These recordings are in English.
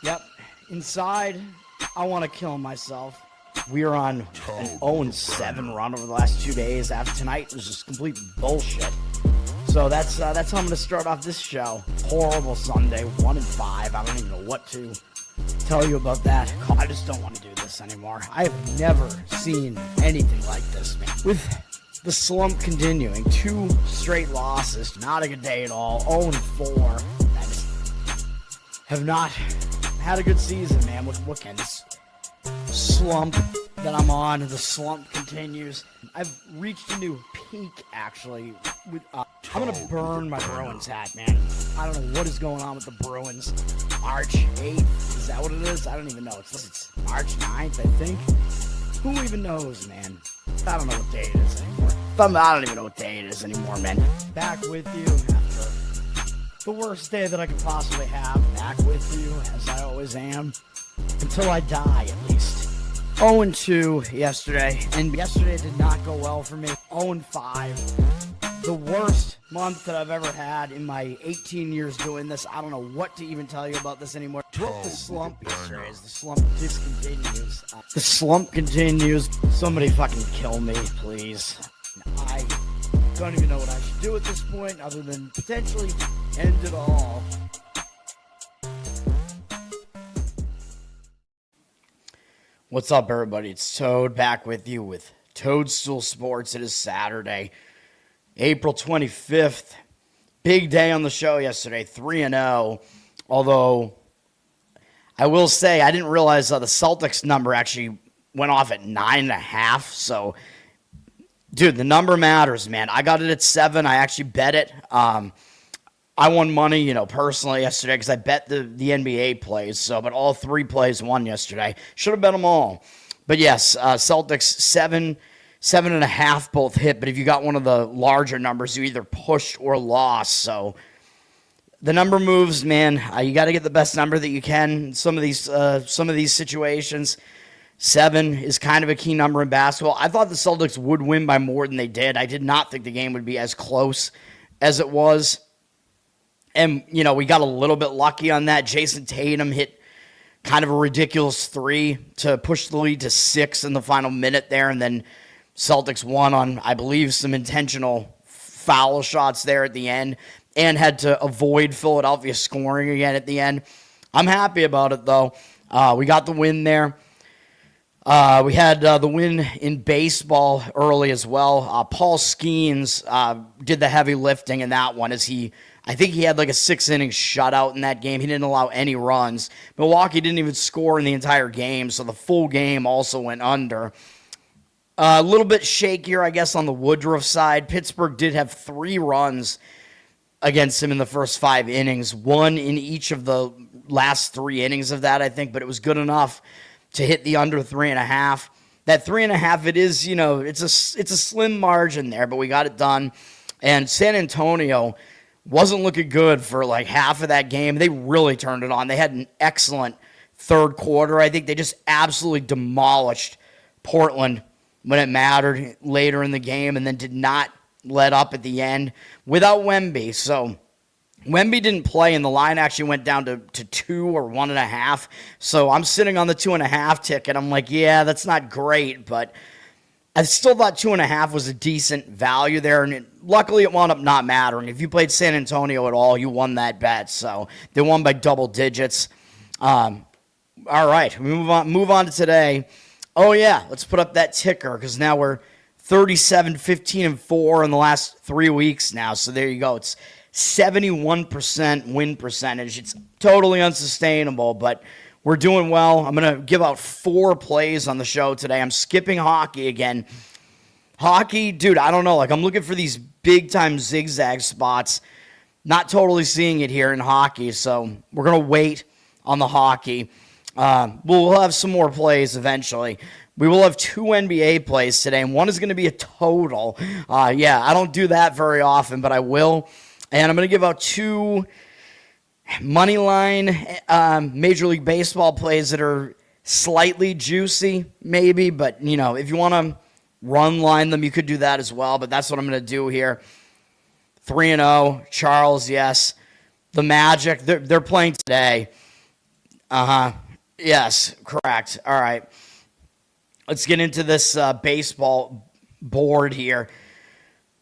Yep. Inside, I want to kill myself. We are on an 0-7 run over the last 2 days. After tonight was just complete bullshit. So that's how I'm going to start off this show. Horrible Sunday, 1-5. I don't even know what to tell you about that. I just don't want to do this anymore. I have never seen anything like this, man. With the slump continuing, 2 straight losses, not a good day at all. 0-4. I just have not had a good season, man. What can this slump that I'm on? The slump continues. I've reached a new peak, actually. I'm going to burn my Bruins hat, man. I don't know what is going on with the Bruins. March 8th, is that what it is? I don't even know. It's March 9th, I think. Who even knows, man? I don't know what day it is anymore. I don't even know what day it is anymore, man. Back with you after the worst day that I could possibly have. Back with you, as I always am. Until I die, at least. 0-2 yesterday, and yesterday did not go well for me. 0-5. The worst month that I've ever had in my 18 years doing this. I don't know what to even tell you about this anymore. With the slump yesterday, as the slump discontinues. The slump continues. Somebody fucking kill me, please. I don't even know what I should do at this point, other than potentially end it all. What's up, everybody? It's Toad back with you with Toadstool Sports. It is Saturday, April 25th. Big day on the show yesterday, 3-0. Although, I will say, I didn't realize the Celtics number actually went off at 9.5. So, dude, the number matters, man. I got it at 7. I actually bet it. I won money, personally yesterday because I bet the NBA plays. But all 3 plays won yesterday. Should have bet them all. But yes, Celtics 7.5 both hit. But if you got one of the larger numbers, you either pushed or lost. So the number moves, man. You got to get the best number that you can in some of these situations. 7 is kind of a key number in basketball. I thought the Celtics would win by more than they did. I did not think the game would be as close as it was. And, we got a little bit lucky on that. Jason Tatum hit kind of a ridiculous 3 to push the lead to 6 in the final minute there. And then Celtics won on, I believe, some intentional foul shots there at the end and had to avoid Philadelphia scoring again at the end. I'm happy about it, though. We got the win there. We had the win in baseball early as well. Paul Skeens did the heavy lifting in that one I think he had like a 6-inning shutout in that game. He didn't allow any runs. Milwaukee didn't even score in the entire game, so the full game also went under. A little bit shakier, I guess, on the Woodruff side. Pittsburgh did have 3 runs against him in the first 5 innings, 1 in each of the last 3 innings of that, I think, but it was good enough to hit the under 3.5. That 3.5, it is, it's a slim margin there, but we got it done. And San Antonio wasn't looking good for like half of that game. They really turned it on. They had an excellent third quarter. I think they just absolutely demolished Portland when it mattered later in the game and then did not let up at the end without Wemby. So Wemby didn't play, and the line actually went down to 2 or 1.5. So I'm sitting on the 2.5 ticket. I'm like, yeah, that's not great, but I still thought 2.5 was a decent value there, and luckily it wound up not mattering. If you played San Antonio at all, you won that bet. So they won by double digits. All right, we move on to today. Oh yeah, let's put up that ticker because now we're 37, 15, and 4 in the last 3 weeks now. So there you go. It's 71% win percentage. It's totally unsustainable, but we're doing well. I'm going to give out 4 plays on the show today. I'm skipping hockey again. Hockey, dude, I don't know. I'm looking for these big-time zigzag spots. Not totally seeing it here in hockey, so we're going to wait on the hockey. We'll have some more plays eventually. We will have 2 NBA plays today, and one is going to be a total. Yeah, I don't do that very often, but I will. And I'm going to give out 2 Moneyline Major League Baseball plays that are slightly juicy, maybe. But, if you want to run line them, you could do that as well. But that's what I'm going to do here. 3-0. Charles, yes. The Magic, they're playing today. Uh-huh. Yes, correct. All right. Let's get into this baseball board here.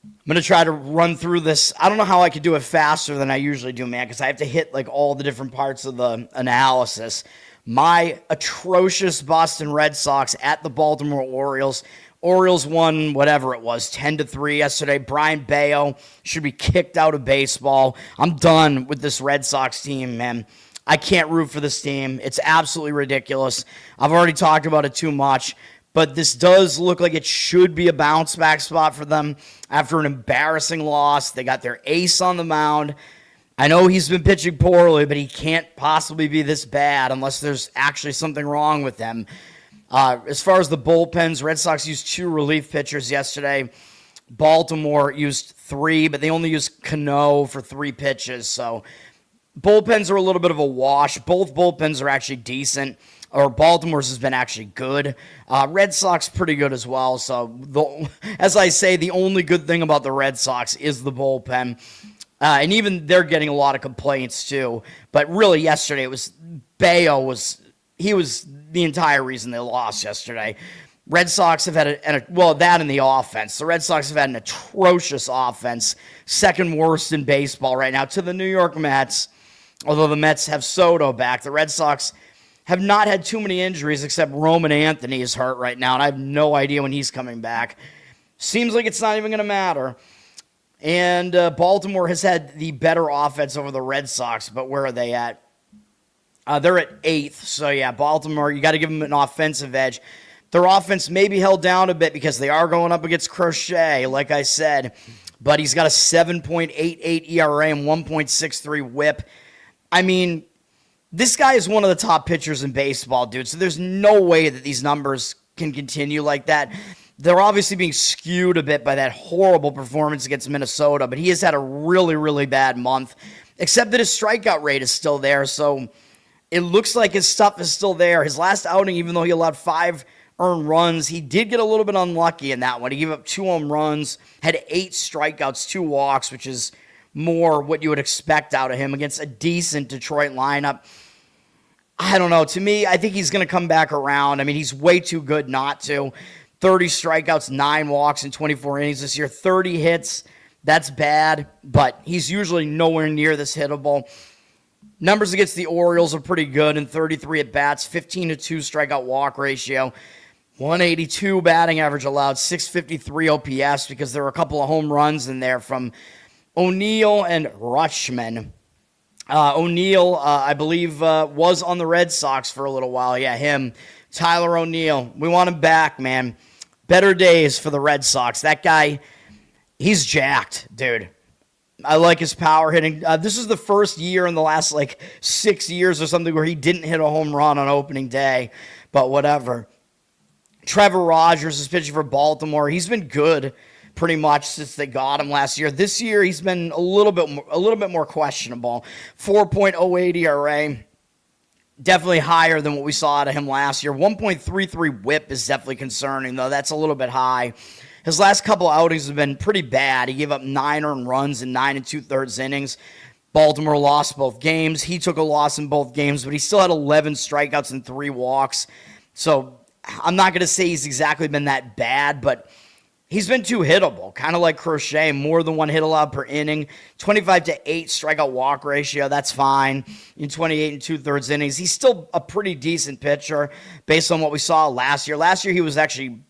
I'm going to try to run through this. I don't know how I could do it faster than I usually do, man, because I have to hit like all the different parts of the analysis. My atrocious Boston Red Sox at the Baltimore Orioles. Orioles won whatever it was, 10-3 yesterday. Brian Bayo should be kicked out of baseball. I'm done with this Red Sox team, man. I can't root for this team. It's absolutely ridiculous. I've already talked about it too much. But this does look like it should be a bounce back spot for them after an embarrassing loss. They got their ace on the mound. I know he's been pitching poorly, but he can't possibly be this bad unless there's actually something wrong with him. As far as the bullpens, Red Sox used 2 relief pitchers yesterday. Baltimore used 3, but they only used Cano for 3 pitches. So bullpens are a little bit of a wash. Both bullpens are actually decent. Or Baltimore's has been actually good. Red Sox pretty good as well. So, as I say, the only good thing about the Red Sox is the bullpen. And even they're getting a lot of complaints too. But really yesterday, Bayo was the entire reason they lost yesterday. Red Sox have had that in the offense. The Red Sox have had an atrocious offense. Second worst in baseball right now to the New York Mets. Although the Mets have Soto back. The Red Sox have not had too many injuries except Roman Anthony is hurt right now, and I have no idea when he's coming back. Seems like it's not even going to matter. And Baltimore has had the better offense over the Red Sox, but where are they at? They're at 8th. So, yeah, Baltimore, you got to give them an offensive edge. Their offense may be held down a bit because they are going up against Crochet, like I said. But he's got a 7.88 ERA and 1.63 whip. I mean, this guy is one of the top pitchers in baseball, dude. So there's no way that these numbers can continue like that. They're obviously being skewed a bit by that horrible performance against Minnesota, but he has had a really, really bad month, except that his strikeout rate is still there. So it looks like his stuff is still there. His last outing, even though he allowed 5 earned runs, he did get a little bit unlucky in that one. He gave up 2 home runs, had 8 strikeouts, 2 walks, which is more what you would expect out of him against a decent Detroit lineup. I don't know. To me, I think he's going to come back around. I mean, he's way too good not to. 30 strikeouts, 9 walks in 24 innings this year. 30 hits, that's bad, but he's usually nowhere near this hittable. Numbers against the Orioles are pretty good in 33 at-bats, 15-2 strikeout walk ratio, 182 batting average allowed, 653 OPS because there were a couple of home runs in there from O'Neill and Rutschman. O'Neill, I believe, was on the Red Sox for a little while. Yeah, him. Tyler O'Neill. We want him back, man. Better days for the Red Sox. That guy, he's jacked, dude. I like his power hitting. This is the first year in the last, 6 years or something where he didn't hit a home run on opening day, but whatever. Trevor Rogers is pitching for Baltimore. He's been good pretty much since they got him last year. This year, he's been a little bit more questionable. 4.08 ERA. Definitely higher than what we saw out of him last year. 1.33 whip is definitely concerning, though. That's a little bit high. His last couple outings have been pretty bad. He gave up 9 earned runs in 9 2/3 innings. Baltimore lost both games. He took a loss in both games, but he still had 11 strikeouts and 3 walks. So I'm not going to say he's exactly been that bad, but he's been too hittable, kind of like Crochet, more than 1 hit allowed per inning. 25-8 strikeout walk ratio, that's fine. In 28 2/3 innings, he's still a pretty decent pitcher based on what we saw last year. Last year, he was actually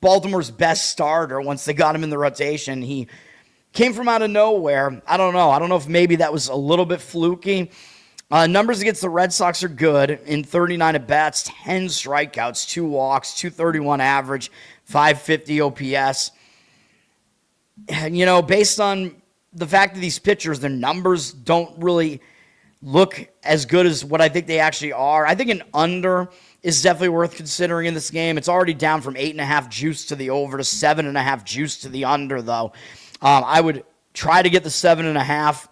Baltimore's best starter once they got him in the rotation. He came from out of nowhere. I don't know. I don't know if maybe that was a little bit fluky. Numbers against the Red Sox are good. In 39 at-bats, 10 strikeouts, 2 walks, 231 average, 550 OPS. And, based on the fact that these pitchers, their numbers don't really look as good as what I think they actually are. I think an under is definitely worth considering in this game. It's already down from 8.5 juice to the over to 7.5 juice to the under, though. I would try to get the 7.5.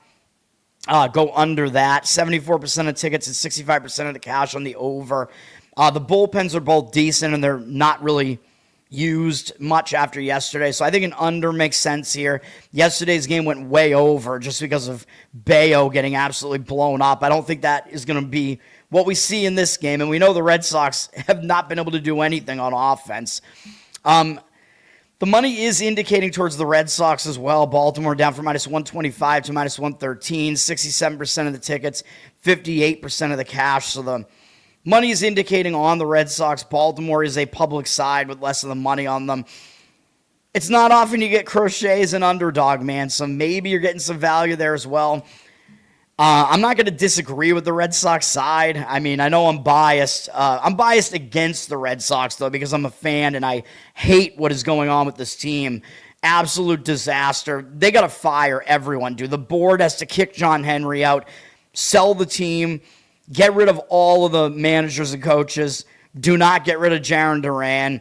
Go under that. 74% of tickets and 65% of the cash on the over. The bullpens are both decent, and they're not really used much after yesterday. So I think an under makes sense here. Yesterday's game went way over just because of Bayo getting absolutely blown up. I don't think that is going to be what we see in this game, and we know the Red Sox have not been able to do anything on offense. The money is indicating towards the Red Sox as well. Baltimore down from -125 to -113, 67% of the tickets, 58% of the cash. So the money is indicating on the Red Sox. Baltimore is a public side with less of the money on them. It's not often you get Crochet as an underdog, man, so maybe you're getting some value there as well. I'm not going to disagree with the Red Sox side. I mean, I know I'm biased. I'm biased against the Red Sox, though, because I'm a fan and I hate what is going on with this team. Absolute disaster. They got to fire everyone, dude. The board has to kick John Henry out, sell the team, get rid of all of the managers and coaches. Do not get rid of Jarren Duran.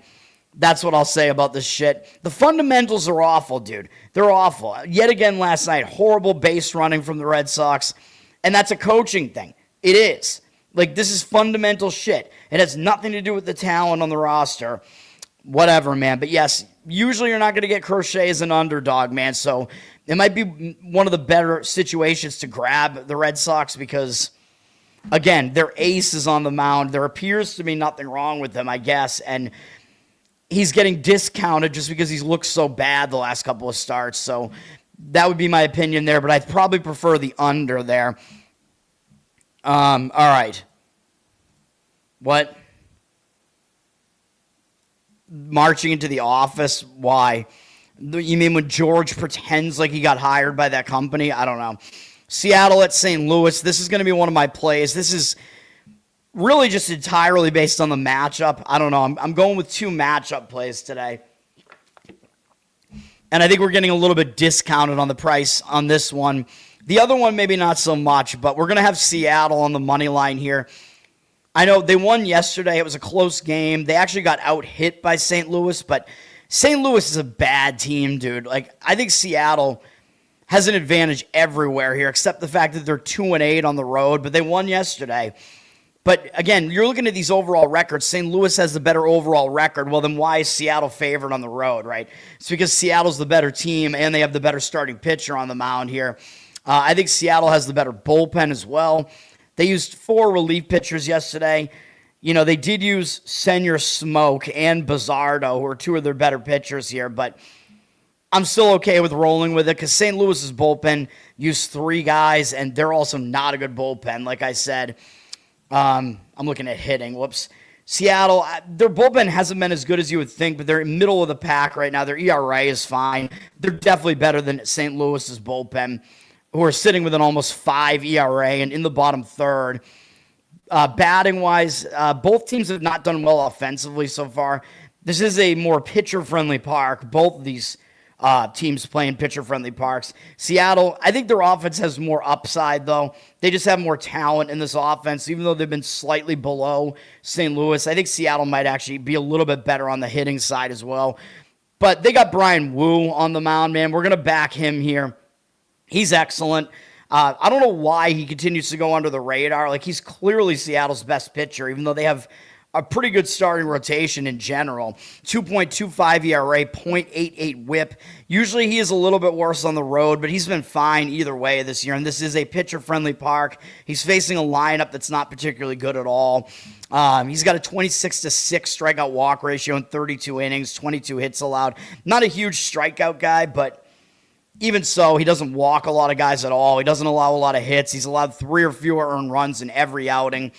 That's what I'll say about this shit. The fundamentals are awful, dude. They're awful. Yet again last night, horrible base running from the Red Sox. And that's a coaching thing. It is. Like, this is fundamental shit. It has nothing to do with the talent on the roster. Whatever, man. But yes, usually you're not going to get Crochet as an underdog, man. So it might be one of the better situations to grab the Red Sox because, again, their ace is on the mound. There appears to be nothing wrong with them, I guess. And he's getting discounted just because he's looked so bad the last couple of starts. So that would be my opinion there, but I'd probably prefer the under there. All right. What? Marching into the office? Why? You mean when George pretends like he got hired by that company? I don't know. Seattle at St. Louis. This is going to be one of my plays. This is really just entirely based on the matchup. I don't know. I'm going with two matchup plays today. And I think we're getting a little bit discounted on the price on this one. The other one, maybe not so much, but we're going to have Seattle on the money line here. I know they won yesterday. It was a close game. They actually got out-hit by St. Louis, but St. Louis is a bad team, dude. Like, I think Seattle has an advantage everywhere here, except the fact that they're 2-8 on the road, but they won yesterday. But, again, you're looking at these overall records. St. Louis has the better overall record. Well, then why is Seattle favored on the road, right? It's because Seattle's the better team, and they have the better starting pitcher on the mound here. I think Seattle has the better bullpen as well. They used 4 relief pitchers yesterday. You know, they did use Senor Smoke and Bizzardo, who are 2 of their better pitchers here, but I'm still okay with rolling with it because St. Louis's bullpen used 3 guys, and they're also not a good bullpen, like I said. I'm looking at hitting. Whoops. Seattle, their bullpen hasn't been as good as you would think, but they're in middle of the pack right now. Their ERA is fine. They're definitely better than St. Louis's bullpen, who are sitting with an almost 5 ERA and in the bottom third. Batting-wise, both teams have not done well offensively so far. This is a more pitcher-friendly park. Both of these teams play in pitcher-friendly parks. Seattle, I think their offense has more upside, though. They just have more talent in this offense, even though they've been slightly below St. Louis. I think Seattle might actually be a little bit better on the hitting side as well. But they got Brian Wu on the mound, man. We're going to back him here. He's excellent. I don't know why he continues to go under the radar. Like, he's clearly Seattle's best pitcher, even though they have a pretty good starting rotation in general. 2.25 ERA, 0.88 whip. Usually he is a little bit worse on the road, but he's been fine either way this year, and this is a pitcher-friendly park. He's facing a lineup that's not particularly good at all. He's got a 26-6 strikeout walk ratio in 32 innings, 22 hits allowed. Not a huge strikeout guy, but even so, he doesn't walk a lot of guys at all. He doesn't allow a lot of hits. He's allowed 3 or fewer earned runs in every outing.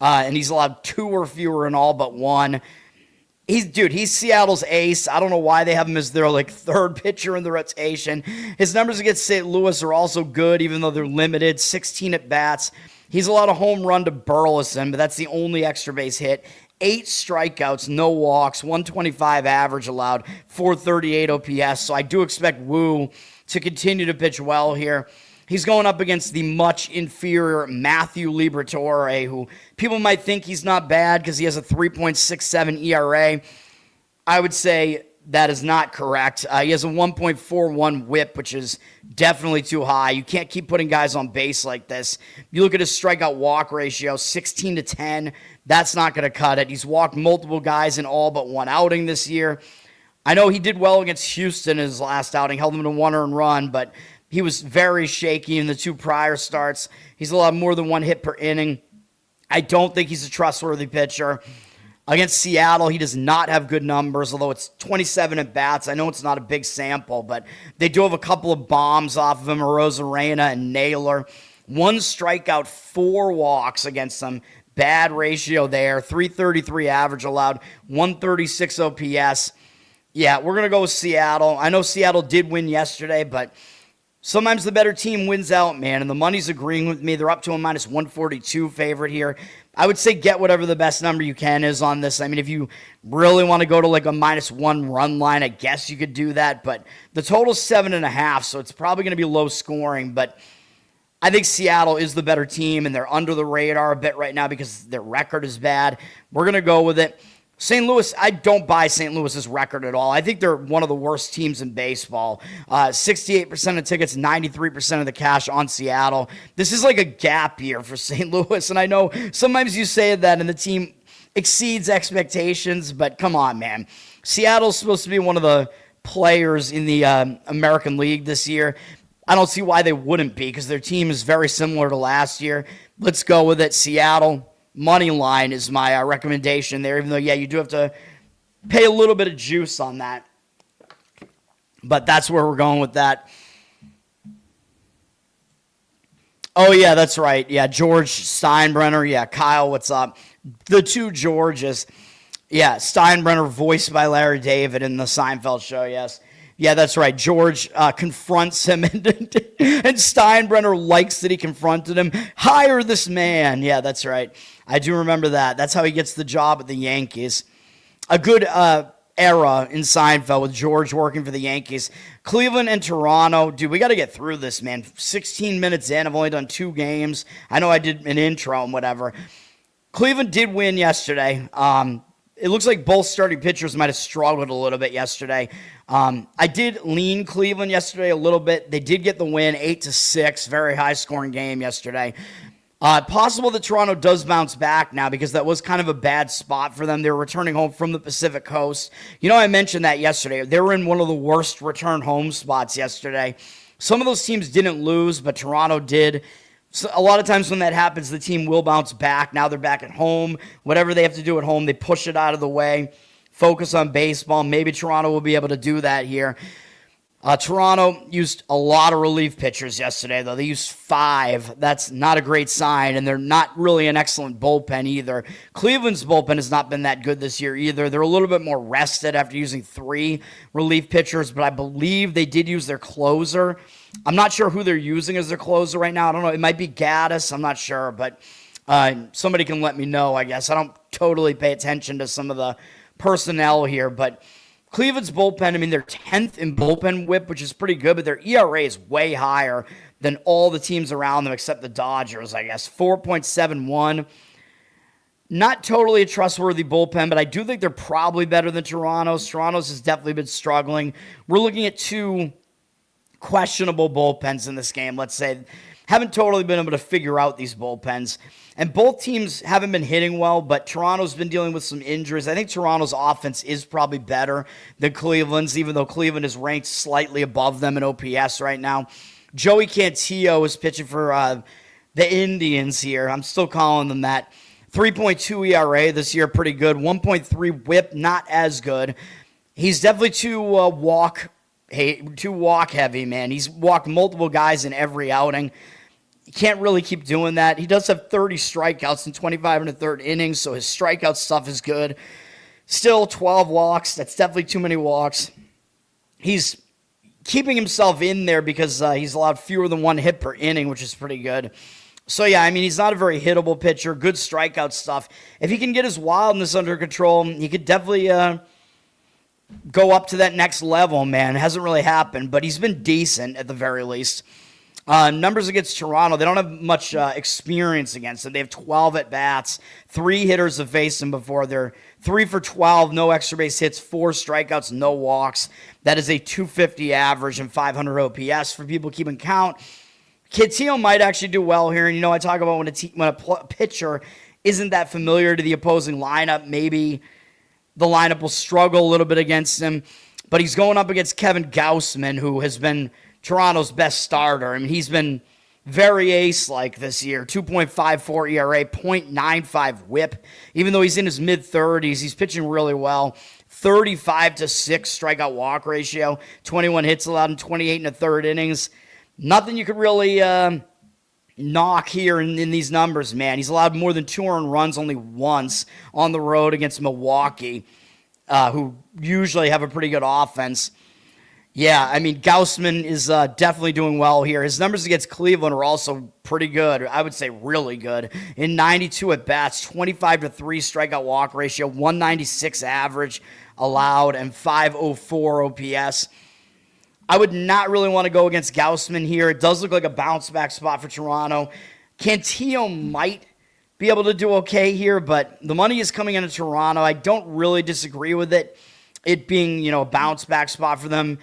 And he's allowed 2 or fewer in all but 1. He's Seattle's ace. I don't know why they have him as their third pitcher in the rotation. His numbers against St. Louis are also good, even though they're limited. 16 at bats. He's allowed a home run to Burleson, but that's the only extra base hit. 8 strikeouts, no walks, 125 average allowed, 438 OPS. So I do expect Wu to continue to pitch well here. He's going up against the much inferior Matthew Liberatore, who people might think he's not bad because he has a 3.67 ERA. I would say that is not correct. He has a 1.41 whip, which is definitely too high. You can't keep putting guys on base like this. You look at his strikeout walk ratio, 16-10. That's not going to cut it. He's walked multiple guys in all but 1 outing this year. I know he did well against Houston in his last outing, held them to 1 earned run, but he was very shaky in the 2 prior starts. He's allowed more than 1 hit per inning. I don't think he's a trustworthy pitcher. Against Seattle, he does not have good numbers, although it's 27 at bats. I know it's not a big sample, but they do have a couple of bombs off of him, Arozarena and Naylor. 1 strikeout, 4 walks against them. Bad ratio there. 333 average allowed, 136 OPS. Yeah, we're going to go with Seattle. I know Seattle did win yesterday, but sometimes the better team wins out, man, and the money's agreeing with me. They're up to a minus 142 favorite here. I would say get whatever the best number you can is on this. I mean, if you really want to go to like a -1 run line, I guess you could do that, but the total's 7.5, so it's probably going to be low scoring, but I think Seattle is the better team, and they're under the radar a bit right now because their record is bad. We're going to go with it. St. Louis, I don't buy St. Louis's record at all. I think they're one of the worst teams in baseball. 68% of tickets, 93% of the cash on Seattle. This is like a gap year for St. Louis, and I know sometimes you say that and the team exceeds expectations, but come on, man. Seattle's supposed to be one of the players in the American League this year. I don't see why they wouldn't be because their team is very similar to last year. Let's go with it. Seattle. Moneyline is my recommendation there, even though, yeah, you do have to pay a little bit of juice on that. But that's where we're going with that. Oh, yeah, that's right. Yeah, George Steinbrenner. Yeah, Kyle, what's up? The two Georges. Yeah, Steinbrenner voiced by Larry David in the Seinfeld show, yes. Yeah, that's right. George confronts him, and Steinbrenner likes that he confronted him. Hire this man. Yeah, that's right. I do remember that. That's how he gets the job at the Yankees. A good era in Seinfeld with George working for the Yankees. Cleveland and Toronto. Dude, we got to get through this, man. 16 minutes in. I've only done 2 games. I know I did an intro and whatever. Cleveland did win yesterday. It looks like both starting pitchers might have struggled a little bit yesterday. I did lean Cleveland yesterday a little bit. They did get the win, 8-6. Very high-scoring game yesterday. Possible that Toronto does bounce back now because that was kind of a bad spot for them. They were returning home from the Pacific Coast. You know, I mentioned that yesterday. They were in one of the worst return home spots yesterday. Some of those teams didn't lose, but Toronto did. So a lot of times when that happens, the team will bounce back. Now they're back at home. Whatever they have to do at home, they push it out of the way. Focus on baseball. Maybe Toronto will be able to do that here. Toronto used a lot of relief pitchers yesterday, though. They used 5. That's not a great sign, and they're not really an excellent bullpen either. Cleveland's bullpen has not been that good this year either. They're a little bit more rested after using 3 relief pitchers, but I believe they did use their closer. I'm not sure who they're using as their closer right now. I don't know. It might be Gaddis. I'm not sure, but somebody can let me know, I guess. I don't totally pay attention to some of the personnel here, but Cleveland's bullpen, I mean, they're 10th in bullpen whip, which is pretty good, but their ERA is way higher than all the teams around them except the Dodgers, I guess. 4.71. Not totally a trustworthy bullpen, but I do think they're probably better than Toronto's. Toronto's has definitely been struggling. We're looking at 2 questionable bullpens in this game, let's say. Haven't totally been able to figure out these bullpens. And both teams haven't been hitting well, but Toronto's been dealing with some injuries. I think Toronto's offense is probably better than Cleveland's, even though Cleveland is ranked slightly above them in OPS right now. Joey Cantillo is pitching for the Indians here. I'm still calling them that. 3.2 ERA this year, pretty good. 1.3 whip, not as good. He's definitely too walk heavy, man. He's walked multiple guys in every outing. He can't really keep doing that. He does have 30 strikeouts in 25 and a third innings, so his strikeout stuff is good. Still 12 walks. That's definitely too many walks. He's keeping himself in there because he's allowed fewer than 1 hit per inning, which is pretty good. So, yeah, I mean, he's not a very hittable pitcher. Good strikeout stuff. If he can get his wildness under control, he could definitely go up to that next level, man. It hasn't really happened, but he's been decent at the very least. Numbers against Toronto, they don't have much experience against them. They have 12 at-bats. 3 hitters have faced them before. They're 3 for 12, no extra base hits, 4 strikeouts, no walks. That is a 250 average and 500 OPS for people keeping count. Cantillo might actually do well here. And, you know, I talk about when a pitcher isn't that familiar to the opposing lineup, maybe the lineup will struggle a little bit against him. But he's going up against Kevin Gausman, who has been Toronto's best starter. I mean, he's been very ace-like this year. 2.54 ERA, 0.95 whip. Even though he's in his mid-30s, he's pitching really well. 35-6 strikeout walk ratio, 21 hits allowed in 28 and a third innings. Nothing you could really knock here in these numbers, man. He's allowed more than 2 earned runs only once on the road against Milwaukee, who usually have a pretty good offense. Yeah, I mean, Gaussman is definitely doing well here. His numbers against Cleveland are also pretty good. I would say really good. In 92 at-bats, 25-3 strikeout walk ratio, 196 average allowed, and 504 OPS. I would not really want to go against Gaussman here. It does look like a bounce-back spot for Toronto. Cantillo might be able to do okay here, but the money is coming into Toronto. I don't really disagree with it being, a bounce-back spot for them.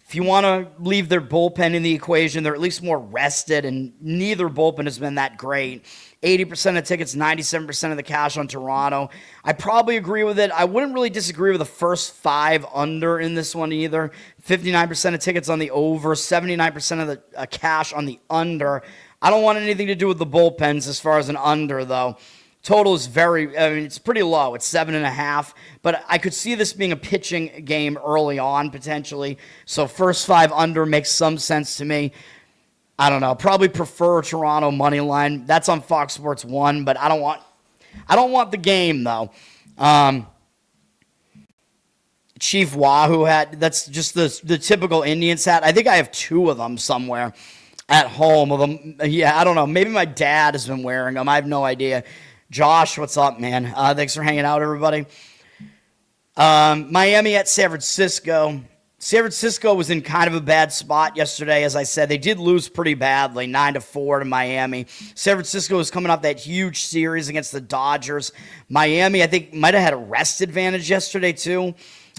If you want to leave their bullpen in the equation, they're at least more rested, and neither bullpen has been that great. 80% of tickets, 97% of the cash on Toronto. I probably agree with it. I wouldn't really disagree with the first 5 under in this one either. 59% of tickets on the over, 79% of the cash on the under. I don't want anything to do with the bullpens as far as an under, though. Total is it's pretty low. It's 7.5, but I could see this being a pitching game early on, potentially. So first 5 under makes some sense to me. I don't know. Probably prefer Toronto money line. That's on Fox Sports 1, but I don't want the game, though. Chief Wahoo hat, that's just the typical Indians hat. I think I have 2 of them somewhere at home. Yeah, I don't know. Maybe my dad has been wearing them. I have no idea. Josh, what's up, man? Thanks for hanging out, everybody. Miami at San Francisco. San Francisco was in kind of a bad spot yesterday. As I said, they did lose pretty badly, 9-4 to Miami. San Francisco was coming off that huge series against the Dodgers. Miami, I think, might have had a rest advantage yesterday, too.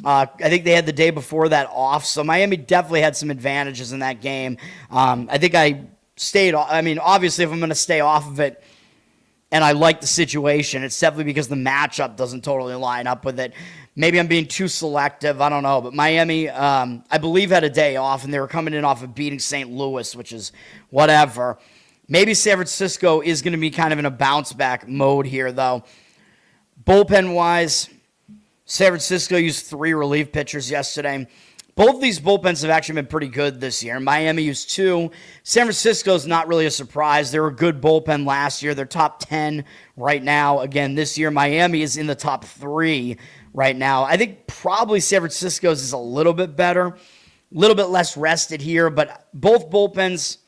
I think they had the day before that off, so Miami definitely had some advantages in that game. I think obviously, if I'm going to stay off of it, and I like the situation, it's definitely because the matchup doesn't totally line up with it. Maybe I'm being too selective. I don't know. But Miami, I believe, had a day off, and they were coming in off of beating St. Louis, which is whatever. Maybe San Francisco is going to be kind of in a bounce-back mode here, though. Bullpen-wise, San Francisco used 3 relief pitchers yesterday. Both of these bullpens have actually been pretty good this year. Miami used 2. San Francisco's not really a surprise. They were a good bullpen last year. They're top 10 right now. Again, this year, Miami is in the top 3 right now. I think probably San Francisco's is a little bit better, a little bit less rested here, but both bullpens,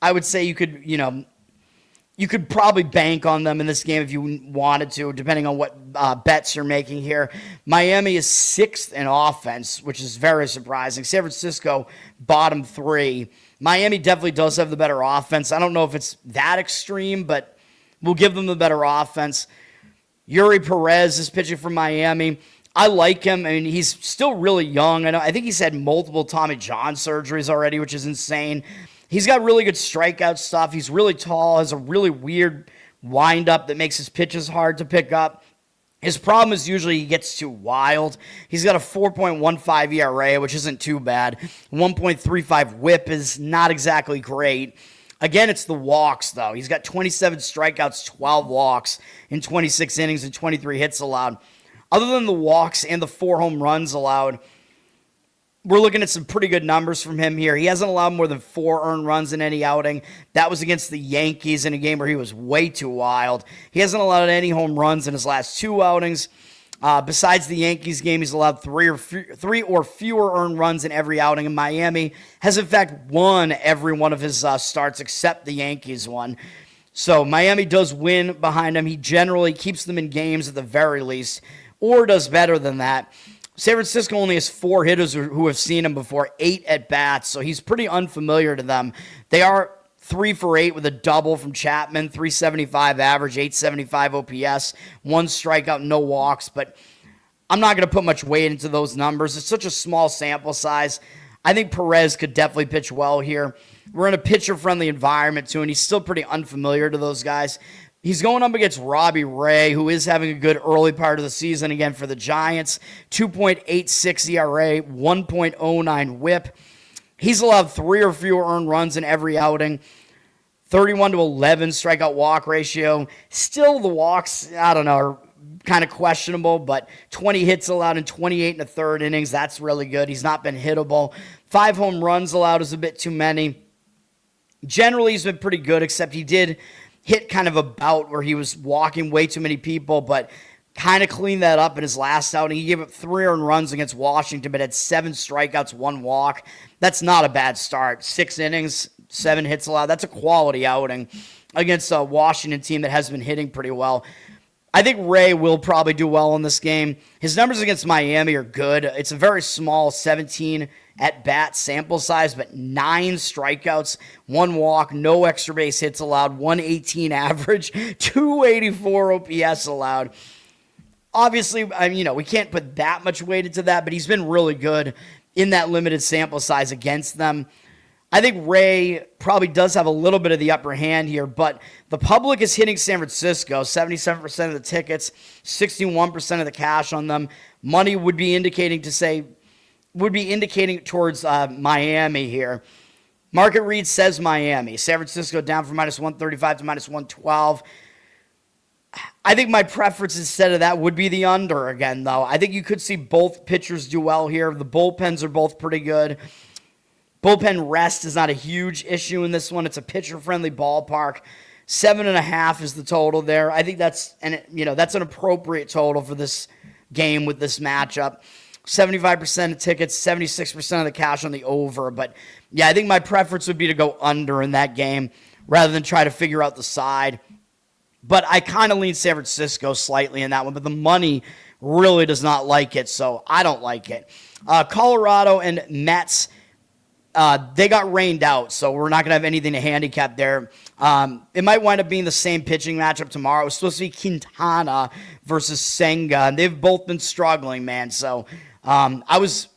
I would say you could probably bank on them in this game if you wanted to, depending on what bets you're making here. Miami is 6th in offense, which is very surprising. San Francisco, bottom 3. Miami definitely does have the better offense. I don't know if it's that extreme, but we'll give them the better offense. Yuri Perez is pitching for Miami. I like him. I mean, he's still really young. I think he's had multiple Tommy John surgeries already, which is insane. He's got really good strikeout stuff. He's really tall, has a really weird windup that makes his pitches hard to pick up. His problem is usually he gets too wild. He's got a 4.15 ERA, which isn't too bad. 1.35 whip is not exactly great. Again, it's the walks, though. He's got 27 strikeouts, 12 walks in 26 innings and 23 hits allowed. Other than the walks and the 4 home runs allowed, we're looking at some pretty good numbers from him here. He hasn't allowed more than 4 earned runs in any outing. That was against the Yankees in a game where he was way too wild. He hasn't allowed any home runs in his last 2 outings. Besides the Yankees game, he's allowed 3 or fewer earned runs in every outing. And Miami has, in fact, won every one of his starts except the Yankees one. So Miami does win behind him. He generally keeps them in games at the very least, or does better than that. San Francisco only has 4 hitters who have seen him before, 8 at-bats, so he's pretty unfamiliar to them. They are 3 for 8 with a double from Chapman, 375 average, 875 OPS, 1 strikeout, no walks, but I'm not going to put much weight into those numbers. It's such a small sample size. I think Perez could definitely pitch well here. We're in a pitcher-friendly environment, too, and he's still pretty unfamiliar to those guys. He's going up against Robbie Ray, who is having a good early part of the season again for the Giants. 2.86 ERA, 1.09 whip. He's allowed 3 or fewer earned runs in every outing. 31-11 strikeout walk ratio. Still the walks, I don't know, are kind of questionable, but 20 hits allowed in 28 and a third innings. That's really good. He's not been hittable. 5 home runs allowed is a bit too many. Generally, he's been pretty good, except he did hit kind of a bout where he was walking way too many people, but kind of cleaned that up in his last outing. He gave up 3 earned runs against Washington, but had 7 strikeouts, 1 walk. That's not a bad start. 6 innings, 7 hits allowed. That's a quality outing against a Washington team that has been hitting pretty well. I think Ray will probably do well in this game. His numbers against Miami are good. It's a very small 17 at-bat sample size, but 9 strikeouts, 1 walk, no extra base hits allowed, 118 average, 284 OPS allowed. Obviously, we can't put that much weight into that, but he's been really good in that limited sample size against them. I think Ray probably does have a little bit of the upper hand here, but the public is hitting San Francisco, 77% of the tickets, 61% of the cash on them. Money would be indicating towards Miami here. Market read says Miami. San Francisco down from -135 to -112. I think my preference instead of that would be the under again, though. I think you could see both pitchers do well here. The bullpens are both pretty good. Bullpen rest is not a huge issue in this one. It's a pitcher-friendly ballpark. 7.5 is the total there. I think that's an appropriate total for this game with this matchup. 75% of tickets, 76% of the cash on the over. But yeah, I think my preference would be to go under in that game rather than try to figure out the side. But I kind of lean San Francisco slightly in that one. But the money really does not like it, so I don't like it. Colorado and Mets. They got rained out, so we're not going to have anything to handicap there. It might wind up being the same pitching matchup tomorrow. It was supposed to be Quintana versus Senga, and they've both been struggling, man. So I was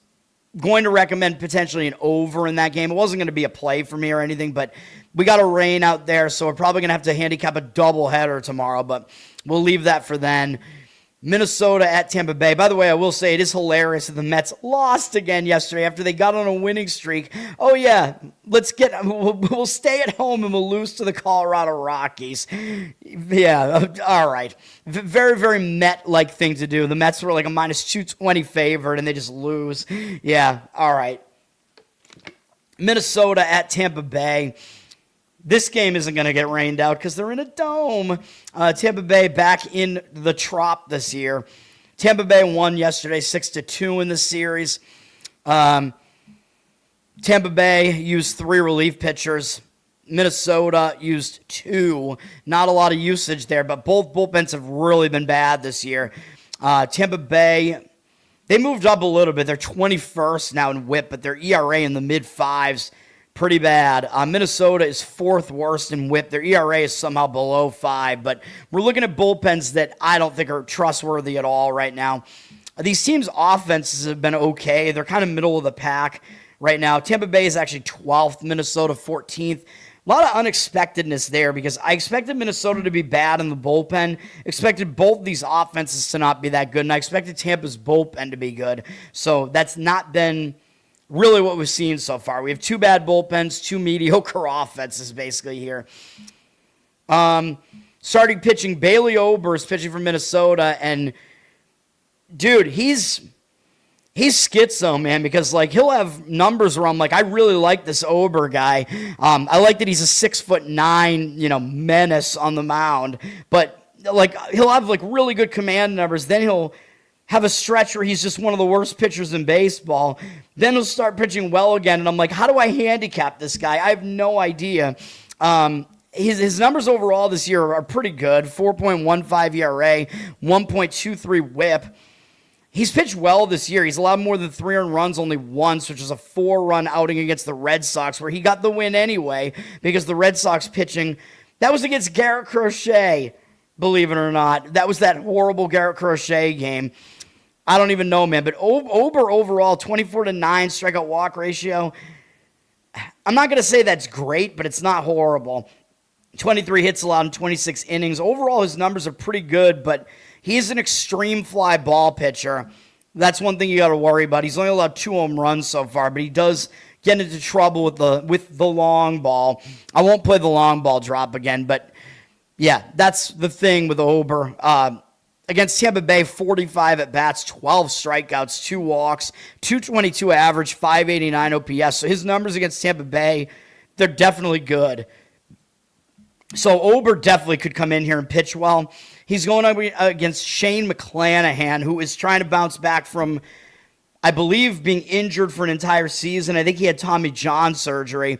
going to recommend potentially an over in that game. It wasn't going to be a play for me or anything, but we got a rain out there, so we're probably going to have to handicap a doubleheader tomorrow, but we'll leave that for then. Minnesota at Tampa Bay. By the way, I will say it is hilarious that the Mets lost again yesterday after they got on a winning streak. Oh yeah, we'll stay at home and we'll lose to the Colorado Rockies. Yeah, all right. Very, very Met-like thing to do. The Mets were like a -220 favorite and they just lose. Yeah, all right. Minnesota at Tampa Bay. This game isn't going to get rained out because they're in a dome. Tampa Bay back in the Trop this year. Tampa Bay won yesterday 6-2 in the series. Tampa Bay used 3 relief pitchers. Minnesota used 2. Not a lot of usage there, but both bullpens have really been bad this year. Tampa Bay, they moved up a little bit. They're 21st now in WHIP, but their ERA in the mid-5s. Pretty bad. Minnesota is 4th worst in WHIP. Their ERA is somehow below 5, but we're looking at bullpens that I don't think are trustworthy at all right now. These teams' offenses have been okay. They're kind of middle of the pack right now. Tampa Bay is actually 12th, Minnesota 14th. A lot of unexpectedness there because I expected Minnesota to be bad in the bullpen, expected both these offenses to not be that good, and I expected Tampa's bullpen to be good. So that's not been really what we've seen so far. We have 2 bad bullpens, 2 mediocre offenses basically here. Starting pitching, Bailey Ober is pitching for Minnesota, and dude, he's schizo, man, because like he'll have numbers where I'm like, I really like this Ober guy. I like that he's a 6'9", menace on the mound, but like he'll have like really good command numbers. Then he'll have a stretch where he's just one of the worst pitchers in baseball. Then he'll start pitching well again, and I'm like, how do I handicap this guy? I have no idea. His numbers overall this year are pretty good. 4.15 ERA, 1.23 WHIP. He's pitched well this year. He's allowed more than 3 earned runs only once, which was a 4-run outing against the Red Sox, where he got the win anyway because the Red Sox pitching, that was against Garrett Crochet, believe it or not. That was that horrible Garrett Crochet game. I don't even know, man. But Ober overall, 24-9 strikeout walk ratio. I'm not going to say that's great, but it's not horrible. 23 hits allowed in 26 innings. Overall, his numbers are pretty good, but he's an extreme fly ball pitcher. That's one thing you got to worry about. He's only allowed 2 home runs so far, but he does getting into trouble with the long ball. I won't play the long ball drop again, but yeah, that's the thing with Ober. Against Tampa Bay, 45 at-bats, 12 strikeouts, 2 walks, 222 average, 589 OPS. So his numbers against Tampa Bay, they're definitely good. So Ober definitely could come in here and pitch well. He's going up against Shane McClanahan, who is trying to bounce back from, I believe, being injured for an entire season. I think he had Tommy John surgery.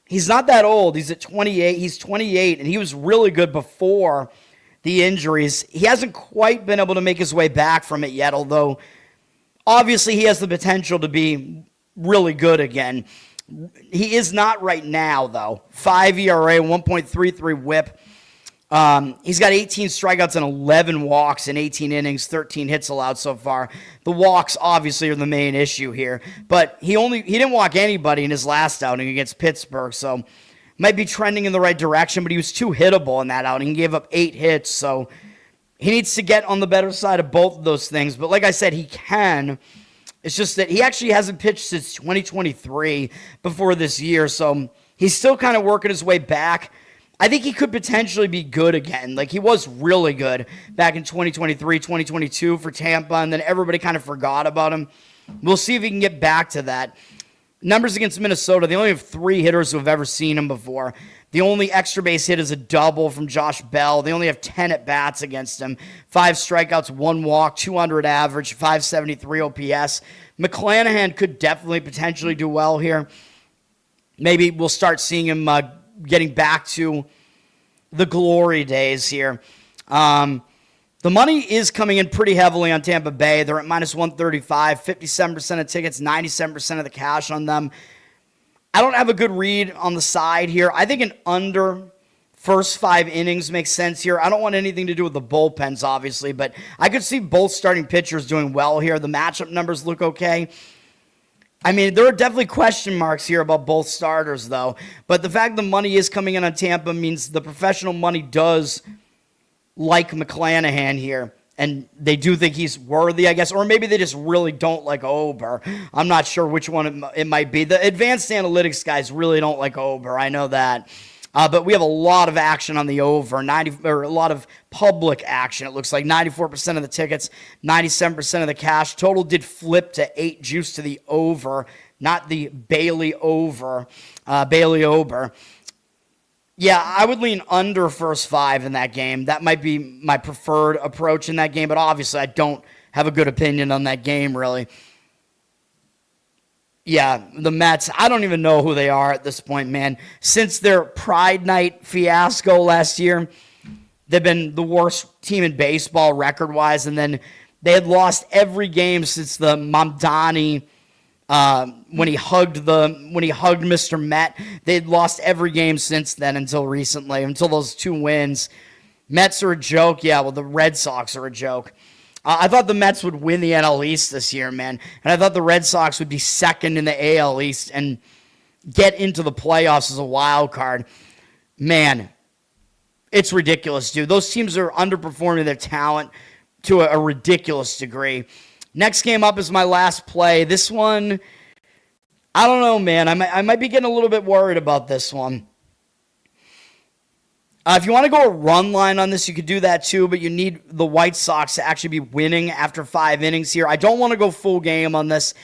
He's not that old. He's at 28. He's 28, and he was really good before the injuries. He hasn't quite been able to make his way back from it yet, although obviously he has the potential to be really good again. He is not right now, though. 5 ERA, 1.33 whip. He's got 18 strikeouts and 11 walks in 18 innings, 13 hits allowed so far. The walks obviously are the main issue here, but he didn't walk anybody in his last outing against Pittsburgh, so might be trending in the right direction, but he was too hittable in that outing. He gave up 8 hits, so he needs to get on the better side of both of those things. But like I said, he can. It's just that he actually hasn't pitched since 2023 before this year, so he's still kind of working his way back. I think he could potentially be good again. Like, he was really good back in 2023, 2022 for Tampa, and then everybody kind of forgot about him. We'll see if he can get back to that. Numbers against Minnesota, they only have 3 hitters who have ever seen him before. The only extra base hit is a double from Josh Bell. They only have 10 at-bats against him. 5 strikeouts, 1 walk, 200 average, 573 OPS. McClanahan could definitely potentially do well here. Maybe we'll start seeing him getting back to the glory days here. The money is coming in pretty heavily on Tampa Bay. They're at minus 135, 57% of tickets, 97% of the cash on them. I don't have a good read on the side here. I think an under first 5 innings makes sense here. I don't want anything to do with the bullpens, obviously, but I could see both starting pitchers doing well here. The matchup numbers look okay. I mean, there are definitely question marks here about both starters, though. But the fact the money is coming in on Tampa means the professional money does like McClanahan here, and they do think he's worthy, I guess, or maybe they just really don't like Ober. I'm not sure which one it might be. The advanced analytics guys really don't like Ober. I know that. But we have a lot of action on the over, or a lot of public action. It looks like 94% of the tickets, 97% of the cash. Total did flip to 8 juice to the over, not the Bailey Ober. Yeah, I would lean under first 5 in that game. That might be my preferred approach in that game, but obviously I don't have a good opinion on that game, really. Yeah, the Mets, I don't even know who they are at this point, man. Since their Pride Night fiasco last year, they've been the worst team in baseball record-wise, and then they had lost every game since the Mamdani when he hugged Mr. Met. They'd lost every game since then until recently, until those 2 wins. Mets are a joke. Yeah, well, the Red Sox are a joke. I thought the Mets would win the NL East this year, man. And I thought the Red Sox would be second in the AL East and get into the playoffs as a wild card. Man, it's ridiculous, dude. Those teams are underperforming their talent to a ridiculous degree. Next game up is my last play. This one, I don't know, man. I might be getting a little bit worried about this one. If you want to go a run line on this, you could do that too, but you need the White Sox to actually be winning after 5 innings here. I don't want to go full game on this.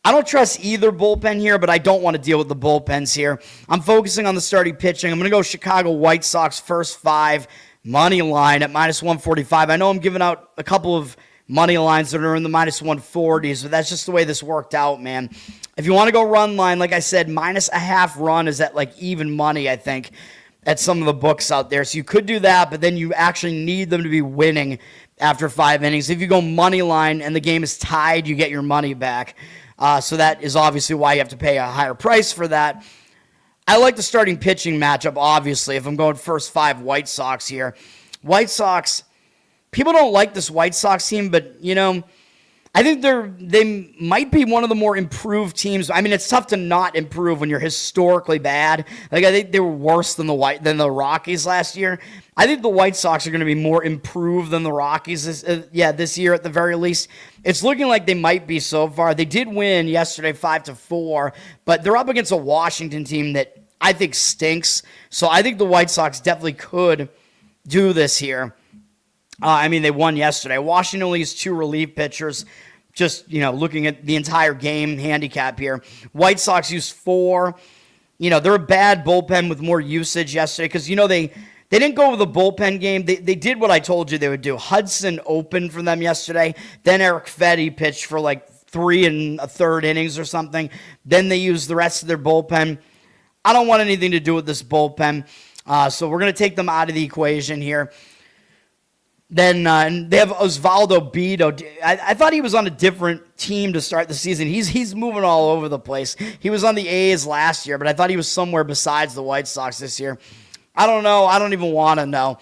I don't trust either bullpen here, but I don't want to deal with the bullpens here. I'm focusing on the starting pitching. I'm going to go Chicago White Sox first 5, money line at minus 145. I know I'm giving out a couple of money lines that are in the minus 140s, but that's just the way this worked out, man. If you want to go run line, like I said, minus a half run is at like even money, I think, at some of the books out there. So you could do that, but then you actually need them to be winning after 5 innings. If you go money line and the game is tied, you get your money back. So that is obviously why you have to pay a higher price for that. I like the starting pitching matchup, obviously, if I'm going first 5 White Sox here. White Sox, people don't like this White Sox team, but, you know, I think they might be one of the more improved teams. I mean, it's tough to not improve when you're historically bad. Like, I think they were worse than the Rockies last year. I think the White Sox are going to be more improved than the Rockies this year at the very least. It's looking like they might be so far. They did win yesterday 5-4, but they're up against a Washington team that I think stinks. So I think the White Sox definitely could do this here. They won yesterday. Washington only has 2 relief pitchers. Just, looking at the entire game handicap here. White Sox used 4. They're a bad bullpen with more usage yesterday because, they didn't go with the bullpen game. They did what I told you they would do. Hudson opened for them yesterday. Then Eric Fetty pitched for like 3 1/3 innings or something. Then they used the rest of their bullpen. I don't want anything to do with this bullpen. So we're going to take them out of the equation here. Then they have Osvaldo Bido. I thought he was on a different team to start the season. He's moving all over the place. He was on the A's last year, but I thought he was somewhere besides the White Sox this year. I don't know. I don't even want to know.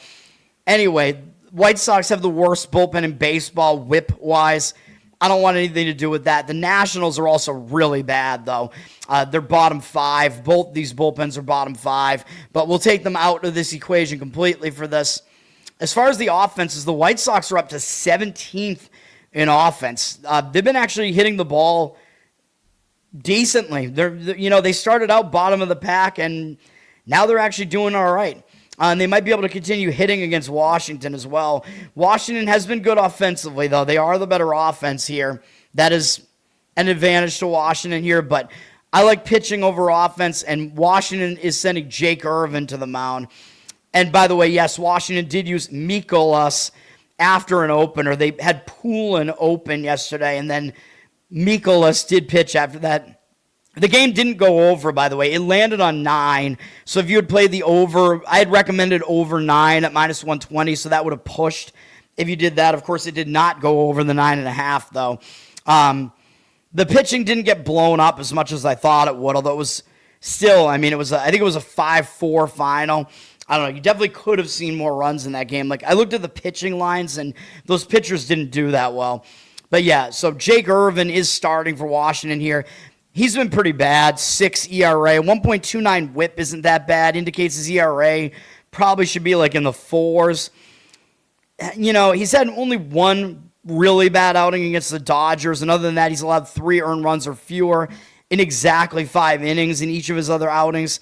Anyway, White Sox have the worst bullpen in baseball whip-wise. I don't want anything to do with that. The Nationals are also really bad, though. They're bottom 5. Both these bullpens are bottom 5, but we'll take them out of this equation completely for this. As far as the offenses, the White Sox are up to 17th in offense. They've been actually hitting the ball decently. They started out bottom of the pack, and now they're actually doing all right. And they might be able to continue hitting against Washington as well. Washington has been good offensively, though. They are the better offense here. That is an advantage to Washington here, but I like pitching over offense, and Washington is sending Jake Irvin to the mound. And by the way, yes, Washington did use Mikolas after an opener. They had Poulin open yesterday, and then Mikolas did pitch after that. The game didn't go over, by the way. It landed on 9. So if you had played the over, I had recommended over 9 at -120, so that would have pushed if you did that. Of course, it did not go over the 9.5, though. The pitching didn't get blown up as much as I thought it would, although it was still, I think it was a 5-4 final. I don't know. You definitely could have seen more runs in that game. Like, I looked at the pitching lines, and those pitchers didn't do that well. But, yeah, so Jake Irvin is starting for Washington here. He's been pretty bad. 6 ERA. 1.29 whip isn't that bad. Indicates his ERA probably should be, like, in the 4s. He's had only one really bad outing against the Dodgers, and other than that, he's allowed 3 earned runs or fewer in exactly 5 innings in each of his other outings.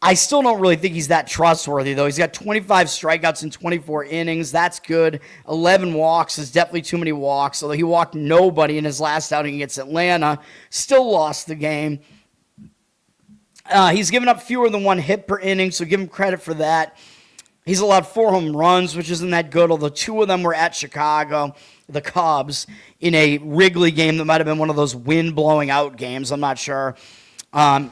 I still don't really think he's that trustworthy, though. He's got 25 strikeouts in 24 innings. That's good. 11 walks is definitely too many walks, although he walked nobody in his last outing against Atlanta. Still lost the game. He's given up fewer than 1 hit per inning, so give him credit for that. He's allowed 4 home runs, which isn't that good, although 2 of them were at Chicago, the Cubs, in a Wrigley game that might have been one of those wind-blowing out games. I'm not sure. I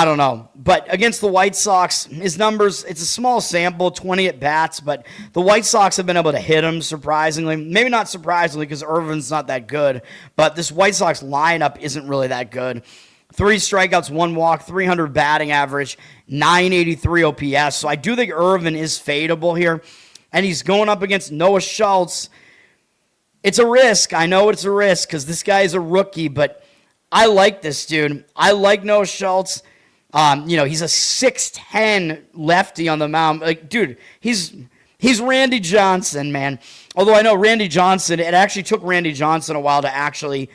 don't know. But against the White Sox, his numbers, it's a small sample, 20 at-bats, but the White Sox have been able to hit him, surprisingly. Maybe not surprisingly because Irvin's not that good, but this White Sox lineup isn't really that good. 3 strikeouts, 1 walk, 300 batting average, 983 OPS. So I do think Irvin is fadeable here, and he's going up against Noah Schultz. It's a risk. I know it's a risk because this guy is a rookie, but I like this dude. I like Noah Schultz. He's a 6'10" lefty on the mound. Like, dude, he's Randy Johnson, man. Although I know Randy Johnson, it actually took Randy Johnson a while to actually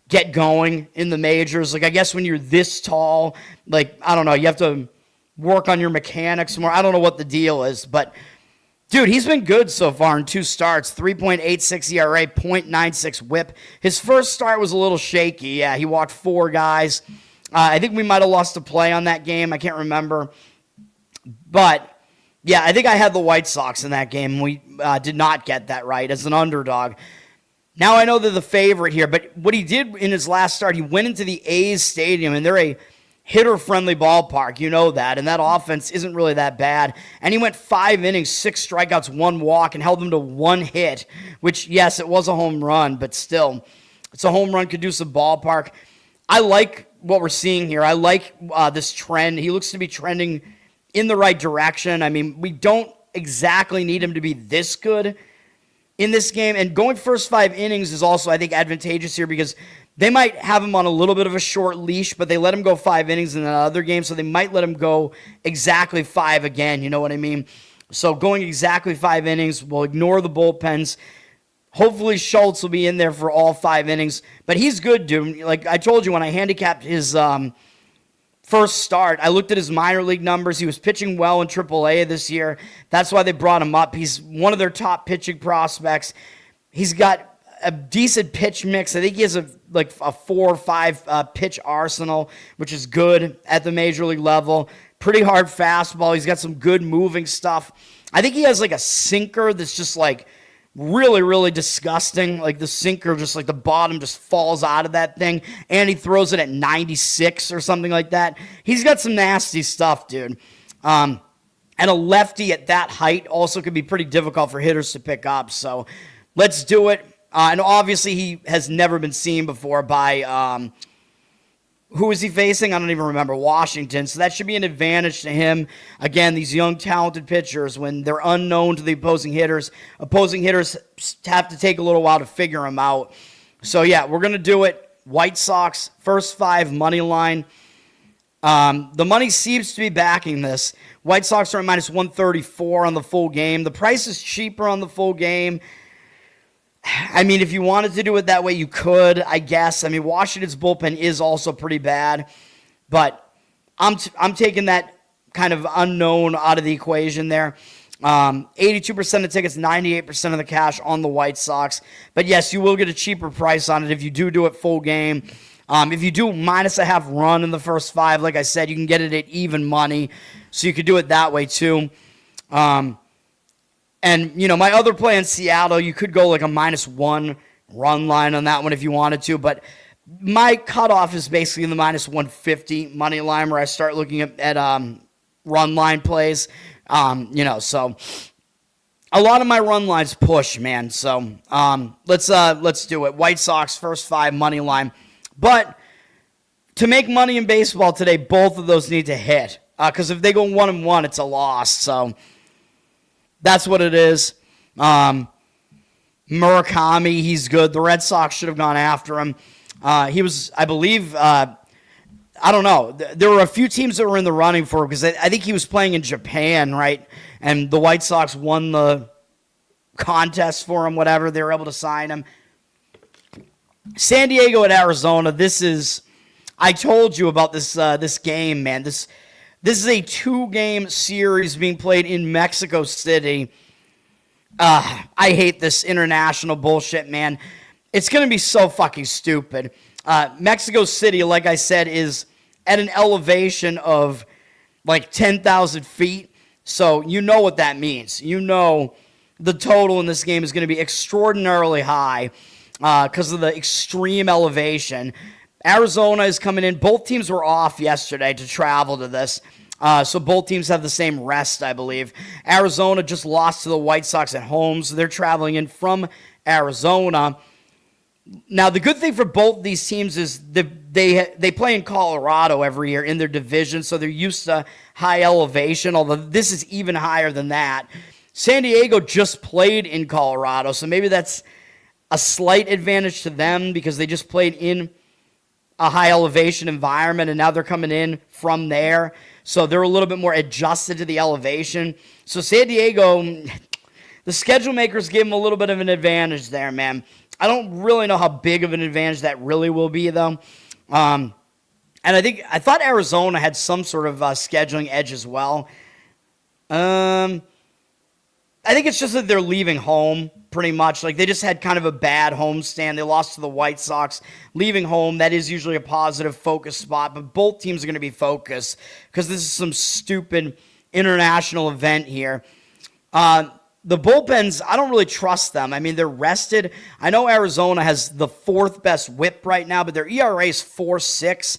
get going in the majors. Like, I guess when you're this tall, like, I don't know, you have to work on your mechanics more. I don't know what the deal is, but dude, he's been good so far in 2 starts. 3.86 ERA, 0.96 whip. His first start was a little shaky. Yeah, he walked 4 guys. I think we might have lost a play on that game. I can't remember. But, yeah, I think I had the White Sox in that game. We did not get that right as an underdog. Now I know they're the favorite here, but what he did in his last start, he went into the A's stadium, and they're a hitter-friendly ballpark. You know that, and that offense isn't really that bad. And he went 5 innings, 6 strikeouts, 1 walk, and held them to 1 hit, which, yes, it was a home run, but still, it's a home run-conducive ballpark. I like what we're seeing here. I like this trend. He looks to be trending in the right direction. I mean, we don't exactly need him to be this good, in this game. And going first 5 innings is also, I think, advantageous here because they might have him on a little bit of a short leash, but they let him go 5 innings in another game, so they might let him go exactly 5 again, you know what I mean? So going exactly 5 innings, we'll ignore the bullpens. Hopefully Schultz will be in there for all 5 innings, but he's good, dude. Like I told you, when I handicapped his first start, I looked at his minor league numbers. He was pitching well in AAA this year. That's why they brought him up. He's one of their top pitching prospects. He's got a decent pitch mix. I think he has a 4 or 5 pitch arsenal, which is good at the major league level. Pretty hard fastball. He's got some good moving stuff. I think he has like a sinker that's just like really, really disgusting. Like the sinker, just like the bottom just falls out of that thing, and he throws it at 96 or something like that. He's got some nasty stuff, dude. And a lefty at that height also could be pretty difficult for hitters to pick up. So let's do it. And obviously he has never been seen before by, who is he facing? I don't even remember. Washington. So that should be an advantage to him. Again, these young, talented pitchers, when they're unknown to the opposing hitters have to take a little while to figure them out. So, yeah, we're going to do it. White Sox, first 5, money line. The money seems to be backing this. White Sox are at minus 134 on the full game. The price is cheaper on the full game. I mean, if you wanted to do it that way, you could, I guess. I mean, Washington's bullpen is also pretty bad, but I'm taking that kind of unknown out of the equation there. 82% of tickets, 98% of the cash on the White Sox. But yes, you will get a cheaper price on it if you do it full game. If you do minus a half run in the first 5, like I said, you can get it at even money, so you could do it that way too. And, you know, my other play in Seattle, you could go like a -1 run line on that one if you wanted to. But my cutoff is basically in the minus 150 money line, where I start looking at run line plays. So a lot of my run lines push, man. So let's do it. White Sox, first 5 money line. But to make money in baseball today, both of those need to hit. Because if they go 1-1, it's a loss. So that's what it is. Murakami, he's good. The Red Sox should have gone after him. He was, I believe, I don't know. There were a few teams that were in the running for him because I think he was playing in Japan, right? And the White Sox won the contest for him, whatever. They were able to sign him. San Diego at Arizona. I told you about this game, man. This is a 2-game series being played in Mexico City. I hate this international bullshit, man. It's going to be so fucking stupid. Mexico City, like I said, is at an elevation of like 10,000 feet. So you know what that means. You know the total in this game is going to be extraordinarily high because of the extreme elevation. Arizona is coming in. Both teams were off yesterday to travel to this. So both teams have the same rest, I believe. Arizona just lost to the White Sox at home, so they're traveling in from Arizona. Now, the good thing for both these teams is they play in Colorado every year in their division, so they're used to high elevation, although this is even higher than that. San Diego just played in Colorado, so maybe that's a slight advantage to them because they just played in a high elevation environment, and now they're coming in from there. So they're a little bit more adjusted to the elevation. So San Diego, the schedule makers gave them a little bit of an advantage there, man. I don't really know how big of an advantage that really will be, though. And I thought Arizona had some sort of scheduling edge as well. I think it's just that they're leaving home pretty much. Like, they just had kind of a bad homestand. They lost to the White Sox. Leaving home, that is usually a positive focus spot, but both teams are going to be focused because this is some stupid international event here. The bullpens, I don't really trust them. I mean, they're rested. I know Arizona has the 4th best whip right now, but their ERA is 4.6.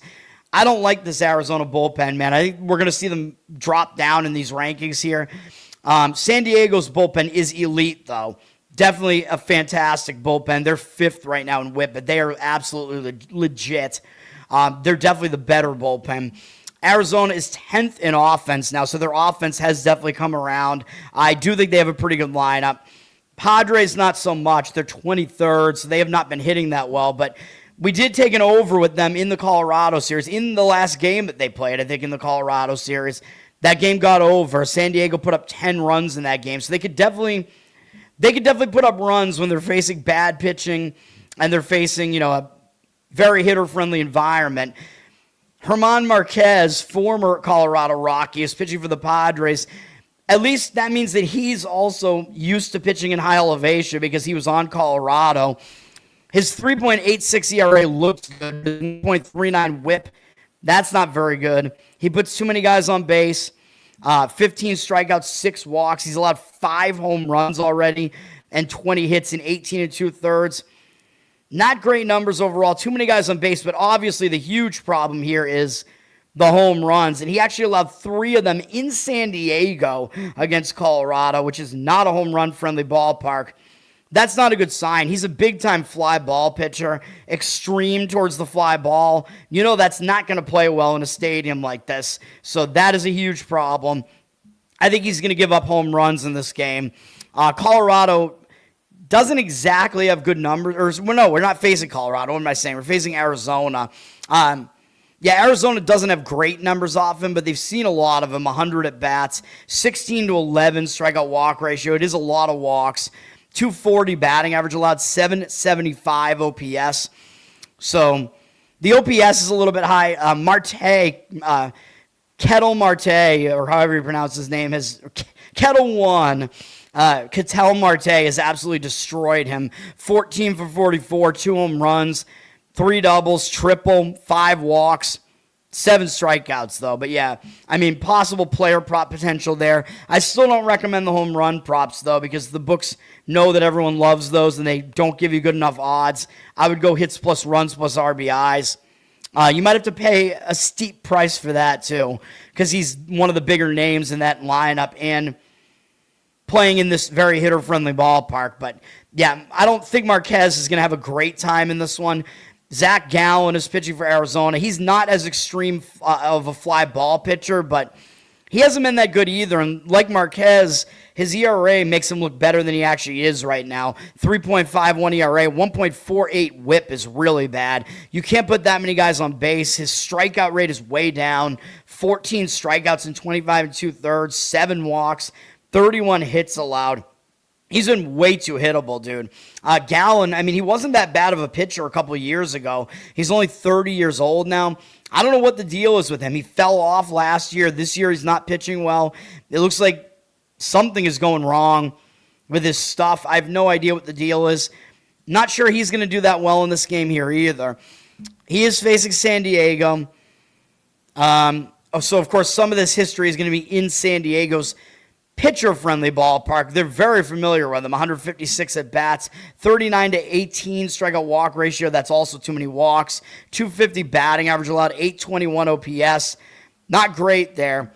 I don't like this Arizona bullpen, man. I think we're going to see them drop down in these rankings here. San Diego's bullpen is elite, though. Definitely a fantastic bullpen. They're 5th right now in whip, but they are absolutely legit. They're definitely the better bullpen. Arizona is 10th in offense now, so their offense has definitely come around. I do think they have a pretty good lineup. Padres, not so much. They're 23rd, so they have not been hitting that well. But we did take an over with them in the Colorado series. In the last game that they played, I think in the Colorado series, that game got over. San Diego put up 10 runs in that game. So they could definitely put up runs when they're facing bad pitching and they're facing, a very hitter-friendly environment. German Marquez, former Colorado Rocky, is pitching for the Padres. At least that means that he's also used to pitching in high elevation because he was on Colorado. His 3.86 ERA looks good. 0.39 whip, that's not very good. He puts too many guys on base. 15 strikeouts, 6 walks. He's allowed 5 home runs already and 20 hits in 18 2/3. Not great numbers overall. Too many guys on base, but obviously the huge problem here is the home runs, and he actually allowed 3 of them in San Diego against Colorado, which is not a home run-friendly ballpark. That's not a good sign. He's a big-time fly ball pitcher, extreme towards the fly ball. That's not going to play well in a stadium like this, so that is a huge problem. I think he's going to give up home runs in this game. Colorado doesn't exactly have good numbers. No, we're not facing Colorado. What am I saying? We're facing Arizona. Arizona doesn't have great numbers off him, but they've seen a lot of him. 100 at bats, 16 to 11 strikeout walk ratio. It is a lot of walks. 240 batting average allowed, 775 OPS. So the OPS is a little bit high. Ketel Marte, or however you pronounce his name, Ketel 1. Ketel Marte has absolutely destroyed him. 14 for 44, 2 home runs, 3 doubles, triple, 5 walks, 7 strikeouts, though. But possible player prop potential there. I still don't recommend the home run props, though, because the books know that everyone loves those and they don't give you good enough odds. I would go hits plus runs plus RBIs. You might have to pay a steep price for that, too, because he's one of the bigger names in that lineup and playing in this very hitter-friendly ballpark. But, I don't think Marquez is going to have a great time in this one. Zach Gallen is pitching for Arizona. He's not as extreme of a fly ball pitcher, but he hasn't been that good either. And like Marquez, his ERA makes him look better than he actually is right now. 3.51 ERA, 1.48 whip is really bad. You can't put that many guys on base. His strikeout rate is way down. 14 strikeouts in 25 2/3, 7 walks, 31 hits allowed. He's been way too hittable, dude. Gallen, he wasn't that bad of a pitcher a couple of years ago. He's only 30 years old now. I don't know what the deal is with him. He fell off last year. This year he's not pitching well. It looks like something is going wrong with his stuff. I have no idea what the deal is. Not sure he's going to do that well in this game here either. He is facing San Diego. So, of course, some of this history is going to be in San Diego's pitcher-friendly ballpark. They're very familiar with him. 156 at bats, 39 to 18 strikeout walk ratio. That's also too many walks. 250 batting average allowed, 821 OPS. Not great there.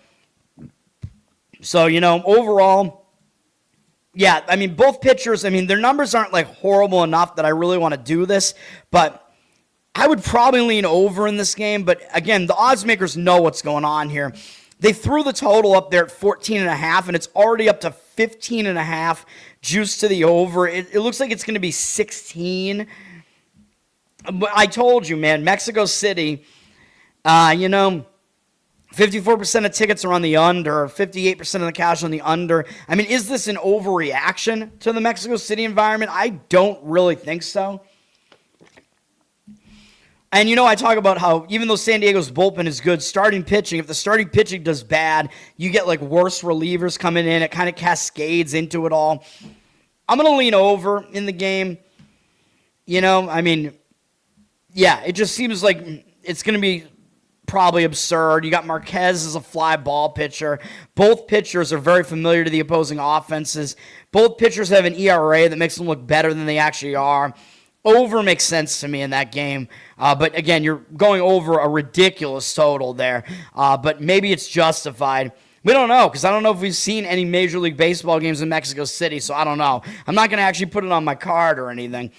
So, overall, both pitchers, their numbers aren't horrible enough that I really want to do this, but I would probably lean over in this game. But again, the odds makers know what's going on here. They threw the total up there at 14.5, and it's already up to 15.5 juice to the over. It looks like it's going to be 16. But I told you, man, Mexico City, 54% of tickets are on the under, 58% of the cash on the under. Is this an overreaction to the Mexico City environment? I don't really think so. And, I talk about how even though San Diego's bullpen is good, starting pitching, if the starting pitching does bad, you get, worse relievers coming in. It kind of cascades into it all. I'm going to lean over in the game. It just seems like it's going to be probably absurd. You got Marquez as a fly ball pitcher. Both pitchers are very familiar to the opposing offenses. Both pitchers have an ERA that makes them look better than they actually are. Over makes sense to me in that game. But again, you're going over a ridiculous total there. But maybe it's justified. We don't know, because I don't know if we've seen any Major League Baseball games in Mexico City, so I don't know. I'm not going to actually put it on my card or anything.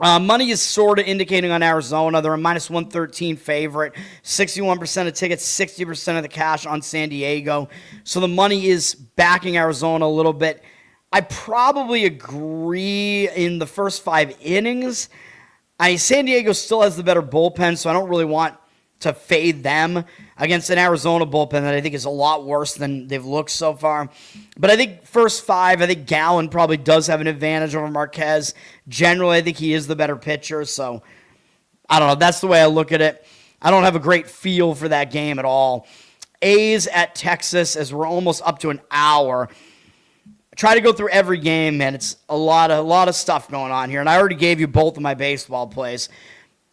Money is sort of indicating on Arizona. They're a minus 113 favorite. 61% of tickets, 60% of the cash on San Diego. So the money is backing Arizona a little bit. I probably agree in the first 5 innings. San Diego still has the better bullpen, so I don't really want to fade them against an Arizona bullpen that I think is a lot worse than they've looked so far. But I think first 5, I think Gallen probably does have an advantage over Marquez. Generally, I think he is the better pitcher, so I don't know. That's the way I look at it. I don't have a great feel for that game at all. A's at Texas, as we're almost up to an hour. Try to go through every game, man. It's a lot of stuff going on here, and I already gave you both of my baseball plays.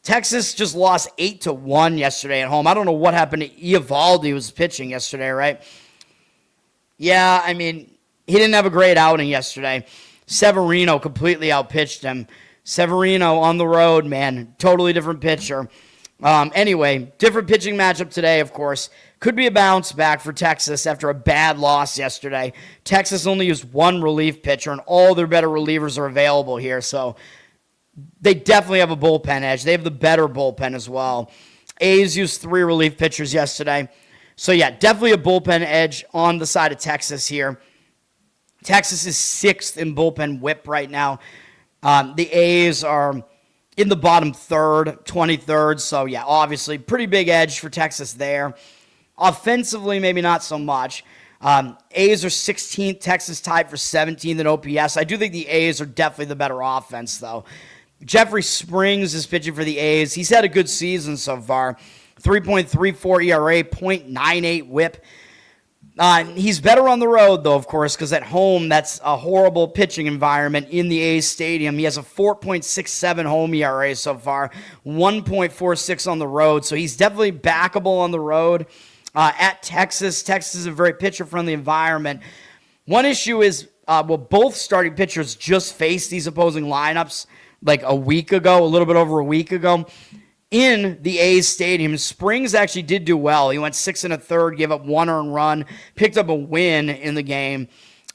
Texas just lost 8-1 yesterday at home. I don't know what happened to Eovaldi, who was pitching yesterday, right? Yeah, I mean, he didn't have a great outing yesterday. Severino completely outpitched him. Severino on the road, man, totally different pitcher. Anyway, different pitching matchup today, of course. Could be a bounce back for Texas after a bad loss yesterday. Texas only used one relief pitcher, and all their better relievers are available here, so they definitely have a bullpen edge. They have the better bullpen as well. A's used 3 relief pitchers yesterday. So, yeah, definitely a bullpen edge on the side of Texas here. Texas is 6th in bullpen whip right now. The A's are in the bottom third, 23rd. So, yeah, obviously pretty big edge for Texas there. Offensively, maybe not so much. A's are 16th. Texas tied for 17th in OPS. I do think the A's are definitely the better offense, though. Jeffrey Springs is pitching for the A's. He's had a good season so far. 3.34 ERA, .98 whip. He's better on the road, though, of course, because at home, that's a horrible pitching environment in the A's stadium. He has a 4.67 home ERA so far, 1.46 on the road, so he's definitely backable on the road. At Texas, Texas is a very pitcher-friendly environment. One issue is, both starting pitchers just faced these opposing lineups like a week ago, a little bit over a week ago. In the A's stadium, Springs actually did do well. He went 6 1/3, gave up 1 earned run, picked up a win in the game,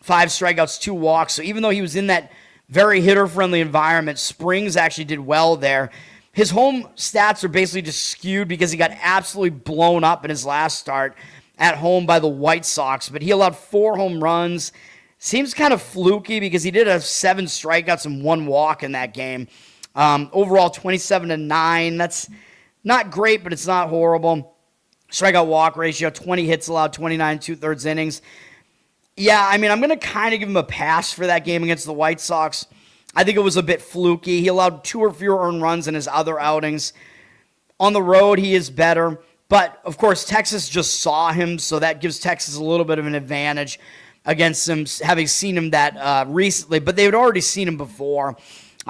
5 strikeouts, 2 walks. So even though he was in that very hitter-friendly environment, Springs actually did well there. His home stats are basically just skewed because he got absolutely blown up in his last start at home by the White Sox, but he allowed 4 home runs. Seems kind of fluky because he did have 7 strikeouts and 1 walk in that game. Overall, 27-9. That's not great, but it's not horrible. Strikeout walk ratio, 20 hits allowed, 29 2/3 innings. Yeah, I mean, I'm going to kind of give him a pass for that game against the White Sox. I think it was a bit fluky. He allowed 2 or fewer earned runs in his other outings. On the road, he is better. But, of course, Texas just saw him, so that gives Texas a little bit of an advantage against him, having seen him that recently. But they had already seen him before.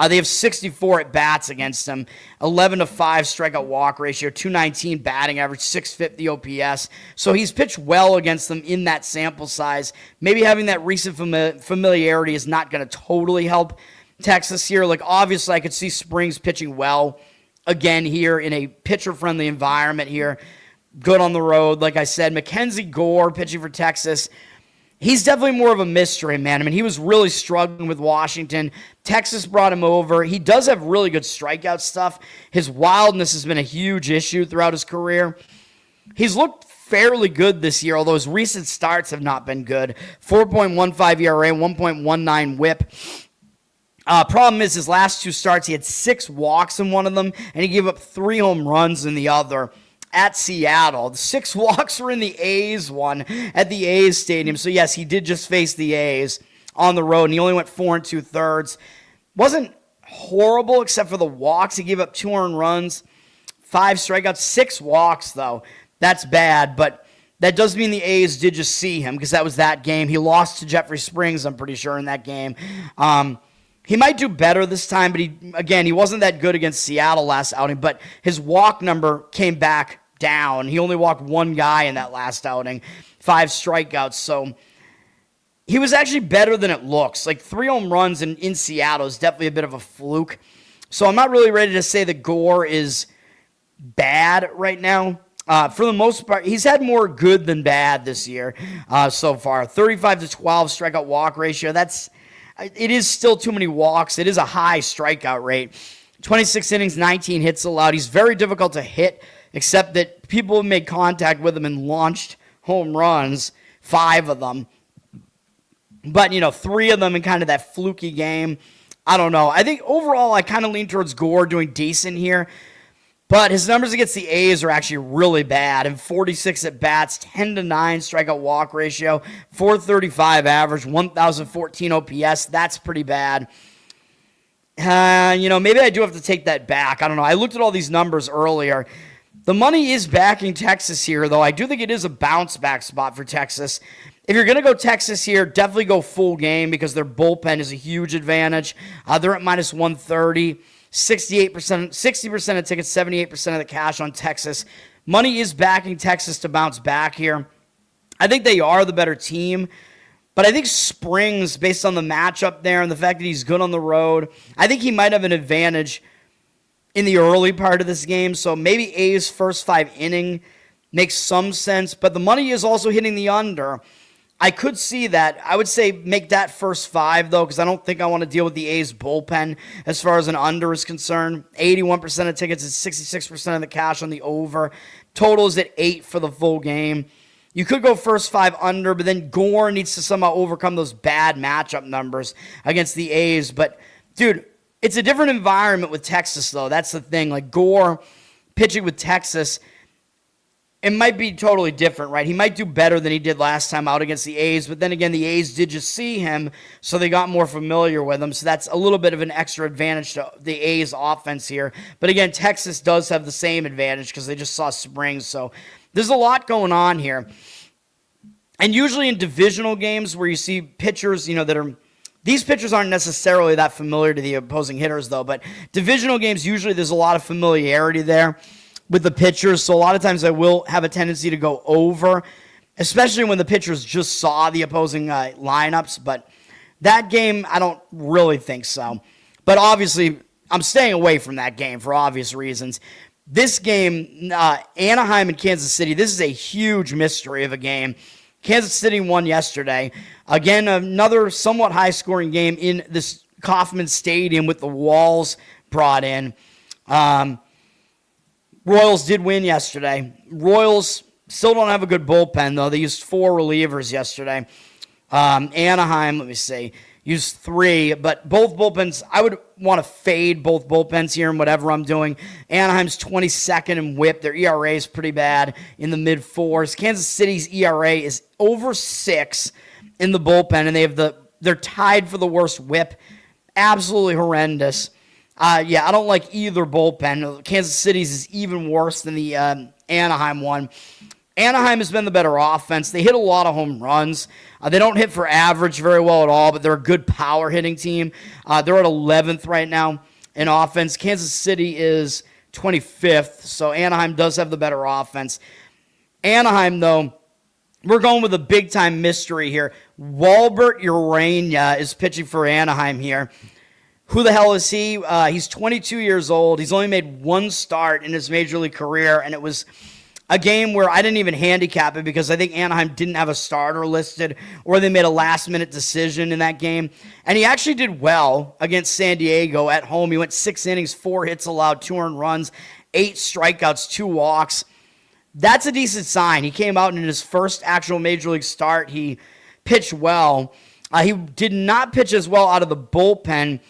They have 64 at-bats against him, 11-5 strikeout walk ratio, 219 batting average, 650 OPS. So he's pitched well against them in that sample size. Maybe having that recent familiarity is not going to totally help Texas here. Like, obviously, I could see Springs pitching well again here in a pitcher-friendly environment here. Good on the road. Like I said, Mackenzie Gore pitching for Texas. He's definitely more of a mystery, man. I mean, he was really struggling with Washington. Texas brought him over. He does have really good strikeout stuff. His wildness has been a huge issue throughout his career. He's looked fairly good this year, although his recent starts have not been good. 4.15 ERA, 1.19 whip. Problem is, his last 2 starts, he had 6 walks in one of them, and he gave up 3 home runs in the other. At Seattle. The 6 walks were in the A's one at the A's stadium. So, yes, he did just face the A's on the road, and he only went 4 2/3. Wasn't horrible except for the walks. He gave up 2 earned runs, 5 strikeouts, 6 walks, though. That's bad, but that does mean the A's did just see him because that was that game. He lost to Jeffrey Springs, I'm pretty sure, in that game. He might do better this time, but he wasn't that good against Seattle last outing, but his walk number came back down. He only walked 1 guy in that last outing, 5 strikeouts. So he was actually better than it looks. Like 3 home runs in Seattle is definitely a bit of a fluke. So I'm not really ready to say that Gore is bad right now. For the most part, he's had more good than bad this year so far. 35-12 strikeout walk ratio. It is still too many walks. It is a high strikeout rate. 26 innings, 19 hits allowed. He's very difficult to hit, except that people have made contact with him and launched home runs, 5 of them. But, 3 of them in kind of that fluky game. I don't know. I think overall I kind of lean towards Gore doing decent here. But his numbers against the A's are actually really bad. In 46 at bats, 10-9 strikeout walk ratio, 435 average, 1,014 OPS. That's pretty bad. Maybe I do have to take that back. I don't know. I looked at all these numbers earlier. The money is backing Texas here, though. I do think it is a bounce back spot for Texas. If you're going to go Texas here, definitely go full game because their bullpen is a huge advantage. They're at minus 130. 68%, 60% of tickets, 78% of the cash on Texas. Money is backing Texas to bounce back here. I think they are the better team, but I think Springs, based on the matchup there and the fact that he's good on the road, I think he might have an advantage in the early part of this game. So maybe A's first 5 inning makes some sense, but the money is also hitting the under. I could see that. I would say make that first 5, though, because I don't think I want to deal with the A's bullpen as far as an under is concerned. 81% of tickets is 66% of the cash on the over. Total is at 8 for the full game. You could go first 5 under, but then Gore needs to somehow overcome those bad matchup numbers against the A's. But, dude, it's a different environment with Texas, though. That's the thing. Like, Gore pitching with Texas, it might be totally different, right? He might do better than he did last time out against the A's, but then again, the A's did just see him, so they got more familiar with him, so that's a little bit of an extra advantage to the A's offense here. But again, Texas does have the same advantage because they just saw Springs, so there's a lot going on here. And usually in divisional games where you see pitchers, that are... These pitchers aren't necessarily that familiar to the opposing hitters, though, but divisional games, usually there's a lot of familiarity there with the pitchers, so a lot of times I will have a tendency to go over, especially when the pitchers just saw the opposing lineups, but that game, I don't really think so. But obviously, I'm staying away from that game for obvious reasons. This game, Anaheim and Kansas City, this is a huge mystery of a game. Kansas City won yesterday. Again, another somewhat high-scoring game in this Kauffman Stadium with the walls brought in. Royals did win yesterday. Royals still don't have a good bullpen, though. They used 4 relievers yesterday. Anaheim, let me see, used 3. But both bullpens, I would want to fade both bullpens here in whatever I'm doing. Anaheim's 22nd in whip. Their ERA is pretty bad in the mid-4s. Kansas City's ERA is over 6 in the bullpen, and they're tied for the worst whip. Absolutely horrendous. I don't like either bullpen. Kansas City's is even worse than the Anaheim one. Anaheim has been the better offense. They hit a lot of home runs. They don't hit for average very well at all, but they're a good power hitting team. They're at 11th right now in offense. Kansas City is 25th, so Anaheim does have the better offense. Anaheim, though, we're going with a big-time mystery here. Walbert Urania is pitching for Anaheim here. Who the hell is he? He's 22 years old. He's only made 1 start in his major league career, and it was a game where I didn't even handicap it because I think Anaheim didn't have a starter listed, or they made a last-minute decision in that game. And he actually did well against San Diego at home. He went 6 innings, 4 hits allowed, 2 earned runs, 8 strikeouts, 2 walks. That's a decent sign. He came out in his first actual major league start. He pitched well. He did not pitch as well out of the bullpen.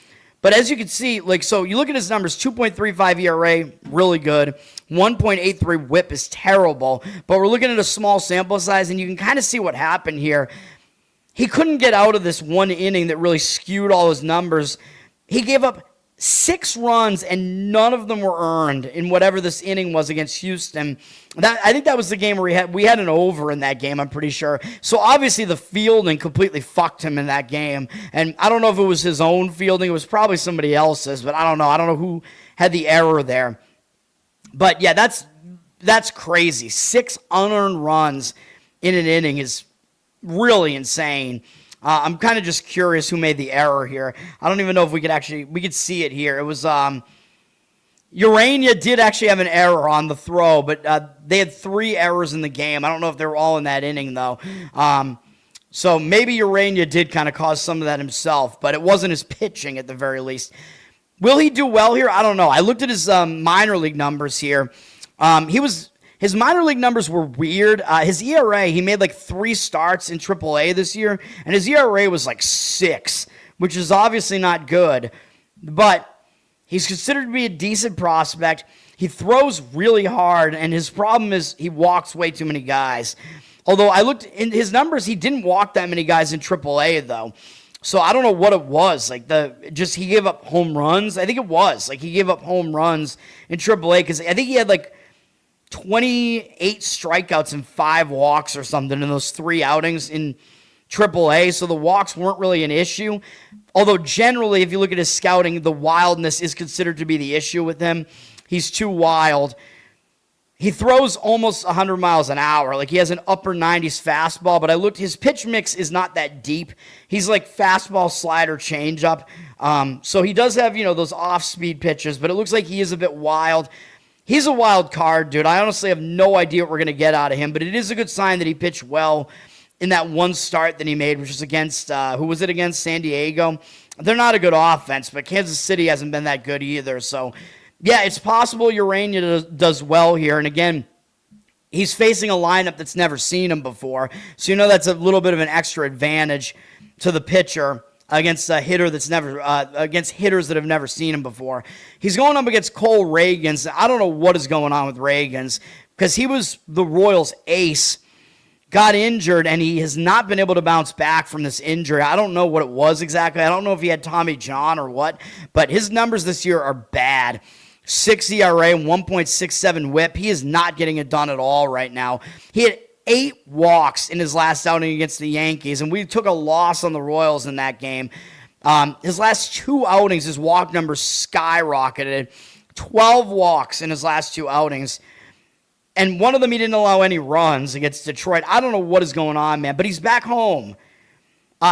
But as you can see, so you look at his numbers, 2.35 ERA, really good. 1.83 whip is terrible. But we're looking at a small sample size, and you can kind of see what happened here. He couldn't get out of this 1 inning that really skewed all his numbers. He gave up 6 runs, and none of them were earned in whatever this inning was against Houston. I think that was the game where we had an over in that game, I'm pretty sure. So obviously the fielding completely fucked him in that game. And I don't know if it was his own fielding. It was probably somebody else's, but I don't know. I don't know who had the error there. But yeah, that's crazy. 6 unearned runs in an inning is really insane. I'm kind of just curious who made the error here. I don't even know if we could see it here. It was, Urania did actually have an error on the throw, but they had 3 errors in the game. I don't know if they were all in that inning, though. So maybe Urania did kind of cause some of that himself, but it wasn't his pitching at the very least. Will he do well here? I don't know. I looked at his minor league numbers here. His minor league numbers were weird. His ERA, he made like 3 starts in AAA this year, and his ERA was like 6, which is obviously not good. But he's considered to be a decent prospect. He throws really hard, and his problem is he walks way too many guys. Although I looked in his numbers, he didn't walk that many guys in AAA, though. So I don't know what it was. Like, he gave up home runs. I think it was. Like, he gave up home runs in AAA because I think he had like 28 strikeouts and 5 walks or something in those 3 outings in AAA. So the walks weren't really an issue. Although generally, if you look at his scouting, the wildness is considered to be the issue with him. He's too wild. He throws almost 100 miles an hour. Like, he has an upper 90s fastball, but I looked, his pitch mix is not that deep. He's like fastball, slider, changeup. So he does have, those off-speed pitches, but it looks like he is a bit wild. He's a wild card, dude. I honestly have no idea what we're going to get out of him, but it is a good sign that he pitched well in that one start that he made, which was against, who was it against? San Diego. They're not a good offense, but Kansas City hasn't been that good either, so yeah, it's possible Urania does well here. And again, he's facing a lineup that's never seen him before. So that's a little bit of an extra advantage to the pitcher against a hitter that's never against hitters that have never seen him before. He's going up against Cole Ragans. I don't know what is going on with Ragans because he was the Royals' ace. Got injured, and he has not been able to bounce back from this injury. I don't know what it was exactly. I don't know if he had Tommy John or what, but his numbers this year are bad. 6 ERA, 1.67 whip. He is not getting it done at all right now. He had 8 walks in his last outing against the Yankees, and we took a loss on the Royals in that game. His last 2 outings, his walk number skyrocketed. 12 walks in his last 2 outings. And one of them, he didn't allow any runs against Detroit. I don't know what is going on, man, but he's back home.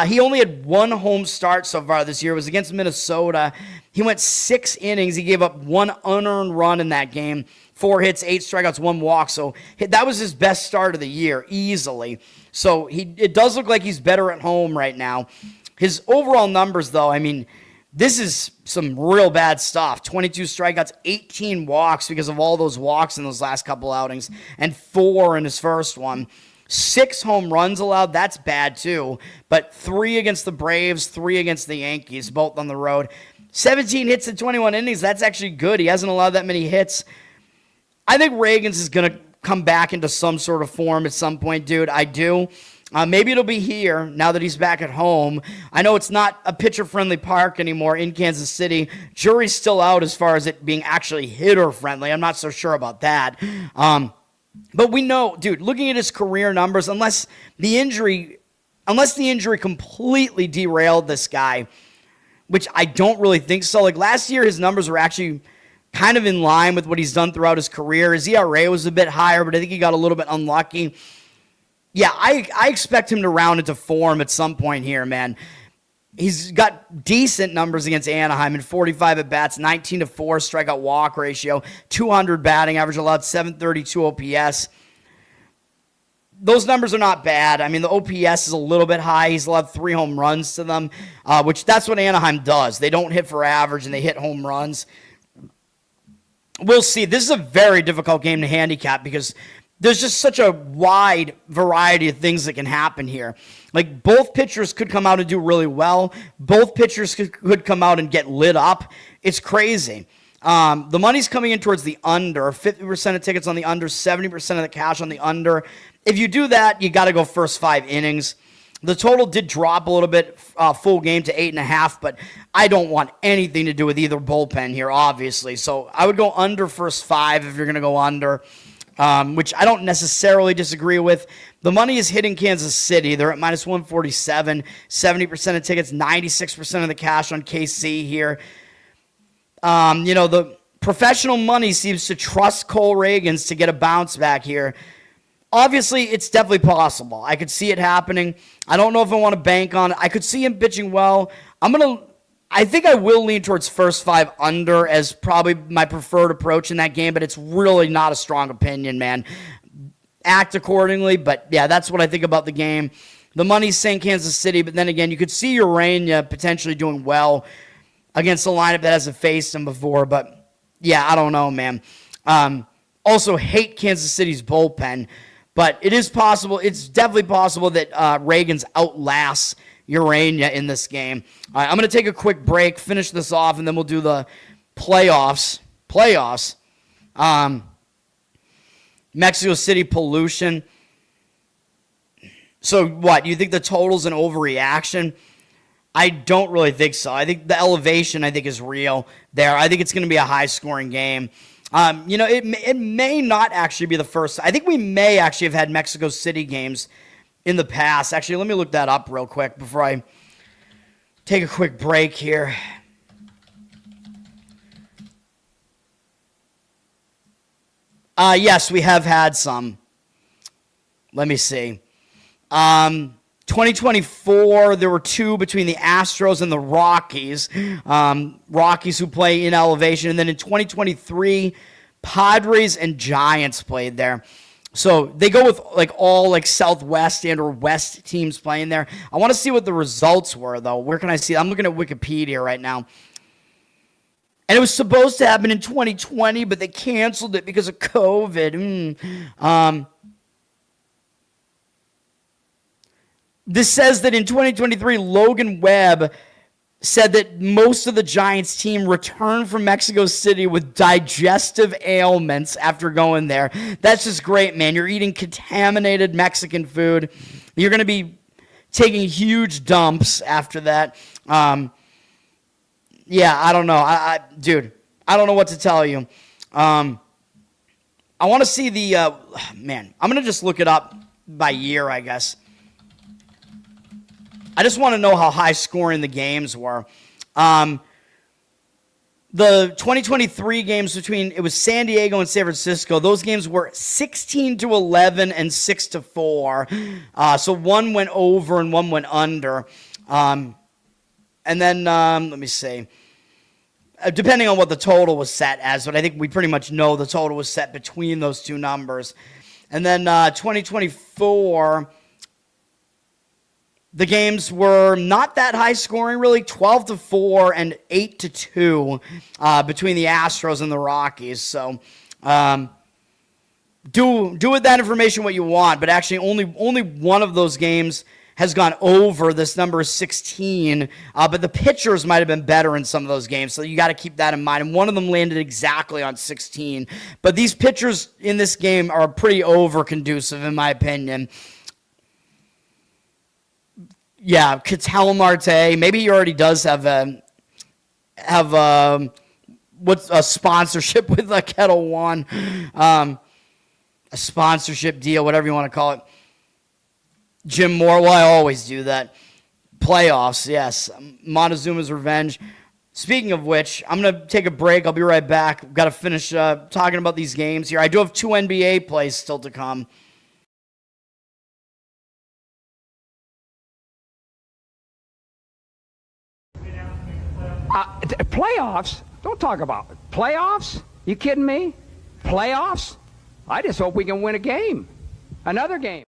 He only had 1 home start so far this year. It was against Minnesota. He went 6 innings. He gave up 1 unearned run in that game. 4 hits, 8 strikeouts, 1 walk. So that was his best start of the year, easily. So it does look like he's better at home right now. His overall numbers, though, this is some real bad stuff. 22 strikeouts, 18 walks because of all those walks in those last couple outings, and 4 in his first one. 6 home runs allowed, that's bad too. But 3 against the Braves, 3 against the Yankees, both on the road. 17 hits in 21 innings, that's actually good. He hasn't allowed that many hits. I think Ragans is going to come back into some sort of form at some point, dude. I do. Maybe it'll be here now that he's back at home. I know it's not a pitcher-friendly park anymore in Kansas City. Jury's still out as far as it being actually hitter-friendly. I'm not so sure about that. But we know, dude, looking at his career numbers, unless the injury completely derailed this guy, which I don't really think so. Like last year, his numbers were actually kind of in line with what he's done throughout his career. His ERA was a bit higher, but I think he got a little bit unlucky. Yeah, I expect him to round into form at some point here, man. He's got decent numbers against Anaheim in 45 at-bats, 19-4 strikeout walk ratio, 200 batting average, allowed 732 OPS. Those numbers are not bad. The OPS is a little bit high. He's allowed 3 home runs to them, which that's what Anaheim does. They don't hit for average, and they hit home runs. We'll see. This is a very difficult game to handicap because there's just such a wide variety of things that can happen here. Like, both pitchers could come out and do really well. Both pitchers could come out and get lit up. It's crazy. The money's coming in towards the under. 50% of tickets on the under, 70% of the cash on the under. If you do that, you got to go first 5 innings. The total did drop a little bit, full game to 8.5, but I don't want anything to do with either bullpen here, obviously. So I would go under first 5 if you're going to go under. Which I don't necessarily disagree with. The money is hitting Kansas City. They're at minus 147, 70% of tickets, 96% of the cash on KC here. The professional money seems to trust Cole Ragans to get a bounce back here. Obviously, it's definitely possible. I could see it happening. I don't know if I want to bank on it. I could see him pitching well. I think I will lean towards first 5 under as probably my preferred approach in that game, but it's really not a strong opinion, man. Act accordingly, but yeah, that's what I think about the game. The money's saying Kansas City, but then again, you could see Urania potentially doing well against a lineup that hasn't faced him before, but yeah, I don't know, man. Also hate Kansas City's bullpen, but it is possible. It's definitely possible that Reagans outlasts Urania in this game. All right, I'm going to take a quick break, finish this off, and then we'll do the playoffs. Mexico City pollution. So what? You think the total's an overreaction? I don't really think so. I think the elevation, is real there. I think it's going to be a high-scoring game. It may not actually be the first. I think we may actually have had Mexico City games in the past. Actually, let me look that up real quick before I take a quick break here. Yes, we have had some. Let me see. 2024, there were two between the Astros and the Rockies. Rockies who play in elevation. And then in 2023, Padres and Giants played there. So they go with all Southwest and or West teams playing there. I want to see what the results were, though. Where can I see? I'm looking at Wikipedia right now. And it was supposed to happen in 2020, but they canceled it because of COVID. This says that in 2023, Logan Webb said that most of the Giants team returned from Mexico City with digestive ailments after going there. That's just great, man. You're eating contaminated Mexican food. You're going to be taking huge dumps after that. Yeah, I don't know. Dude, I don't know what to tell you. I want to see the, I'm going to just look it up by year, I guess. I just want to know how high scoring the games were. The 2023 games it was San Diego and San Francisco. Those games were 16-11 and 6-4. So one went over and one went under. And then, let me see. Depending on what the total was set as, but I think we pretty much know the total was set between those two numbers. And then 2024, the games were not that high scoring, really, 12-4 and 8-2 between the Astros and the Rockies. So do with that information what you want, but actually only one of those games has gone over. This number is 16, but the pitchers might have been better in some of those games, so you got to keep that in mind. And one of them landed exactly on 16. But these pitchers in this game are pretty over-conducive, in my opinion. Yeah, Ketel Marte, maybe he already does have a sponsorship with Kettle One, a sponsorship deal, whatever you want to call it. Jim Moore, well, I always do that. Playoffs, yes. Montezuma's revenge. Speaking of which, I'm going to take a break. I'll be right back. We've got to finish talking about these games here. I do have 2 NBA plays still to come. Playoffs? Don't talk about it. Playoffs? You kidding me? Playoffs? I just hope we can win a game. Another game.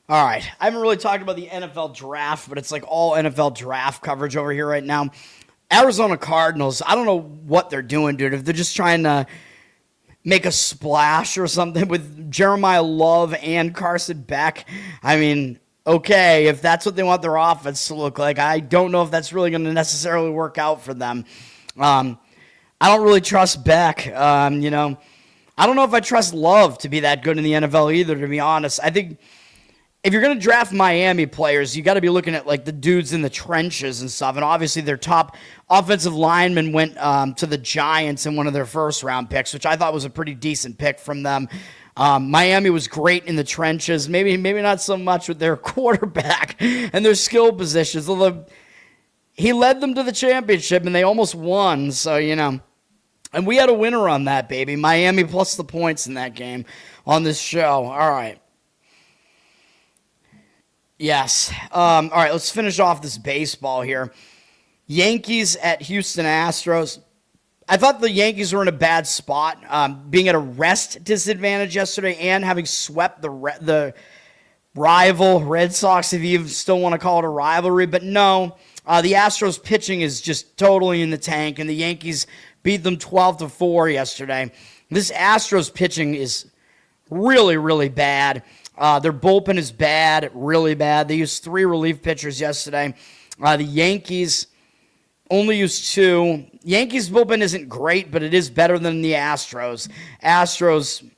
All right, I haven't really talked about the NFL draft, but it's like all NFL draft coverage over here right now. Arizona Cardinals, I don't know what they're doing, dude. If they're just trying to make a splash or something with Jeremiah Love and Carson Beck, I mean, okay, if that's what they want their offense to look like, I don't know if that's really going to necessarily work out for them. I don't really trust Beck. I don't know if I trust Love to be that good in the NFL either, to be honest. I think if you're going to draft Miami players, you got to be looking at like the dudes in the trenches and stuff. And obviously their top offensive lineman went to the Giants in one of their first round picks, which I thought was a pretty decent pick from them. Miami was great in the trenches. Maybe not so much with their quarterback and their skill positions, although he led them to the championship and they almost won. So, and we had a winner on that, baby. Miami plus the points in that game on this show. All right. Yes. All right, let's finish off this baseball here. Yankees at Houston Astros. I thought the Yankees were in a bad spot, being at a rest disadvantage yesterday and having swept the rival Red Sox, if you still want to call it a rivalry. But no, the Astros pitching is just totally in the tank, and the Yankees beat them 12-4 yesterday. This Astros pitching is really, really bad. Their bullpen is bad, really bad. They used 3 relief pitchers yesterday. The Yankees only used 2. Yankees bullpen isn't great, but it is better than the Astros. Astros,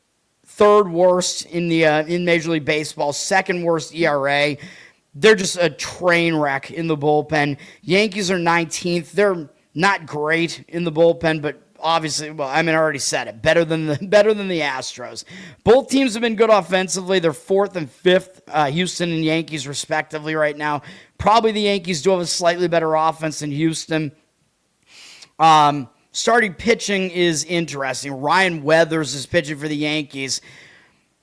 3rd worst in Major League Baseball, 2nd worst ERA. They're just a train wreck in the bullpen. Yankees are 19th. They're not great in the bullpen, but obviously, I already said it. Better than the Astros. Both teams have been good offensively. They're 4th and 5th, Houston and Yankees respectively right now. Probably the Yankees do have a slightly better offense than Houston. Starting pitching is interesting. Ryan Weathers is pitching for the Yankees.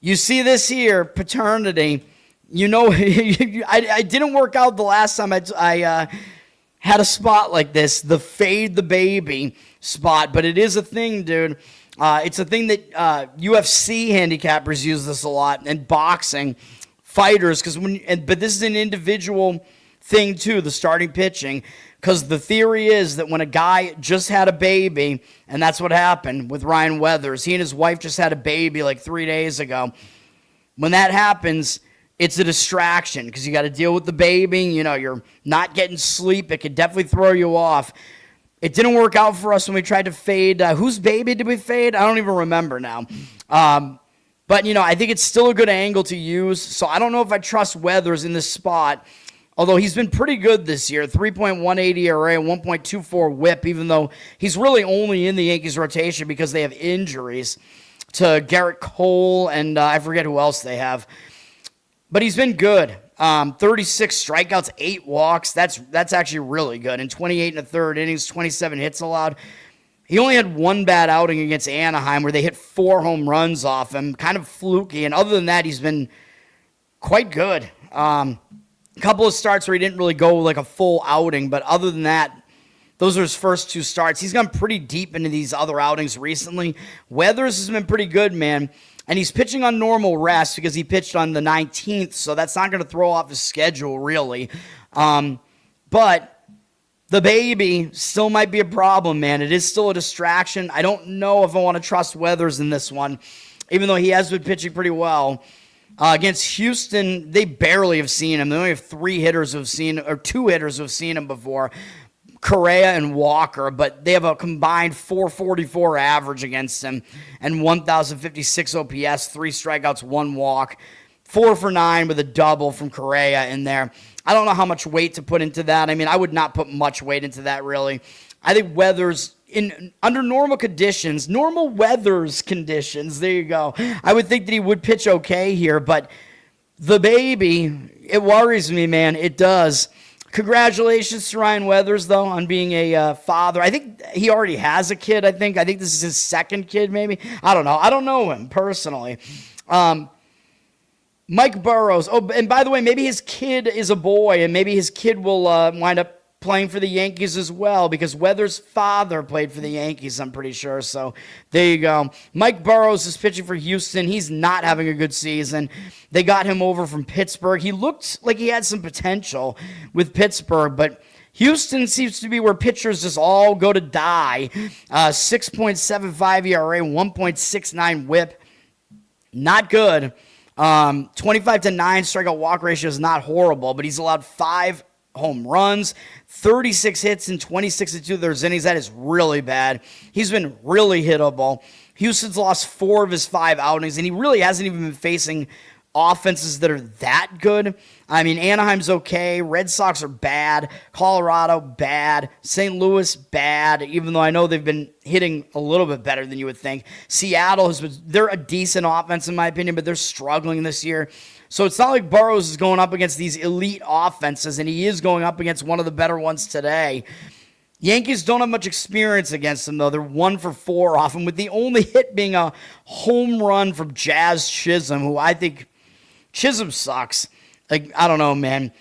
You see this here, paternity. I didn't work out the last time I had a spot like this, the fade the baby spot, but it is a thing, dude. It's a thing that UFC handicappers use this a lot, and boxing fighters, but this is an individual thing too, the starting pitching, because the theory is that when a guy just had a baby, and that's what happened with Ryan Weathers, he and his wife just had a baby like 3 days ago. When that happens, it's a distraction because you got to deal with the baby. You're not getting sleep. It could definitely throw you off. It didn't work out for us when we tried to fade. Whose baby did we fade? I don't even remember now. But, I think it's still a good angle to use. So I don't know if I trust Weathers in this spot, although he's been pretty good this year. 3.18 ERA, 1.24 whip, even though he's really only in the Yankees rotation because they have injuries to Garrett Cole and I forget who else they have. But he's been good. 36 strikeouts, 8 walks. That's actually really good. In 28 1/3 innings, 27 hits allowed. He only had 1 bad outing against Anaheim where they hit 4 home runs off him. Kind of fluky. And other than that, he's been quite good. A couple of starts where he didn't really go like a full outing. But other than that, those are his first 2 starts. He's gone pretty deep into these other outings recently. Weathers has been pretty good, man. And he's pitching on normal rest because he pitched on the 19th, so that's not going to throw off his schedule, really. But the baby still might be a problem, man. It is still a distraction. I don't know if I want to trust Weathers in this one, even though he has been pitching pretty well. Against Houston, they barely have seen him. They only have 2 hitters who have seen him before. Correa and Walker, but they have a combined 444 average against him and 1,056 OPS, 3 strikeouts, 1 walk, 4 for 9 with a double from Correa in there. I don't know how much weight to put into that. I would not put much weight into that, really. I think Weathers, under normal conditions, normal Weathers conditions, there you go, I would think that he would pitch okay here, but the baby, it worries me, man. It does. Congratulations to Ryan Weathers, though, on being a father. I think he already has a kid, I think this is his 2nd kid, maybe. I don't know. I don't know him personally. Mike Burrows. Oh, and by the way, maybe his kid is a boy, and maybe his kid will wind up playing for the Yankees as well, because Weathers' father played for the Yankees, I'm pretty sure. So there you go. Mike Burrows is pitching for Houston. He's not having a good season. They got him over from Pittsburgh. He looked like he had some potential with Pittsburgh, but Houston seems to be where pitchers just all go to die. 6.75 ERA, 1.69 whip. Not good. 25-9 strikeout walk ratio is not horrible, but he's allowed 5 home runs, 36 hits in 26 2/3 innings. That is really bad. He's been really hittable. Houston's lost 4 of his 5 outings, and he really hasn't even been facing offenses that are that good. I mean, Anaheim's okay. Red Sox are bad. Colorado, bad. St. Louis, bad, even though I know they've been hitting a little bit better than you would think. Seattle they're a decent offense in my opinion, but they're struggling this year. So it's not like Burrows is going up against these elite offenses, and he is going up against one of the better ones today. Yankees don't have much experience against them, though. They're 1-for-4 off him, with the only hit being a home run from Jazz Chisholm, who I think Chisholm sucks. Like, I don't know, man.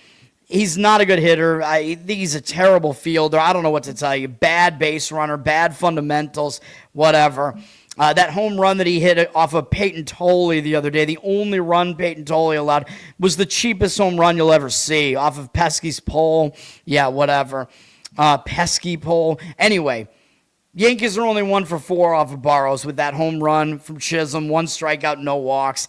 He's not a good hitter. I think he's a terrible fielder. I don't know what to tell you. Bad base runner, bad fundamentals, whatever. That home run that he hit off of Peyton Tolley the other day, the only run Peyton Tolley allowed, was the cheapest home run you'll ever see, off of Pesky's pole. Yeah, whatever. Pesky pole. Anyway, Yankees are only 1-for-4 off of Burrows with that home run from Chisholm, 1 strikeout, no walks.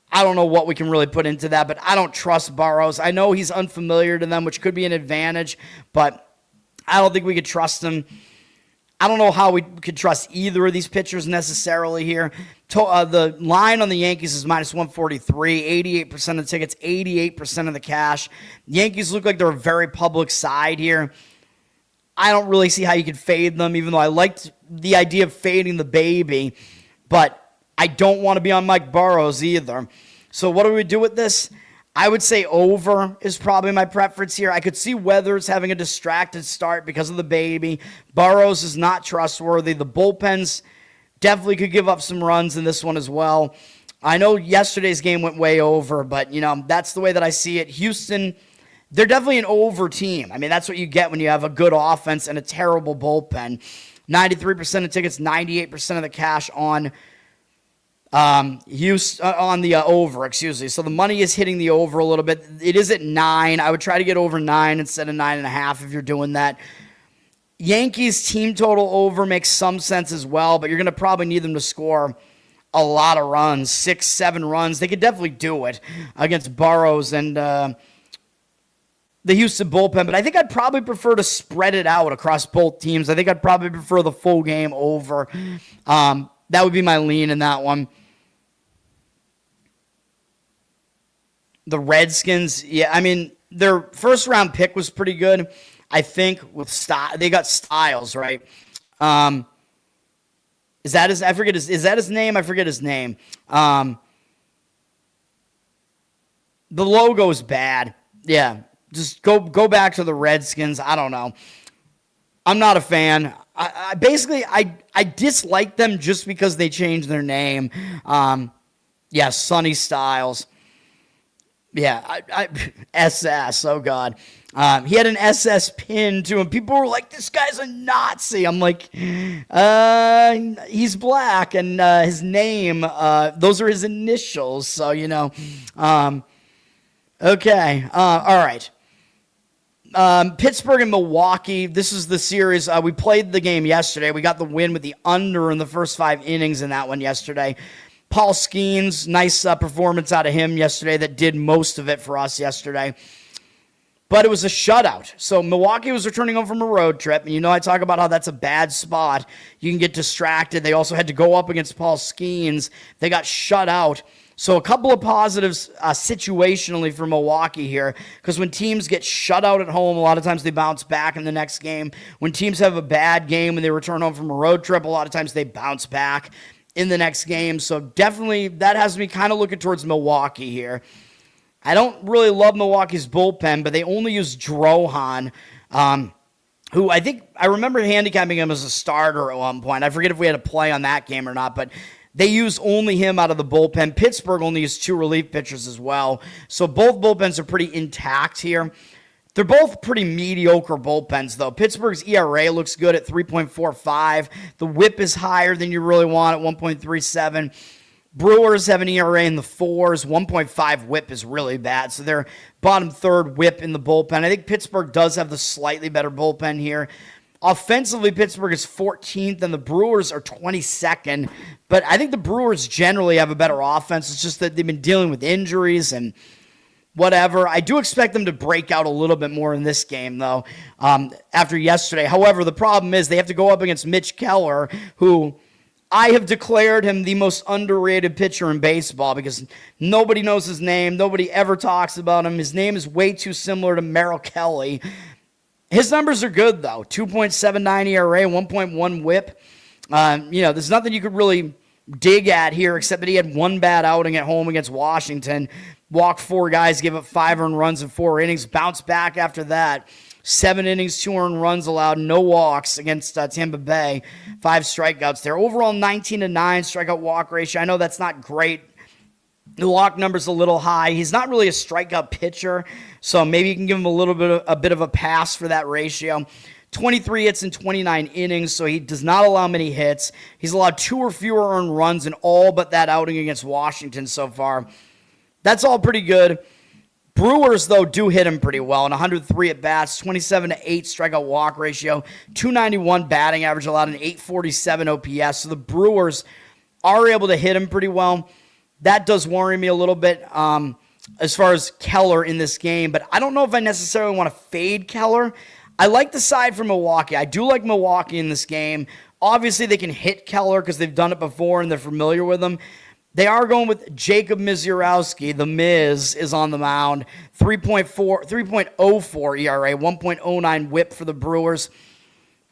I don't know what we can really put into that, but I don't trust Burrows. I know he's unfamiliar to them, which could be an advantage, but I don't think we could trust him. I don't know how we could trust either of these pitchers necessarily here. The line on the Yankees is -143, 88% of the tickets, 88% of the cash. Yankees look like they're a very public side here. I don't really see how you could fade them, even though I liked the idea of fading the baby, but I don't want to be on Mike Burrows either. So what do we do with this? I would say over is probably my preference here. I could see Weathers having a distracted start because of the baby. Burrows is not trustworthy. The bullpens definitely could give up some runs in this one as well. I know yesterday's game went way over, but, that's the way that I see it. Houston, they're definitely an over team. I mean, that's what you get when you have a good offense and a terrible bullpen. 93% of tickets, 98% of the cash on on the over, excuse me. So the money is hitting the over a little bit. It is at 9. I would try to get over 9 instead of 9.5 if you're doing that. Yankees team total over makes some sense as well, but you're going to probably need them to score a lot of runs, 6-7 runs. They could definitely do it against Burrows and the Houston bullpen, but I think I'd probably prefer to spread it out across both teams. I think I'd probably prefer the full game over. That would be my lean in that one. The Redskins, yeah, I mean, their first round pick was pretty good. I think with they got Styles, right? Is that his? I forget his. Is that his name? I forget his name. The logo is bad. Yeah, just go back to the Redskins. I don't know. I'm not a fan. I basically dislike them just because they changed their name. Yeah, Sonny Styles. Yeah, SS. Oh God, he had an SS pin to him. People were like, "This guy's a Nazi." I'm like, he's black, and his name, those are his initials. So okay, all right. Pittsburgh and Milwaukee. This is the series. We played the game yesterday. We got the win with the under in the first 5 innings in that one yesterday. Paul Skeens, nice performance out of him yesterday that did most of it for us yesterday. But it was a shutout. So Milwaukee was returning home from a road trip. And I talk about how that's a bad spot. You can get distracted. They also had to go up against Paul Skeens. They got shut out. So a couple of positives situationally for Milwaukee here, because when teams get shut out at home, a lot of times they bounce back in the next game. When teams have a bad game when they return home from a road trip, a lot of times they bounce back in the next game. So definitely that has me kind of looking towards Milwaukee here. I don't really love Milwaukee's bullpen, but they only use Drohan, who I remember handicapping him as a starter at one point. I forget if we had a play on that game or not, but they use only him out of the bullpen. Pittsburgh only used 2 relief pitchers as well. So both bullpens are pretty intact here. They're both pretty mediocre bullpens, though. Pittsburgh's ERA looks good at 3.45. The whip is higher than you really want at 1.37. Brewers have an ERA in the 4s. 1.5 whip is really bad. So they're bottom 3rd whip in the bullpen. I think Pittsburgh does have the slightly better bullpen here. Offensively, Pittsburgh is 14th, and the Brewers are 22nd. But I think the Brewers generally have a better offense. It's just that they've been dealing with injuries and whatever. I do expect them to break out a little bit more in this game, though, after yesterday. However, the problem is they have to go up against Mitch Keller, who I have declared him the most underrated pitcher in baseball because nobody knows his name. Nobody ever talks about him. His name is way too similar to Merrill Kelly. His numbers are good, though. 2.79 ERA, 1.1 whip. There's nothing you could really dig at here except that he had one bad outing at home against Washington. Walked 4 guys, gave up 5 earned runs in 4 innings. Bounced back after that. 7 innings, 2 earned runs allowed, no walks against Tampa Bay. 5 strikeouts there. Overall, 19-9 strikeout walk ratio. I know that's not great. The walk number's a little high. He's not really a strikeout pitcher, so maybe you can give him a bit of a pass for that ratio. 23 hits in 29 innings, so he does not allow many hits. He's allowed 2 or fewer earned runs in all but that outing against Washington so far. That's all pretty good. Brewers, though, do hit him pretty well. In 103 at-bats, 27-8 strikeout walk ratio, 291 batting average allowed, an 847 OPS. So the Brewers are able to hit him pretty well. That does worry me a little bit as far as Keller in this game, but I don't know if I necessarily want to fade Keller. I like the side for Milwaukee. I do like Milwaukee in this game. Obviously, they can hit Keller because they've done it before and they're familiar with him. They are going with Jacob Misiorowski. The Miz is on the mound. 3.04 ERA, 1.09 whip for the Brewers.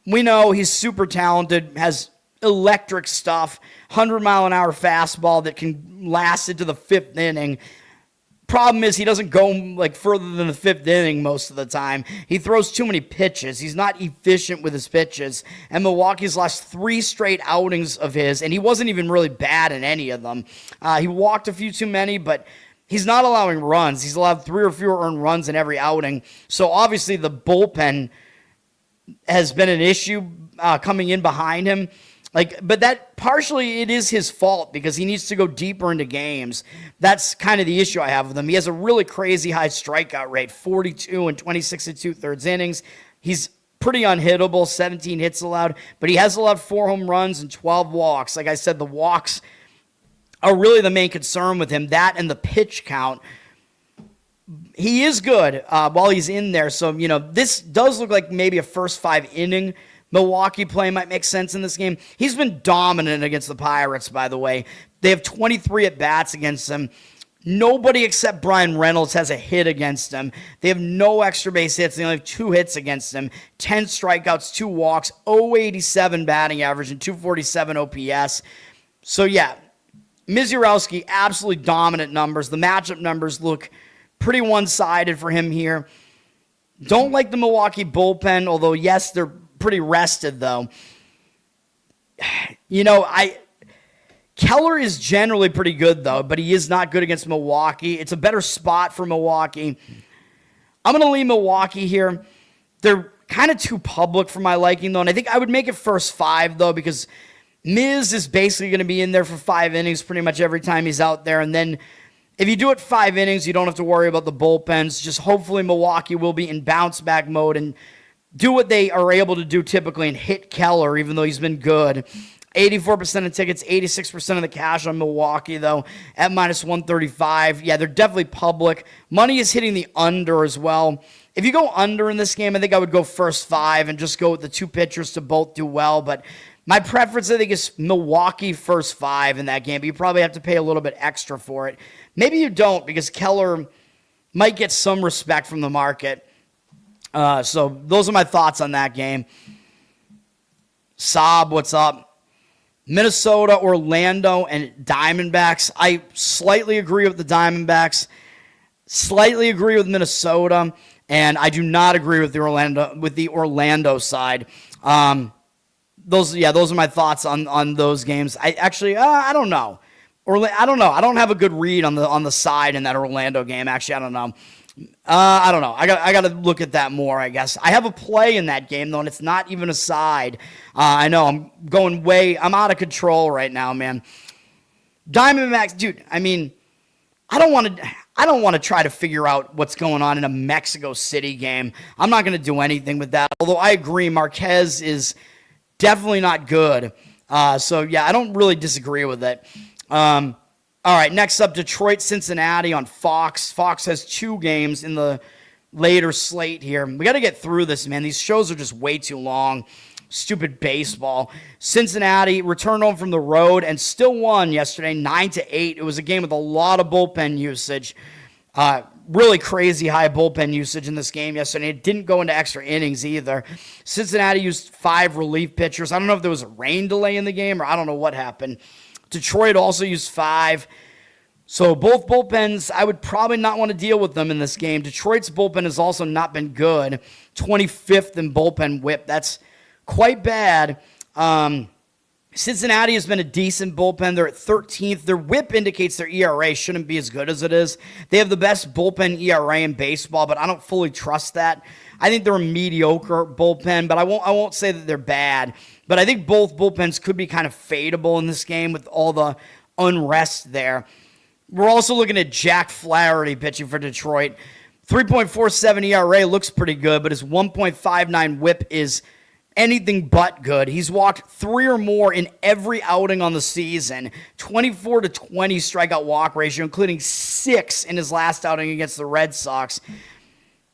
We know he's super talented, has electric stuff, 100-mile-an-hour fastball that can last into the 5th inning. Problem is he doesn't go further than the 5th inning most of the time. He throws too many pitches. He's not efficient with his pitches. And Milwaukee's lost 3 straight outings of his, and he wasn't even really bad in any of them. He walked a few too many, but he's not allowing runs. He's allowed 3 or fewer earned runs in every outing. So obviously the bullpen has been an issue coming in behind him. But that partially it is his fault because he needs to go deeper into games. That's kind of the issue I have with him. He has a really crazy high strikeout rate, 42 and 26 and 2/3 innings. He's pretty unhittable, 17 hits allowed, but he has allowed 4 home runs and 12 walks. Like I said, the walks are really the main concern with him, that and the pitch count. He is good while he's in there. So, this does look like maybe a first 5 inning Milwaukee play might make sense in this game. He's been dominant against the Pirates, by the way. They have 23 at-bats against him. Nobody except Brian Reynolds has a hit against him. They have no extra base hits. They only have 2 hits against him. 10 strikeouts, 2 walks, 0.87 batting average, and 247 OPS. So, yeah, Misiorowski, absolutely dominant numbers. The matchup numbers look pretty one-sided for him here. Don't like the Milwaukee bullpen, although, yes, they're pretty rested, though. Keller is generally pretty good, though, but he is not good against Milwaukee. It's a better spot for Milwaukee. I'm going to leave Milwaukee here. They're kind of too public for my liking, though, and I think I would make it first 5, though, because Miz is basically going to be in there for 5 innings pretty much every time he's out there, and then if you do it 5 innings, you don't have to worry about the bullpens. Just hopefully Milwaukee will be in bounce-back mode and do what they are able to do typically and hit Keller, even though he's been good. 84% of tickets, 86% of the cash on Milwaukee, though, at -135. Yeah, they're definitely public. Money is hitting the under as well. If you go under in this game, I think I would go first 5 and just go with the 2 pitchers to both do well. But my preference, I think, is Milwaukee first 5 in that game. But you probably have to pay a little bit extra for it. Maybe you don't, because Keller might get some respect from the market. So those are my thoughts on that game. Saab, what's up? Minnesota, Orlando, and Diamondbacks. I slightly agree with the Diamondbacks, slightly agree with Minnesota, and I do not agree with the Orlando side. Those are my thoughts on those games. I don't know. I don't know. I don't have a good read on the side in that Orlando game. Actually, I don't know. I don't know. I got to look at that more, I guess. I have a play in that game, though, and it's not even a side. I know I'm out of control right now, man. Diamondbacks, dude, I mean, I don't want to try to figure out what's going on in a Mexico City game. I'm not going to do anything with that. Although I agree, Marquez is definitely not good. So, yeah, I don't really disagree with it. All right, next up, Detroit, Cincinnati on Fox. Fox has 2 games in the later slate here. We got to get through this, man. These shows are just way too long. stupid baseball. Cincinnati returned home from the road and still won yesterday, 9-8. It was a game with a lot of bullpen usage. Really crazy high bullpen usage in this game yesterday. It didn't go into extra innings either. Cincinnati used 5 relief pitchers. I don't know if there was a rain delay in the game or I don't know what happened. Detroit also used 5. So both bullpens, I would probably not want to deal with them in this game. Detroit's bullpen has also not been good. 25th in bullpen whip. That's quite bad. Cincinnati has been a decent bullpen. They're at 13th. Their whip indicates their ERA shouldn't be as good as it is. They have the best bullpen ERA in baseball, but I don't fully trust that. I think they're a mediocre bullpen, but I won't say that they're bad. But I think both bullpens could be kind of fadeable in this game with all the unrest there. We're also looking at Jack Flaherty pitching for Detroit. 3.47 ERA looks pretty good, but his 1.59 whip is anything but good. He's walked 3 or more in every outing on the season. 24-20 strikeout walk ratio, including 6 in his last outing against the Red Sox.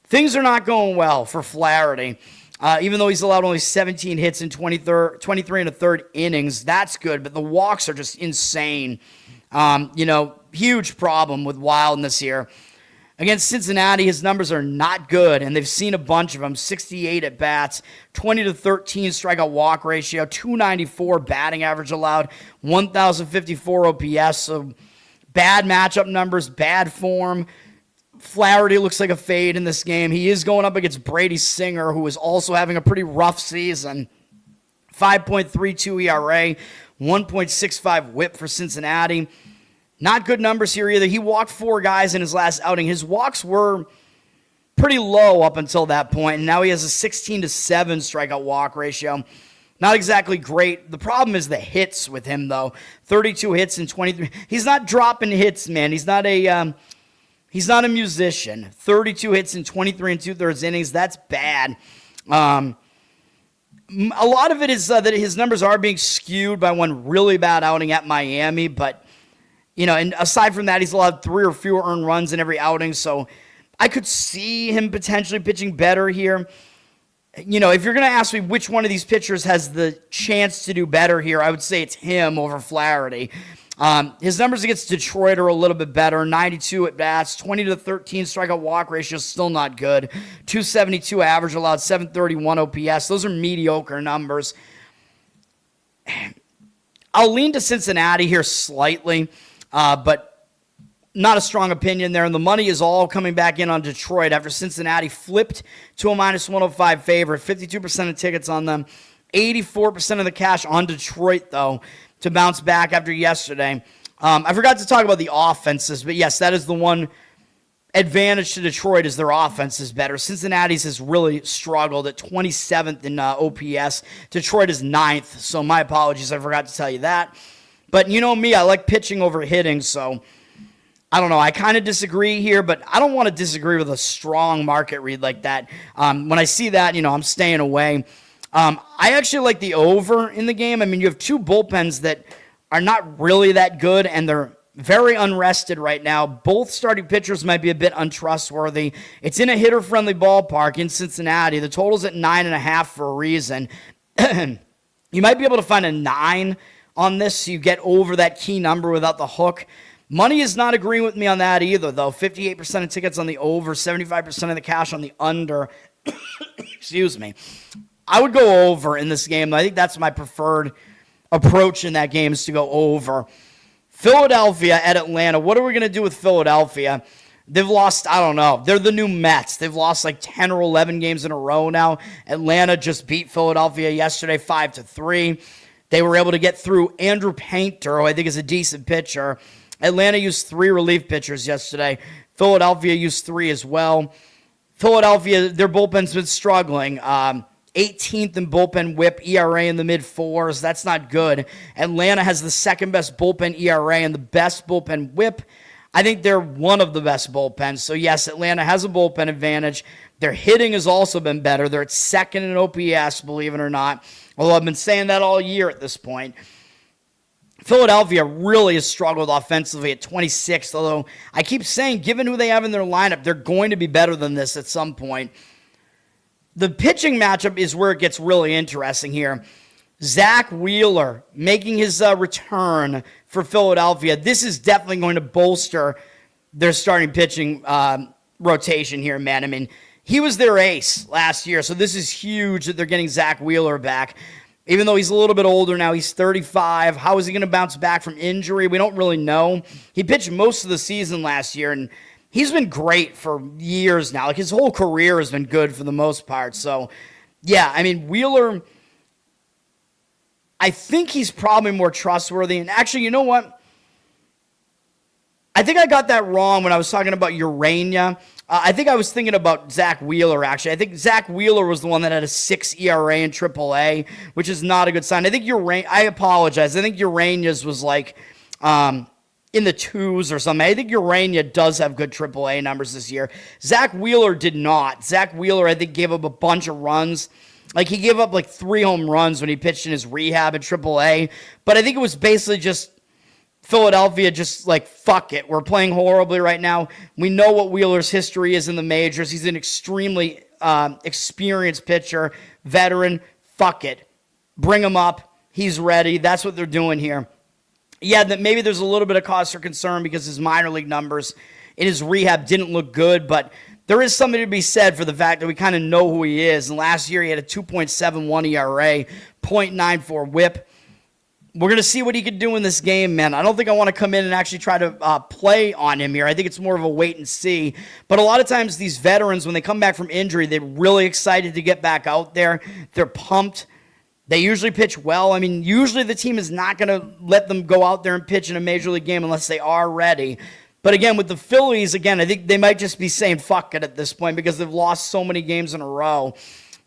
Things are not going well for Flaherty. Even though he's allowed only 17 hits in 23 and a third innings, that's good, but the walks are just insane. Huge problem with Wildness here. Against Cincinnati, his numbers are not good, and they've seen a bunch of them. 68 at bats, 20-13 strikeout walk ratio, 294 batting average allowed, 1,054 OPS. So bad matchup numbers, bad form. Flaherty looks like a fade in this game. He is going up against Brady Singer, who is also having a pretty rough season. 5.32 ERA, 1.65 whip for Cincinnati. Not good numbers here either. He walked 4 guys in his last outing. His walks were pretty low up until that point, and now he has a 16-7 strikeout walk ratio. Not exactly great. The problem is the hits with him, though. 32 hits in 23. He's not dropping hits, man. He's not a musician. 32 hits in 23 and 2/3 innings. That's bad. A lot of it is that his numbers are being skewed by one really bad outing at Miami, but and aside from that, he's allowed 3 or fewer earned runs in every outing, so I could see him potentially pitching better here. If you're going to ask me which one of these pitchers has the chance to do better here, I would say it's him over Flaherty. His numbers against Detroit are a little bit better. 92 at bats, 20-13 strikeout walk ratio, still not good. 272 average allowed, 731 OPS. Those are mediocre numbers. I'll lean to Cincinnati here slightly. But not a strong opinion there. And the money is all coming back in on Detroit after Cincinnati flipped to a -105 favorite. 52% of tickets on them. 84% of the cash on Detroit, though, to bounce back after yesterday. I forgot to talk about the offenses, but yes, that is the one advantage to Detroit is their offense is better. Cincinnati's has really struggled at 27th in OPS. Detroit is 9th, so my apologies. I forgot to tell you that. But you know me, I like pitching over hitting, so I don't know. I kind of disagree here, but I don't want to disagree with a strong market read like that. When I see that, I'm staying away. I actually like the over in the game. I mean, you have 2 bullpens that are not really that good, and they're very unrested right now. Both starting pitchers might be a bit untrustworthy. It's in a hitter-friendly ballpark in Cincinnati. The total's at 9.5 for a reason. You might be able to find a 9 on this, so you get over that key number without the hook. Money is not agreeing with me on that either, though. 58% of tickets on the over, 75% of the cash on the under. Excuse me. I would go over in this game. I think that's my preferred approach in that game is to go over. Philadelphia at Atlanta. What are we going to do with Philadelphia? They've lost, I don't know. They're the new Mets. They've lost like 10 or 11 games in a row now. Atlanta just beat Philadelphia yesterday 5-3. They were able to get through Andrew Painter, who I think is a decent pitcher. Atlanta used 3 relief pitchers yesterday. Philadelphia used 3 as well. Philadelphia, their bullpen's been struggling. 18th in bullpen whip, ERA in the mid-4s. That's not good. Atlanta has the second best bullpen ERA and the best bullpen whip. I think they're one of the best bullpens. So, yes, Atlanta has a bullpen advantage. Their hitting has also been better. They're at second in OPS, believe it or not. Although I've been saying that all year at this point. Philadelphia really has struggled offensively at 26th, although I keep saying, given who they have in their lineup, they're going to be better than this at some point. The pitching matchup is where it gets really interesting here. Zach Wheeler making his return for Philadelphia. This is definitely going to bolster their starting pitching rotation here, man. I mean, he was their ace last year, so this is huge that they're getting Zach Wheeler back. Even though he's a little bit older now, he's 35. How is he going to bounce back from injury? We don't really know. He pitched most of the season last year, and he's been great for years now. Like, his whole career has been good for the most part. So, yeah, I mean, Wheeler, I think he's probably more trustworthy. And actually, you know what? I think I got that wrong when I was talking about Urania. I think I was thinking about Zach Wheeler, actually. I think Zach Wheeler was the one that had a 6 ERA in AAA, which is not a good sign. I think I apologize. I think Urania's was like in the 2s or something. I think Urania does have good AAA numbers this year. Zach Wheeler did not. Zach Wheeler, I think, gave up a bunch of runs. Like, he gave up like 3 home runs when he pitched in his rehab at AAA. But I think it was basically just Philadelphia just like, fuck it. We're playing horribly right now. We know what Wheeler's history is in the majors. He's an extremely experienced pitcher, veteran. Fuck it. Bring him up. He's ready. That's what they're doing here. Yeah, that maybe there's a little bit of cause for concern because his minor league numbers in his rehab didn't look good, but there is something to be said for the fact that we kind of know who he is. And last year he had a 2.71 ERA, 0.94 whip. We're going to see what he could do in this game, man. I don't think I want to come in and actually try to play on him here. I think it's more of a wait and see. But a lot of times these veterans, when they come back from injury, they're really excited to get back out there. They're pumped. They usually pitch well. I mean, usually the team is not going to let them go out there and pitch in a major league game unless they are ready. But again, with the Phillies, again, I think they might just be saying fuck it at this point because they've lost so many games in a row.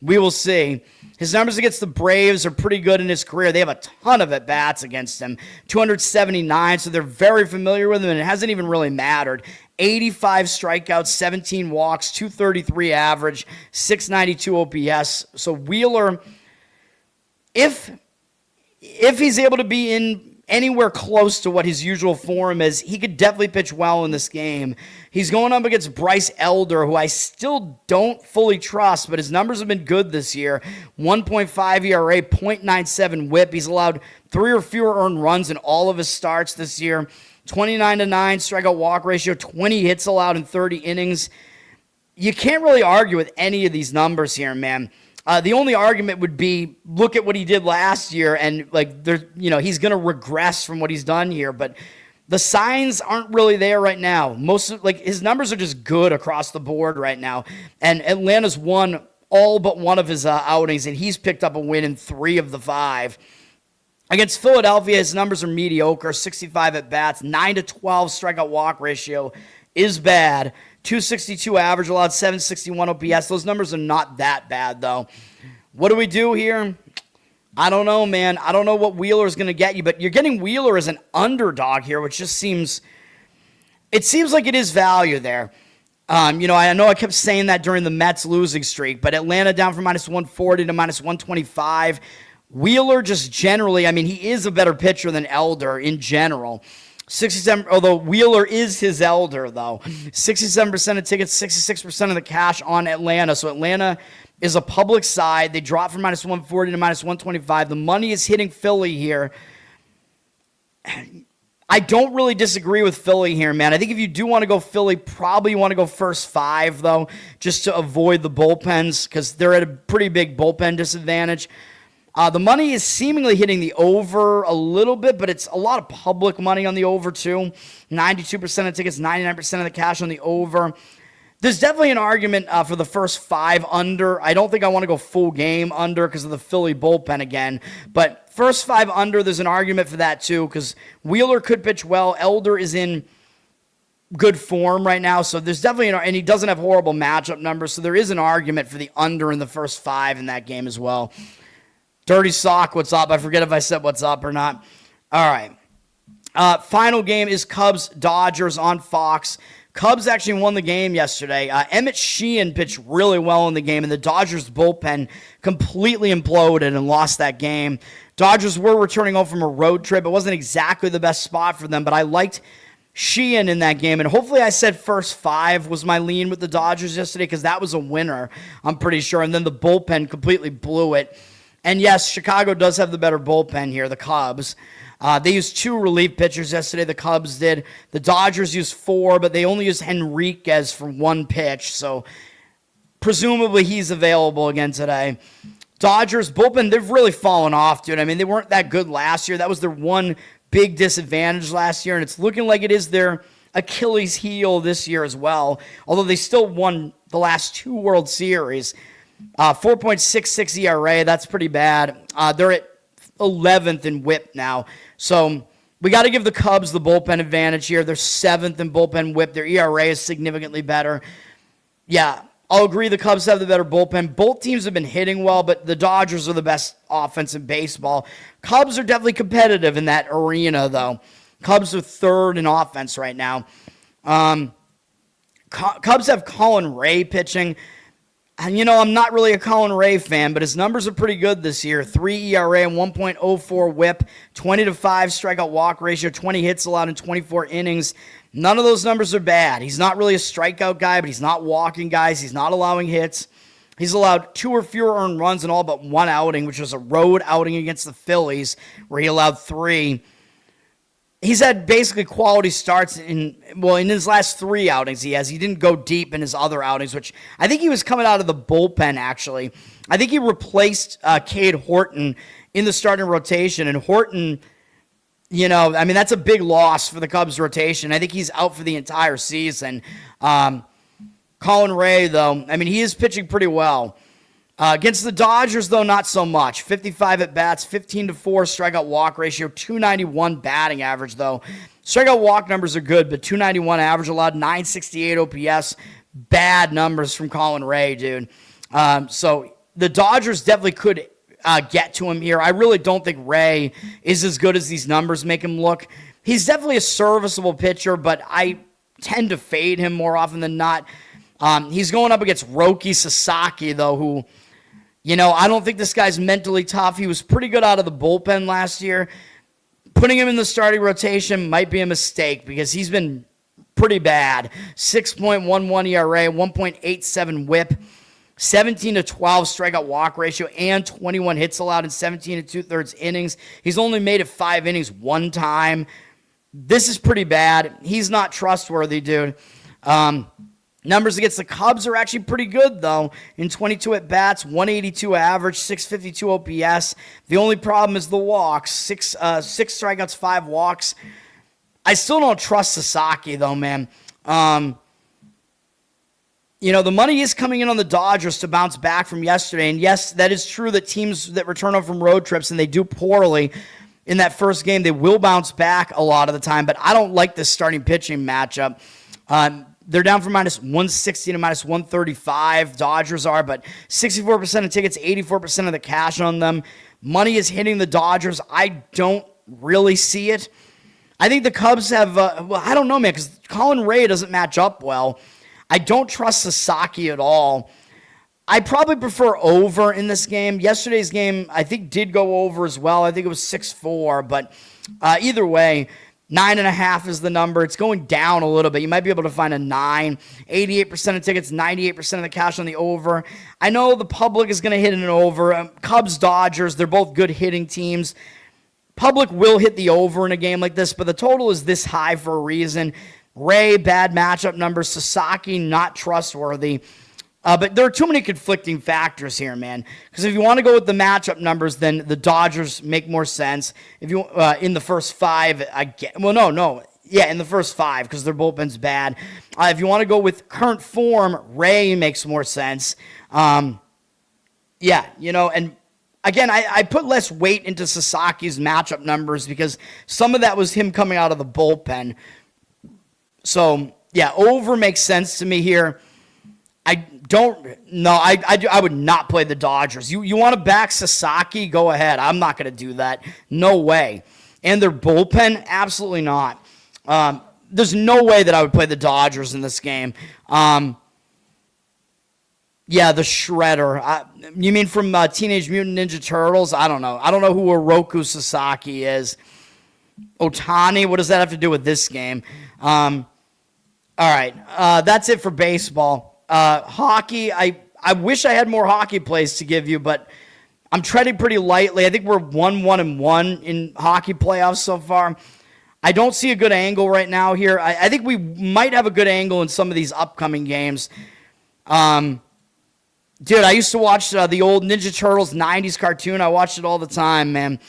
We will see. His numbers against the Braves are pretty good in his career. They have a ton of at-bats against him. 279, so they're very familiar with him, and it hasn't even really mattered. 85 strikeouts, 17 walks, 233 average, 692 OPS. So Wheeler, if he's able to be in anywhere close to what his usual form is, he could definitely pitch well in this game. He's going up against Bryce Elder, who I still don't fully trust, but his numbers have been good this year. 1.5 ERA, 0.97 whip. He's allowed 3 or fewer earned runs in all of his starts this year. 29-9 strikeout walk ratio, 20 hits allowed in 30 innings. You can't really argue with any of these numbers here, man. The only argument would be, look at what he did last year, and he's going to regress from what he's done here. But the signs aren't really there right now. His numbers are just good across the board right now. And Atlanta's won all but one of his outings, and he's picked up a win in 3 of the 5. Against Philadelphia, his numbers are mediocre. 65 at bats, 9-12 strikeout walk ratio is bad. 262 average, allowed 761 OPS. Those numbers are not that bad, though. What do we do here? I don't know, man. I don't know what Wheeler's going to get you, but you're getting Wheeler as an underdog here, which just seems like it is value there. I know I kept saying that during the Mets losing streak, but Atlanta down from -140 to -125. Wheeler just generally, I mean, he is a better pitcher than Elder in general. 67, although Wheeler is his elder, though. 67% of tickets, 66% of the cash on Atlanta. So Atlanta is a public side. They dropped from -140 to -125. The money is hitting Philly here. I don't really disagree with Philly here, man. I think if you do want to go Philly, probably you want to go first 5, though, just to avoid the bullpens, because they're at a pretty big bullpen disadvantage. The money is seemingly hitting the over a little bit, but it's a lot of public money on the over, too. 92% of tickets, 99% of the cash on the over. There's definitely an argument for the first 5 under. I don't think I want to go full game under because of the Philly bullpen again. But first 5 under, there's an argument for that, too, because Wheeler could pitch well. Elder is in good form right now, so there's definitely and he doesn't have horrible matchup numbers, so there is an argument for the under in the first 5 in that game as well. Dirty Sock, what's up? I forget if I said what's up or not. All right. Final game is Cubs-Dodgers on Fox. Cubs actually won the game yesterday. Emmett Sheehan pitched really well in the game, and the Dodgers bullpen completely imploded and lost that game. Dodgers were returning home from a road trip. It wasn't exactly the best spot for them, but I liked Sheehan in that game, and hopefully I said first 5 was my lean with the Dodgers yesterday because that was a winner, I'm pretty sure, and then the bullpen completely blew it. And yes, Chicago does have the better bullpen here, the Cubs. They used 2 relief pitchers yesterday, the Cubs did. The Dodgers used 4, but they only used Henriquez for 1 pitch, so presumably he's available again today. Dodgers bullpen, they've really fallen off, dude. I mean, they weren't that good last year. That was their one big disadvantage last year, and it's looking like it is their Achilles heel this year as well, although they still won the last 2 World Series. 4.66 ERA, that's pretty bad. They're at 11th in whip now, so we got to give the Cubs the bullpen advantage here. They're 7th in bullpen whip. Their ERA is significantly better. Yeah, I'll agree the Cubs have the better bullpen. Both teams have been hitting well, but the Dodgers are the best offense in baseball. Cubs are definitely competitive in that arena, though. Cubs are 3rd in offense right now. Cubs have Colin Ray pitching. And, I'm not really a Colin Ray fan, but his numbers are pretty good this year. 3 ERA and 1.04 whip, 20-5 strikeout walk ratio, 20 hits allowed in 24 innings. None of those numbers are bad. He's not really a strikeout guy, but he's not walking guys. He's not allowing hits. He's allowed 2 or fewer earned runs in all but 1 outing, which was a road outing against the Phillies, where he allowed 3. He's had basically quality starts in his last 3 outings he has. He didn't go deep in his other outings, which I think he was coming out of the bullpen, actually. I think he replaced Cade Horton in the starting rotation, and Horton, that's a big loss for the Cubs rotation. I think he's out for the entire season. Colin Ray, though, he is pitching pretty well. Against the Dodgers, though, not so much. 55 at-bats, 15-4 strikeout walk ratio, 291 batting average, though. Strikeout walk numbers are good, but 291 average allowed, 968 OPS. Bad numbers from Colin Ray, dude. So the Dodgers definitely could get to him here. I really don't think Ray is as good as these numbers make him look. He's definitely a serviceable pitcher, but I tend to fade him more often than not. He's going up against Roki Sasaki, though, who, I don't think this guy's mentally tough. He was pretty good out of the bullpen last year. Putting him in the starting rotation might be a mistake because he's been pretty bad. 6.11 ERA, 1.87 whip, 17-12 strikeout walk ratio, and 21 hits allowed in 17 2/3 innings. He's only made it 5 innings 1 time. This is pretty bad. He's not trustworthy, dude. Numbers against the Cubs are actually pretty good, though. In 22 at-bats, 182 average, 652 OPS. The only problem is the walks. 6 strikeouts, 5 walks. I still don't trust Sasaki, though, man. The money is coming in on the Dodgers to bounce back from yesterday. And yes, that is true that teams that return home from road trips and they do poorly in that first game, they will bounce back a lot of the time. But I don't like this starting pitching matchup. They're down from minus 160 to minus 135. Dodgers are, but 64% of tickets, 84% of the cash on them. Money is hitting the Dodgers. I don't really see it. I think the Cubs have, I don't know, man, because Colin Ray doesn't match up well. I don't trust Sasaki at all. I probably prefer over in this game. Yesterday's game, I think, did go over as well. I think it was 6-4, but either way, 9.5 is the number. It's going down a little bit. You might be able to find a 9. 88% of tickets, 98% of the cash on the over. I know the public is going to hit an over. Cubs, Dodgers, they're both good hitting teams. Public will hit the over in a game like this, but the total is this high for a reason. Ray, bad matchup numbers. Sasaki, not trustworthy. But there are too many conflicting factors here, man. Because if you want to go with the matchup numbers, then the Dodgers make more sense. If you in the first 5, in the first 5 because their bullpen's bad. If you want to go with current form, Ray makes more sense. And again, I put less weight into Sasaki's matchup numbers because some of that was him coming out of the bullpen. So yeah, over makes sense to me here. I would not play the Dodgers. You want to back Sasaki? Go ahead. I'm not going to do that. No way. And their bullpen? Absolutely not. There's no way that I would play the Dodgers in this game. The Shredder. You mean from Teenage Mutant Ninja Turtles? I don't know. I don't know who Oroku Sasaki is. Otani, what does that have to do with this game? All right, that's it for baseball. Hockey, I wish I had more hockey plays to give you, but I'm treading pretty lightly. I think we're 1-1-1 in hockey playoffs so far. I don't see a good angle right now here. I think we might have a good angle in some of these upcoming games. Dude, I used to watch the old Ninja Turtles 90s cartoon. I watched it all the time, man.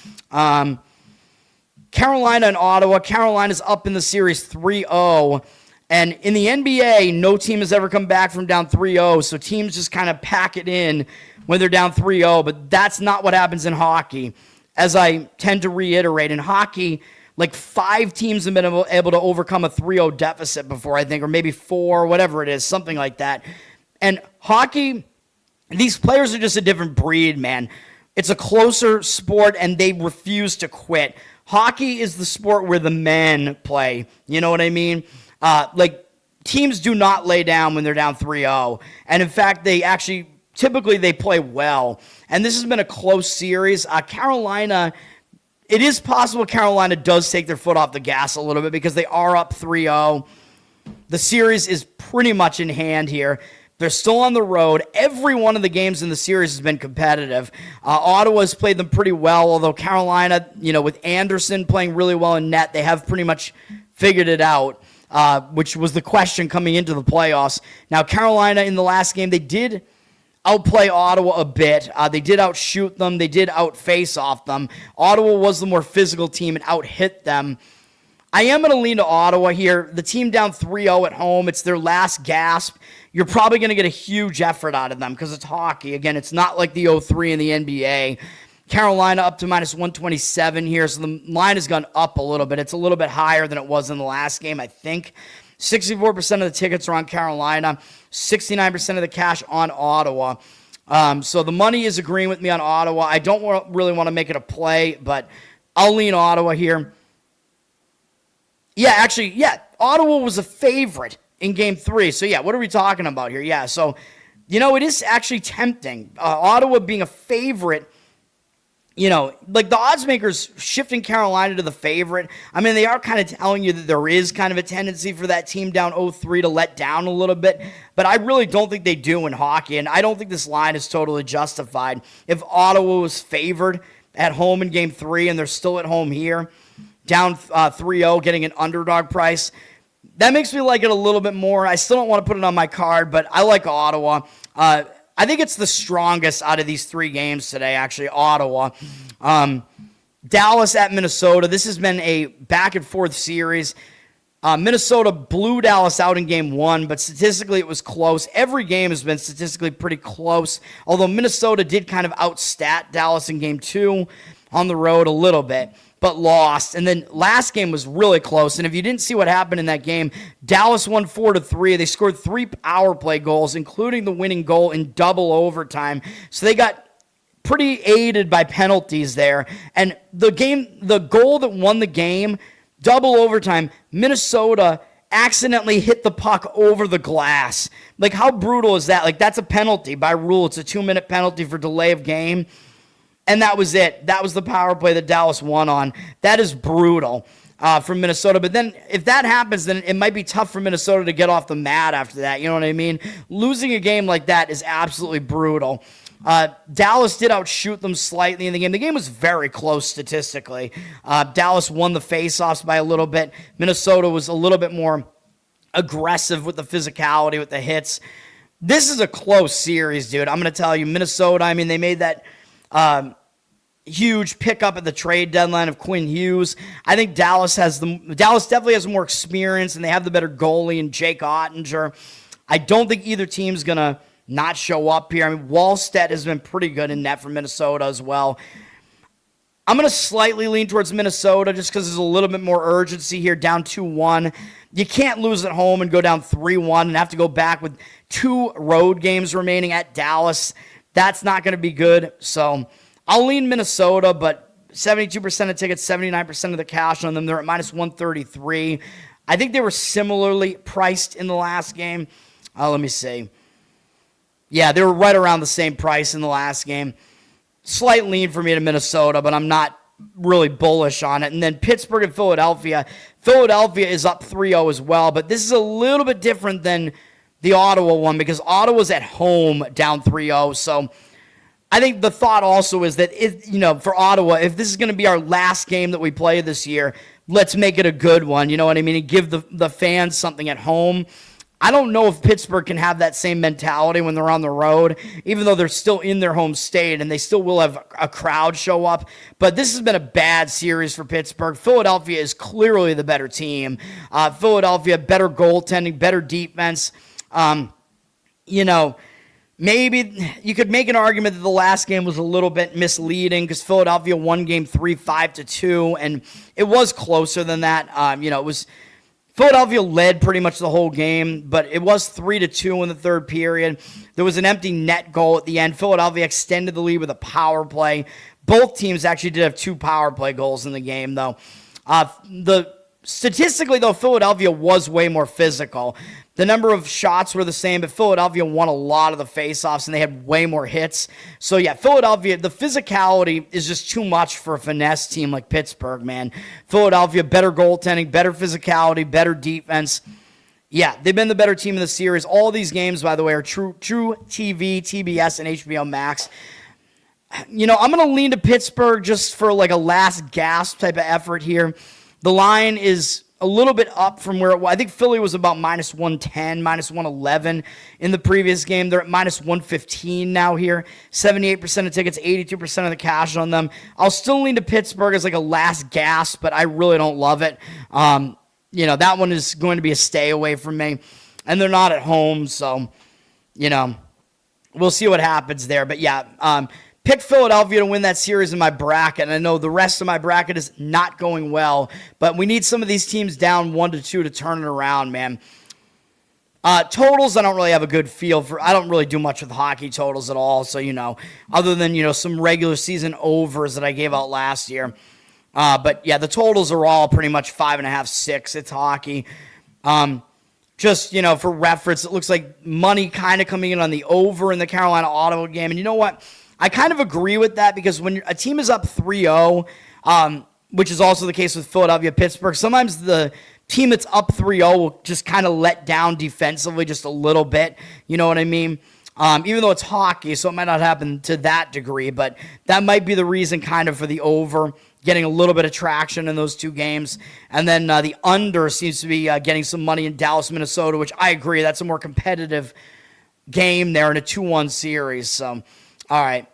Carolina and Ottawa. Carolina's up in the series 3-0. And in the NBA, no team has ever come back from down 3-0, so teams just kind of pack it in when they're down 3-0, but that's not what happens in hockey. As I tend to reiterate, in hockey, like 5 teams have been able to overcome a 3-0 deficit before, I think, or maybe 4, whatever it is, something like that. And hockey, these players are just a different breed, man. It's a closer sport, and they refuse to quit. Hockey is the sport where the men play. You know what I mean? Teams do not lay down when they're down 3-0. And in fact, typically they play well. And this has been a close series. Carolina, it is possible Carolina does take their foot off the gas a little bit because they are up 3-0. The series is pretty much in hand here. They're still on the road. Every one of the games in the series has been competitive. Ottawa's played them pretty well, although Carolina, with Anderson playing really well in net, they have pretty much figured it out. Which was the question coming into the playoffs. Now, Carolina in the last game, they did outplay Ottawa a bit. They did outshoot them. They did outface off them. Ottawa was the more physical team and outhit them. I am going to lean to Ottawa here. The team down 3-0 at home. It's their last gasp. You're probably going to get a huge effort out of them because it's hockey. Again, it's not like the 0-3 in the NBA. Carolina up to minus 127 here, so the line has gone up a little bit. It's a little bit higher than it was in the last game, I think. 64% of the tickets are on Carolina, 69% of the cash on Ottawa. So the money is agreeing with me on Ottawa. I don't really want to make it a play, but I'll lean Ottawa here. Ottawa was a favorite in Game 3. So, what are we talking about here? It is actually tempting. Ottawa being a favorite, the odds makers shifting Carolina to the favorite. I mean, they are kind of telling you that there is kind of a tendency for that team down 0-3 to let down a little bit, but I really don't think they do in hockey, and I don't think this line is totally justified. If Ottawa was favored at home in Game 3 and they're still at home here, down 3-0, getting an underdog price, that makes me like it a little bit more. I still don't want to put it on my card, but I like Ottawa. I think it's the strongest out of these 3 games today, actually, Ottawa. Dallas at Minnesota. This has been a back-and-forth series. Minnesota blew Dallas out in Game 1, but statistically it was close. Every game has been statistically pretty close, although Minnesota did kind of outstat Dallas in Game 2 on the road a little bit, but lost. And then last game was really close. And if you didn't see what happened in that game, Dallas won 4-3. They scored 3 power play goals, including the winning goal in double overtime. So they got pretty aided by penalties there. And the goal that won the game, double overtime, Minnesota accidentally hit the puck over the glass. Like, how brutal is that? Like, that's a penalty by rule. It's a 2-minute penalty for delay of game. And that was it. That was the power play that Dallas won on. That is brutal from Minnesota. But then if that happens, then it might be tough for Minnesota to get off the mat after that. You know what I mean? Losing a game like that is absolutely brutal. Dallas did outshoot them slightly in the game. The game was very close statistically. Dallas won the faceoffs by a little bit. Minnesota was a little bit more aggressive with the physicality, with the hits. This is a close series, dude. I'm going to tell you, Minnesota, I mean, they made that huge pickup at the trade deadline of Quinn Hughes. I think Dallas definitely has more experience, and they have the better goalie in Jake Ottinger. I don't think either team's going to not show up here. I mean, Wallstedt has been pretty good in net for Minnesota as well. I'm going to slightly lean towards Minnesota just because there's a little bit more urgency here, down 2-1. You can't lose at home and go down 3-1 and have to go back with 2 road games remaining at Dallas. That's not going to be good. So I'll lean Minnesota, but 72% of tickets, 79% of the cash on them. They're at minus 133. I think they were similarly priced in the last game. Let me see. Yeah, they were right around the same price in the last game. Slight lean for me to Minnesota, but I'm not really bullish on it. And then Pittsburgh and Philadelphia. Philadelphia is up 3-0 as well, but this is a little bit different than the Ottawa one because Ottawa's at home down 3-0. So I think the thought also is that for Ottawa, if this is going to be our last game that we play this year, let's make it a good one. You know what I mean? And give the fans something at home. I don't know if Pittsburgh can have that same mentality when they're on the road, even though they're still in their home state and they still will have a crowd show up. But this has been a bad series for Pittsburgh. Philadelphia is clearly the better team. Philadelphia, better goaltending, better defense. Maybe you could make an argument that the last game was a little bit misleading because Philadelphia won game 3, 5-2, and it was closer than that. It was Philadelphia led pretty much the whole game, but it was 3-2 in the third period. There was an empty net goal at the end. Philadelphia extended the lead with a power play. Both teams actually did have 2 power play goals in the game, though. Statistically, though, Philadelphia was way more physical. The number of shots were the same, but Philadelphia won a lot of the faceoffs, and they had way more hits. So, yeah, Philadelphia, the physicality is just too much for a finesse team like Pittsburgh, man. Philadelphia, better goaltending, better physicality, better defense. Yeah, they've been the better team in the series. All these games, by the way, are True TV, TBS, and HBO Max. I'm going to lean to Pittsburgh just for like a last gasp type of effort here. The line is a little bit up from where it was. I think Philly was about -110, -111 in the previous game. They're at -115 now here. 78% of tickets, 82% of the cash on them. I'll still lean to Pittsburgh as like a last gasp, but I really don't love it. That one is going to be a stay away from me. And they're not at home, so, we'll see what happens there. But yeah, pick Philadelphia to win that series in my bracket, and I know the rest of my bracket is not going well, but we need some of these teams down 1-2 to turn it around, man. Totals, I don't really have a good feel for. I don't really do much with hockey totals at all, so, other than, some regular season overs that I gave out last year. But, yeah, the totals are all pretty much 5.5, 6. It's hockey. Just, for reference, it looks like money kind of coming in on the over in the Carolina-Ottawa game, and you know what? I kind of agree with that because when a team is up 3-0, which is also the case with Philadelphia-Pittsburgh, sometimes the team that's up 3-0 will just kind of let down defensively just a little bit. You know what I mean? Even though it's hockey, so it might not happen to that degree, but that might be the reason kind of for the over, getting a little bit of traction in those two games. And then the under seems to be getting some money in Dallas, Minnesota, which I agree. That's a more competitive game there in a 2-1 series. So, all right.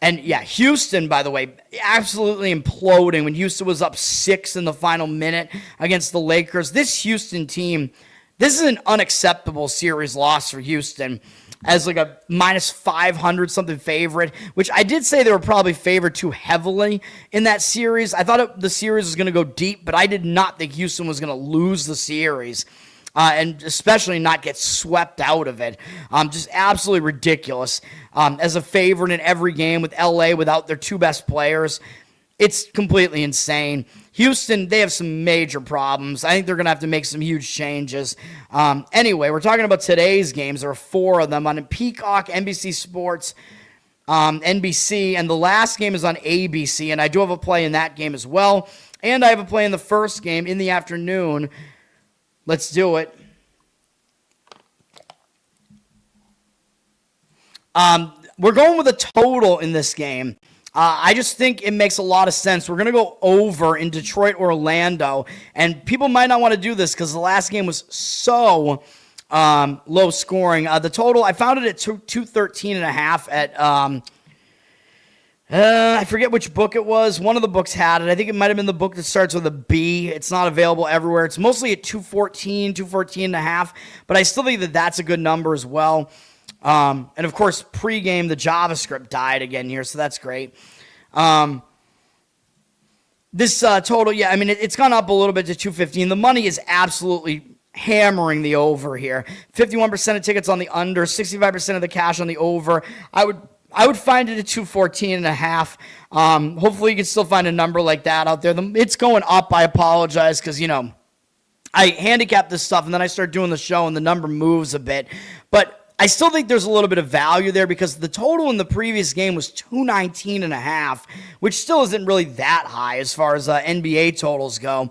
And, yeah, Houston, by the way, absolutely imploding when Houston was up 6 in the final minute against the Lakers. This Houston team, this is an unacceptable series loss for Houston as like a -500 something favorite, which I did say they were probably favored too heavily in that series. I thought the series was going to go deep, but I did not think Houston was going to lose the series. And especially not get swept out of it. Just absolutely ridiculous. As a favorite in every game with LA without their 2 best players, it's completely insane. Houston, they have some major problems. I think they're going to have to make some huge changes. Anyway, we're talking about today's games. There are 4 of them on Peacock, NBC Sports, NBC, and the last game is on ABC, and I do have a play in that game as well. And I have a play in the first game in the afternoon. Let's do it. We're going with a total in this game. I just think it makes a lot of sense. We're going to go over in Detroit, Orlando. And people might not want to do this because the last game was so low scoring. The total, I found it at 213.5 at... I forget which book it was. One of the books had it. I think it might have been the book that starts with a B. It's not available everywhere. It's mostly at 214.5, but I still think that that's a good number as well. And of course, pregame, the JavaScript died again here, so that's great. This total, yeah, I mean, it's gone up a little bit to 215. The money is absolutely hammering the over here. 51% of tickets on the under, 65% of the cash on the over. I would find it at 214.5. Hopefully you can still find a number like that out there. It's going up. I apologize because, I handicap this stuff and then I start doing the show and the number moves a bit. But I still think there's a little bit of value there because the total in the previous game was 219.5, which still isn't really that high as far as NBA totals go.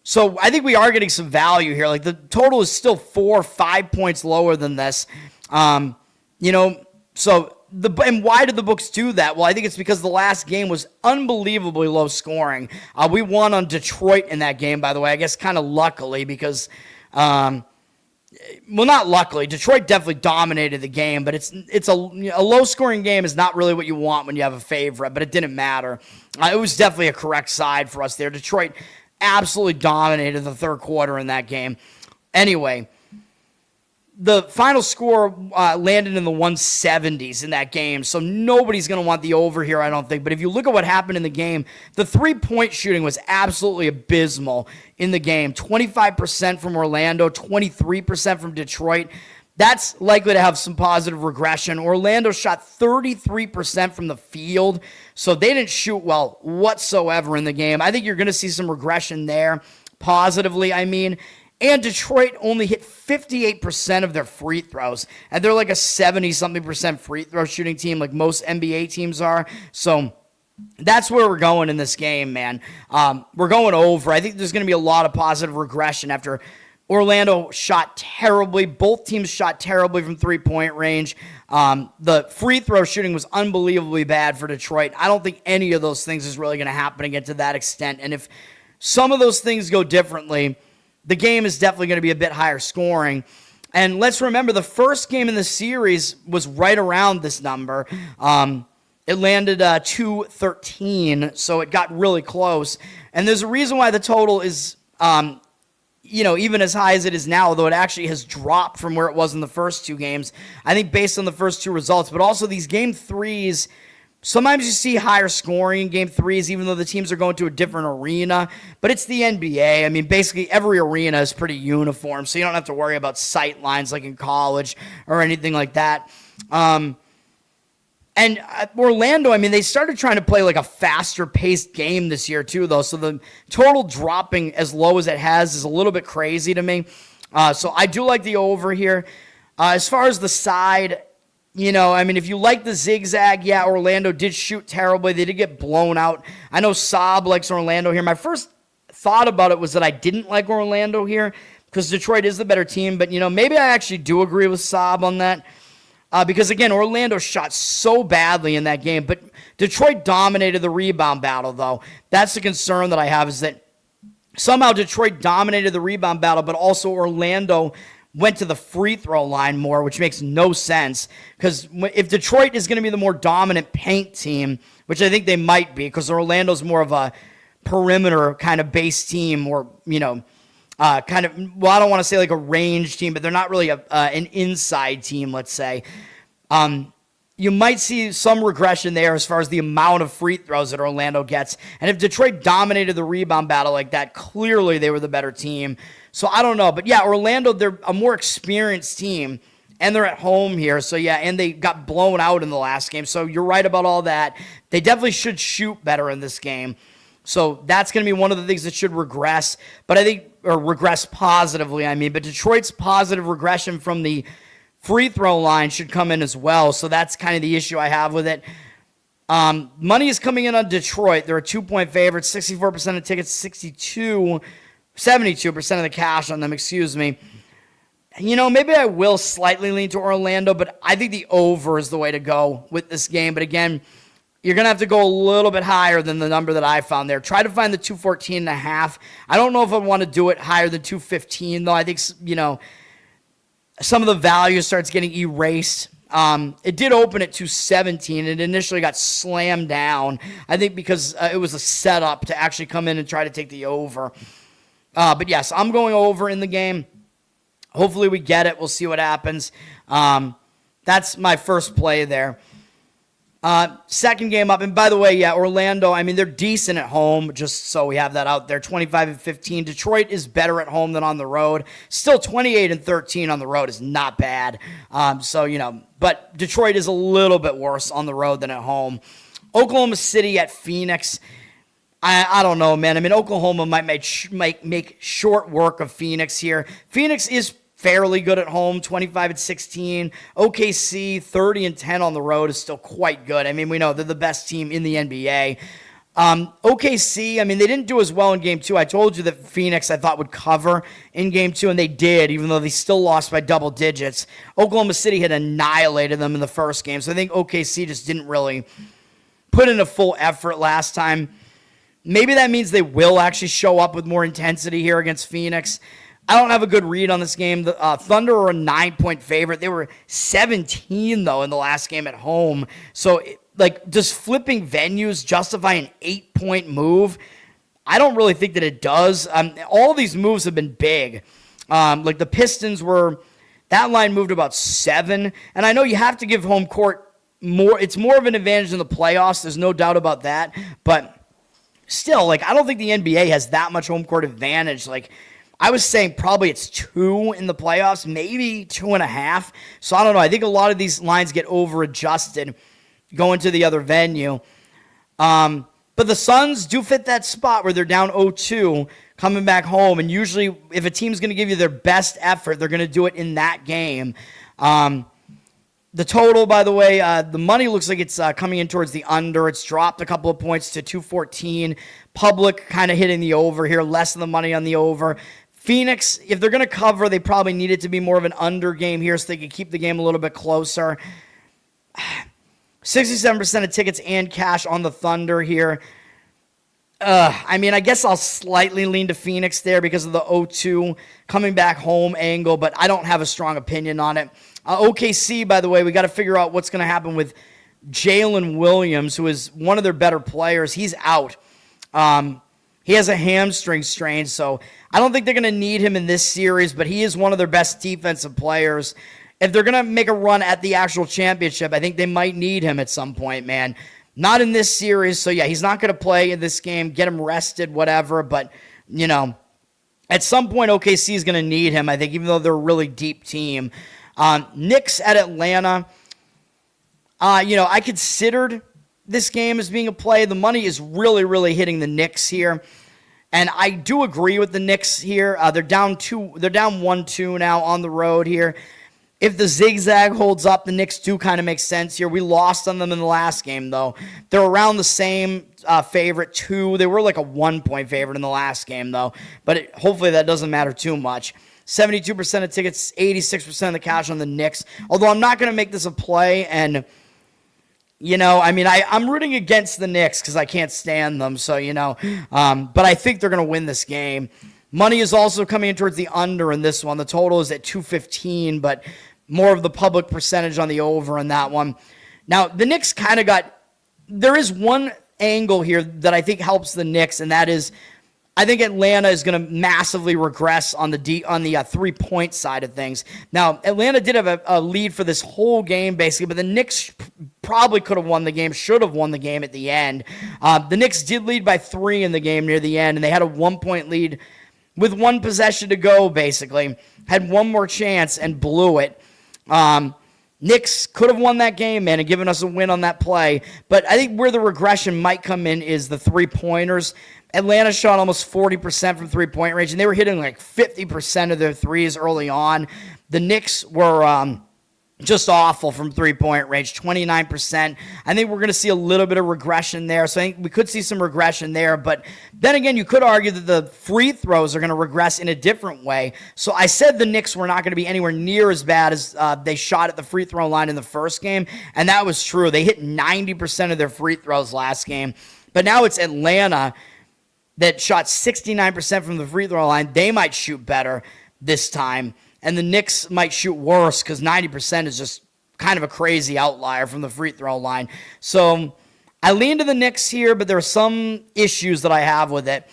So I think we are getting some value here. Like the total is still 4 or 5 points lower than this. And why did the books do that? Well, I think it's because the last game was unbelievably low scoring. We won on Detroit in that game, by the way. I guess kind of luckily because, not luckily. Detroit definitely dominated the game, but it's a low scoring game is not really what you want when you have a favorite. But it didn't matter. It was definitely a correct side for us there. Detroit absolutely dominated the third quarter in that game. Anyway. The final score landed in the 170s in that game, so nobody's going to want the over here, I don't think. But if you look at what happened in the game, the three-point shooting was absolutely abysmal in the game. 25% from Orlando, 23% from Detroit. That's likely to have some positive regression. Orlando shot 33% from the field, so they didn't shoot well whatsoever in the game. I think you're going to see some regression there, positively, I mean. And Detroit only hit 58% of their free throws. And they're like a 70-something% free throw shooting team like most NBA teams are. So that's where we're going in this game, man. We're going over. I think there's going to be a lot of positive regression after Orlando shot terribly. Both teams shot terribly from three-point range. The free throw shooting was unbelievably bad for Detroit. I don't think any of those things is really going to happen again to that extent. And if some of those things go differently, the game is definitely going to be a bit higher scoring. And let's remember, the first game in the series was right around this number. It landed 213, so it got really close. And there's a reason why the total is, even as high as it is now, though it actually has dropped from where it was in the first two games. I think based on the first two results, but also these game threes, sometimes you see higher scoring in game threes, even though the teams are going to a different arena. But it's the NBA. I mean, basically every arena is pretty uniform, so you don't have to worry about sight lines like in college or anything like that. And Orlando, I mean, they started trying to play like a faster-paced game this year too, though. So the total dropping as low as it has is a little bit crazy to me. So I do like the over here. As far as the side, if you like the zigzag, yeah, Orlando did shoot terribly. They did get blown out. I know Saab likes Orlando here. My first thought about it was that I didn't like Orlando here because Detroit is the better team. But, maybe I actually do agree with Saab on that. Because, again, Orlando shot so badly in that game. But Detroit dominated the rebound battle, though. That's the concern that I have, is that somehow Detroit dominated the rebound battle, but also Orlando went to the free throw line more, which makes no sense. Because if Detroit is going to be the more dominant paint team, which I think they might be, because Orlando's more of a perimeter kind of base team, or, I don't want to say like a range team, but they're not really an inside team, let's say. You might see some regression there as far as the amount of free throws that Orlando gets. And if Detroit dominated the rebound battle like that, clearly they were the better team. So I don't know. But yeah, Orlando, they're a more experienced team, and they're at home here. So yeah, and they got blown out in the last game. So you're right about all that. They definitely should shoot better in this game. So that's going to be one of the things that should regress. But I think, or regress positively, but Detroit's positive regression from the free throw line should come in as well. So that's kind of the issue I have with it. Money is coming in on Detroit. They're a 2-point favorite, 64% of tickets, 72% of the cash on them, excuse me. Maybe I will slightly lean to Orlando, but I think the over is the way to go with this game. But again, you're going to have to go a little bit higher than the number that I found there. Try to find the 214.5. I don't know if I want to do it higher than 215, though. I think, some of the value starts getting erased. It did open at 217. It initially got slammed down, I think because it was a setup to actually come in and try to take the over. But yes, I'm going over in the game. Hopefully we get it. We'll see what happens. That's my first play there. Second game up, and by the way, yeah, Orlando, they're decent at home, just so we have that out there, 25-15. Detroit is better at home than on the road. Still 28-13 on the road is not bad. But Detroit is a little bit worse on the road than at home. Oklahoma City at Phoenix. I don't know, man. Oklahoma might make short work of Phoenix here. Phoenix is fairly good at home, 25-16. OKC, 30-10 on the road is still quite good. I mean, we know they're the best team in the NBA. OKC, I mean, they didn't do as well in Game 2. I told you that Phoenix, I thought, would cover in Game 2, and they did, even though they still lost by double digits. Oklahoma City had annihilated them in the first game, so I think OKC just didn't really put in a full effort last time. Maybe that means they will actually show up with more intensity here against Phoenix. I don't have a good read on this game. The Thunder are a 9-point favorite. They were 17, though, in the last game at home. So, does flipping venues justify an 8-point move? I don't really think that it does. All these moves have been big. The Pistons that line moved about 7. And I know you have to give home court more. It's more of an advantage in the playoffs. There's no doubt about that. But still, I don't think the NBA has that much home court advantage. I was saying probably it's 2 in the playoffs, maybe 2.5. So I don't know. I think a lot of these lines get over-adjusted going to the other venue. But the Suns do fit that spot where they're down 0-2 coming back home. And usually if a team's going to give you their best effort, they're going to do it in that game. The total, by the way, the money looks like it's coming in towards the under. It's dropped a couple of points to 214. Public kind of hitting the over here, less than the money on the over. Phoenix, if they're going to cover, they probably need it to be more of an under game here so they can keep the game a little bit closer. 67% of tickets and cash on the Thunder here. I guess I'll slightly lean to Phoenix there because of the 0-2 coming back home angle, but I don't have a strong opinion on it. OKC, by the way, we got to figure out what's going to happen with Jalen Williams, who is one of their better players. He's out. He has a hamstring strain, so I don't think they're going to need him in this series, but he is one of their best defensive players. If they're going to make a run at the actual championship, I think they might need him at some point, man. Not in this series, so yeah, he's not going to play in this game. Get him rested, whatever, but, at some point OKC is going to need him, I think, even though they're a really deep team. Knicks at Atlanta. I considered this game as being a play. The money is really, really hitting the Knicks here. And I do agree with the Knicks here. They're down 1-2 now on the road here. If the zigzag holds up, the Knicks do kind of make sense here. We lost on them in the last game, though. They're around the same favorite, 2. They were like a 1-point favorite in the last game, though. But hopefully that doesn't matter too much. 72% of tickets, 86% of the cash on the Knicks. Although I'm not going to make this a play, and I'm rooting against the Knicks because I can't stand them, so, but I think they're going to win this game. Money is also coming in towards the under in this one. The total is at 215, but more of the public percentage on the over in that one. Now, the Knicks kind of there is one angle here that I think helps the Knicks, and that is I think Atlanta is going to massively regress on the 3-point side of things. Now, Atlanta did have a lead for this whole game, basically, but the Knicks probably could have won the game, should have won the game at the end. The Knicks did lead by 3 in the game near the end, and they had a 1-point lead with 1 possession to go, basically. Had one more chance and blew it. Knicks could have won that game, man, and given us a win on that play. But I think where the regression might come in is the 3-pointers. Atlanta shot almost 40% from 3-point range, and they were hitting like 50% of their threes early on. The Knicks were just awful from 3-point range, 29%. I think we're going to see a little bit of regression there, so I think we could see some regression there. But then again, you could argue that the free throws are going to regress in a different way. So I said the Knicks were not going to be anywhere near as bad as they shot at the free throw line in the first game, and that was true. They hit 90% of their free throws last game. But now it's Atlanta that shot 69% from the free throw line. They might shoot better this time. And the Knicks might shoot worse because 90% is just kind of a crazy outlier from the free throw line. So I lean to the Knicks here, but there are some issues that I have with it.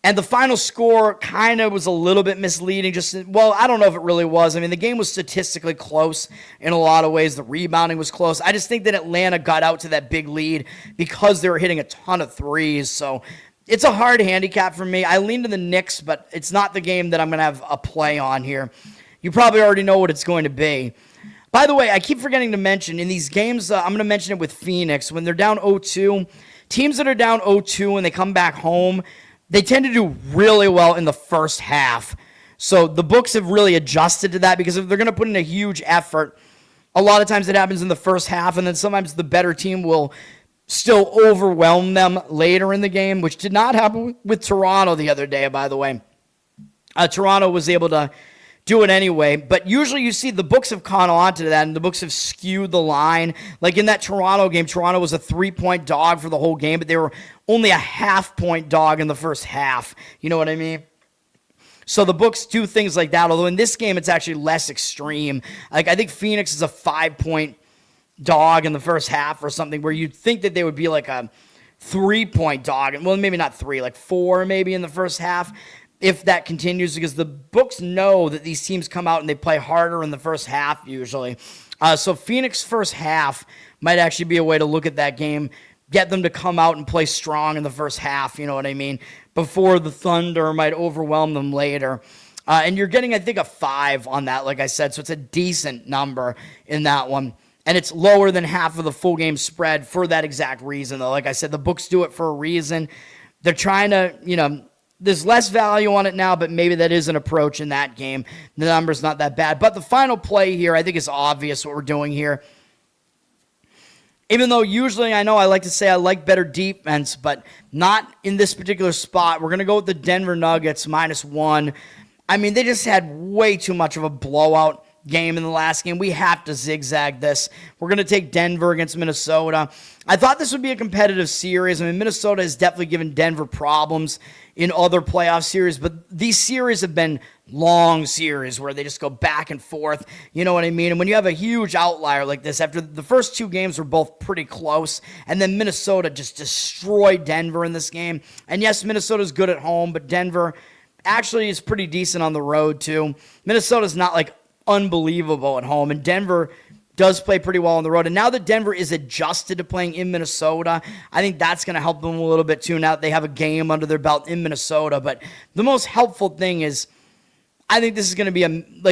And the final score kind of was a little bit misleading. I don't know if it really was. I mean, the game was statistically close in a lot of ways. The rebounding was close. I just think that Atlanta got out to that big lead because they were hitting a ton of threes. So it's a hard handicap for me. I lean to the Knicks, but it's not the game that I'm going to have a play on here. You probably already know what it's going to be. By the way, I keep forgetting to mention, in these games, I'm going to mention it with Phoenix. When they're down 0-2, teams that are down 0-2 and they come back home, they tend to do really well in the first half. So the books have really adjusted to that because if they're going to put in a huge effort, a lot of times it happens in the first half, and then sometimes the better team will still overwhelm them later in the game, which did not happen with Toronto the other day, by the way. Toronto was able to do it anyway, but usually you see the books have caught on to that, and the books have skewed the line. Like in that Toronto game, Toronto was a 3-point dog for the whole game, but they were only a half-point dog in the first half. You know what I mean? So the books do things like that, although in this game it's actually less extreme. Like I think Phoenix is a 5-point dog in the first half or something, where you'd think that they would be like a 3-point dog. Well, maybe not 3, like 4 maybe in the first half, if that continues, because the books know that these teams come out and they play harder in the first half usually. So Phoenix first half might actually be a way to look at that game, get them to come out and play strong in the first half, you know what I mean, before the Thunder might overwhelm them later. And you're getting, I think, a 5 on that, like I said, so it's a decent number in that one. And it's lower than half of the full game spread for that exact reason, though. Like I said, the books do it for a reason. They're trying to, there's less value on it now, but maybe that is an approach in that game. The number's not that bad. But the final play here, I think it's obvious what we're doing here. Even though usually I know I like to say I like better defense, but not in this particular spot. We're going to go with the Denver Nuggets -1. I mean, they just had way too much of a blowout game in the last game. We have to zigzag this. We're going to take Denver against Minnesota. I thought this would be a competitive series. I mean, Minnesota has definitely given Denver problems in other playoff series, but these series have been long series where they just go back and forth. You know what I mean? And when you have a huge outlier like this, after the first 2 games were both pretty close, and then Minnesota just destroyed Denver in this game. And yes, Minnesota's good at home, but Denver actually is pretty decent on the road too. Minnesota's not like unbelievable at home, and Denver does play pretty well on the road. And now that Denver is adjusted to playing in Minnesota, I think that's going to help them a little bit too, now that they have a game under their belt in Minnesota. But the most helpful thing is, I think this is going to be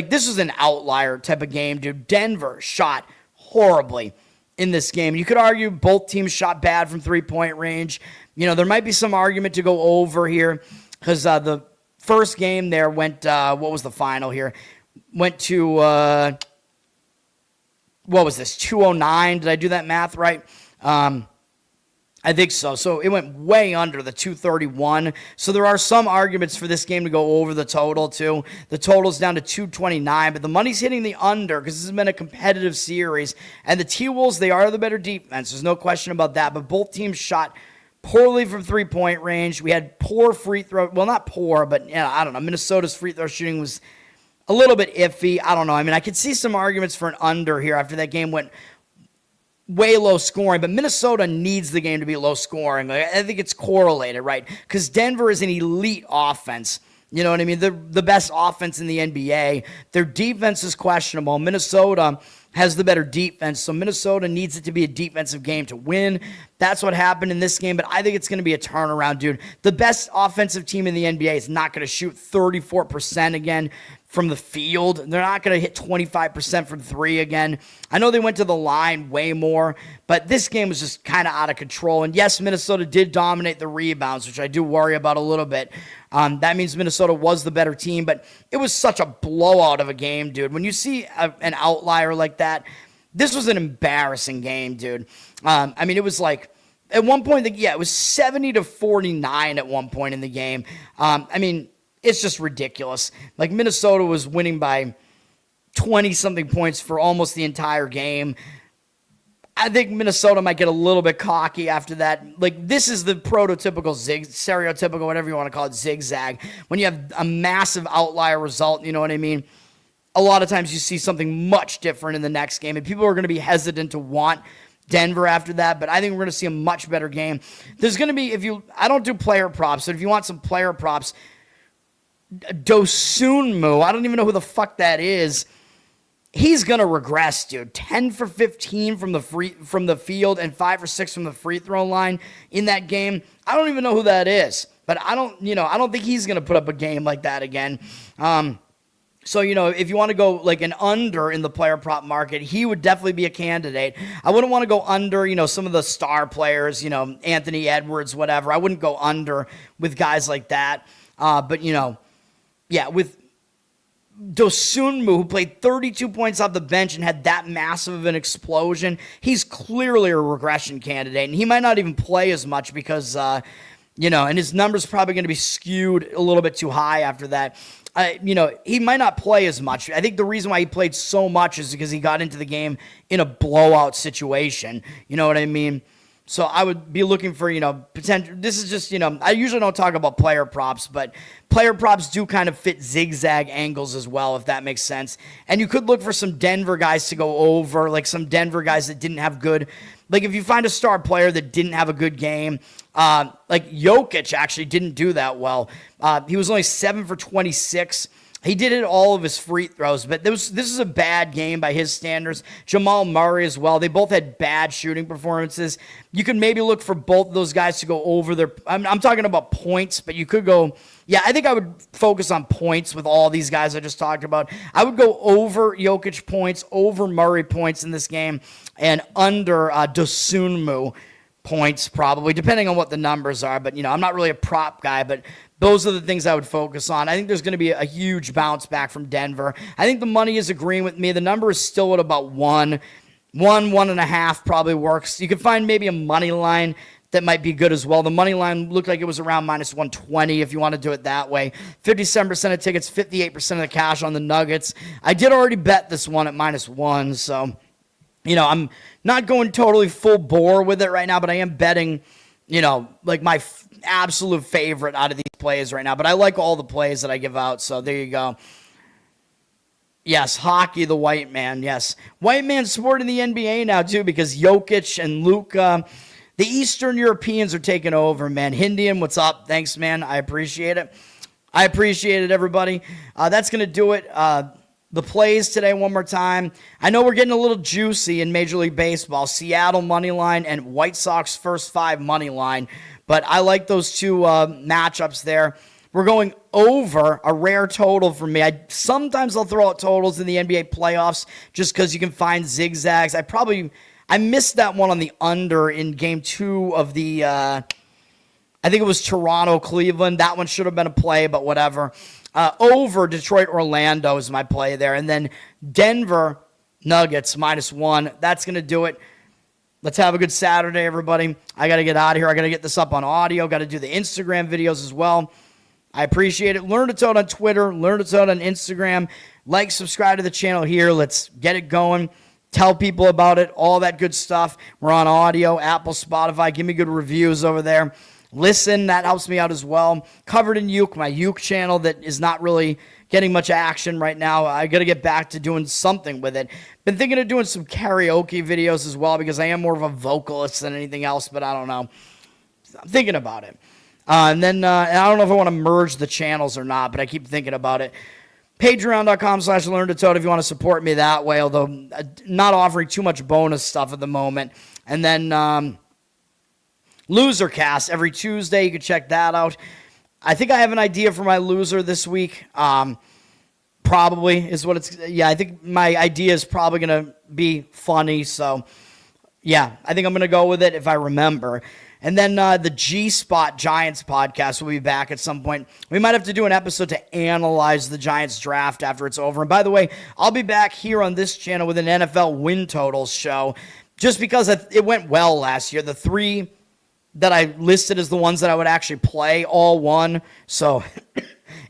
this is an outlier type of game, dude. Denver shot horribly in this game. You could argue both teams shot bad from 3-point range. There might be some argument to go over here, because the first game there went, what was the final here? Went to, what was this, 209? Did I do that math right? I think so. So it went way under the 231. So there are some arguments for this game to go over the total, too. The total's down to 229, but the money's hitting the under because this has been a competitive series. And the T-Wolves, they are the better defense. There's no question about that. But both teams shot poorly from 3-point range. We had poor free throw. Well, not poor, but I don't know. Minnesota's free throw shooting was a little bit iffy. I don't know. I mean, I could see some arguments for an under here after that game went way low scoring, but Minnesota needs the game to be low scoring. I think it's correlated, right? Because Denver is an elite offense. You know what I mean? They're the best offense in the NBA. Their defense is questionable. Minnesota has the better defense, so Minnesota needs it to be a defensive game to win. That's what happened in this game, but I think it's going to be a turnaround, dude. The best offensive team in the NBA is not going to shoot 34% again from the field. They're not going to hit 25% from 3 again. I know they went to the line way more, but this game was just kind of out of control. And yes, Minnesota did dominate the rebounds, which I do worry about a little bit. That means Minnesota was the better team, but it was such a blowout of a game, dude. When you see an outlier like that, this was an embarrassing game, dude. I mean, it was like, at one point, it was 70-49 at one point in the game. I mean, it's just ridiculous. Like, Minnesota was winning by 20-something points for almost the entire game. I think Minnesota might get a little bit cocky after that. Like, this is the prototypical stereotypical, whatever you want to call it, zigzag. When you have a massive outlier result, you know what I mean? A lot of times you see something much different in the next game, and people are going to be hesitant to want Denver after that, but I think we're going to see a much better game. There's going to be, I don't do player props, so if you want some player props, Dosunmu, I don't even know who the fuck that is. He's going to regress, dude. 10 for 15 from the field and 5 for 6 from the free throw line in that game. I don't even know who that is, but I don't think he's going to put up a game like that again. So, if you want to go like an under in the player prop market, he would definitely be a candidate. I wouldn't want to go under, some of the star players, Anthony Edwards, whatever. I wouldn't go under with guys like that. But, yeah, with Dosunmu, who played 32 points off the bench and had that massive of an explosion, he's clearly a regression candidate, and he might not even play as much because, and his numbers probably going to be skewed a little bit too high after that. He might not play as much. I think the reason why he played so much is because he got into the game in a blowout situation. You know what I mean? So I would be looking for, potential. This is just, I usually don't talk about player props, but player props do kind of fit zigzag angles as well, if that makes sense. And you could look for some Denver guys to go over, like some Denver guys that didn't have good, like if you find a star player that didn't have a good game, like Jokic actually didn't do that well. He was only 7 for 26. He did it all of his free throws, but this is a bad game by his standards. Jamal Murray as well. They both had bad shooting performances. You could maybe look for both of those guys to go over their... I'm talking about points, but you could go... Yeah, I think I would focus on points with all these guys I just talked about. I would go over Jokic points, over Murray points in this game, and under Dosunmu points probably, depending on what the numbers are. But, I'm not really a prop guy, but those are the things I would focus on. I think there's going to be a huge bounce back from Denver. I think the money is agreeing with me. The number is still at about 1.5 probably works. You can find maybe a money line that might be good as well. The money line looked like it was around minus 120 if you want to do it that way. 57% of tickets, 58% of the cash on the Nuggets. I did already bet this one at -1, so... I'm not going totally full bore with it right now, but I am betting, like my absolute favorite out of these plays right now. But I like all the plays that I give out, so there you go. Yes, hockey, the white man, yes. White man sport in the NBA now, too, because Jokic and Luka, the Eastern Europeans are taking over, man. Hindian, what's up? Thanks, man. I appreciate it. I appreciate it, everybody. That's going to do it. The plays today one more time. I know we're getting a little juicy in Major League Baseball. Seattle Moneyline and White Sox first 5 Moneyline. But I like those two matchups there. We're going over a rare total for me. Sometimes I'll throw out totals in the NBA playoffs just because you can find zigzags. I missed that one on the under in game 2 of the, I think it was Toronto-Cleveland. That one should have been a play, but whatever. Over Detroit-Orlando is my play there. And then Denver Nuggets -1. That's going to do it. Let's have a good Saturday, everybody. I got to get out of here. I got to get this up on audio. Got to do the Instagram videos as well. I appreciate it. Learn to Toad on Twitter. Learn to Toad on Instagram. Like, subscribe to the channel here. Let's get it going. Tell people about it. All that good stuff. We're on audio, Apple, Spotify. Give me good reviews over there. Listen, that helps me out as well. Covered in Uke, my Uke channel that is not really getting much action right now. I got to get back to doing something with it. Been thinking of doing some karaoke videos as well because I am more of a vocalist than anything else, but I don't know. I'm thinking about it. And then I don't know if I want to merge the channels or not, but I keep thinking about it. Patreon.com/LearnToToad if you want to support me that way, although not offering too much bonus stuff at the moment. And then... Losercast every Tuesday. You can check that out. I think I have an idea for my loser this week. Probably is what it's... Yeah, I think my idea is probably going to be funny. So, yeah, I think I'm going to go with it if I remember. And then the G-Spot Giants podcast will be back at some point. We might have to do an episode to analyze the Giants draft after it's over. And by the way, I'll be back here on this channel with an NFL win totals show just because it went well last year. The 3... that I listed as the ones that I would actually play all won. So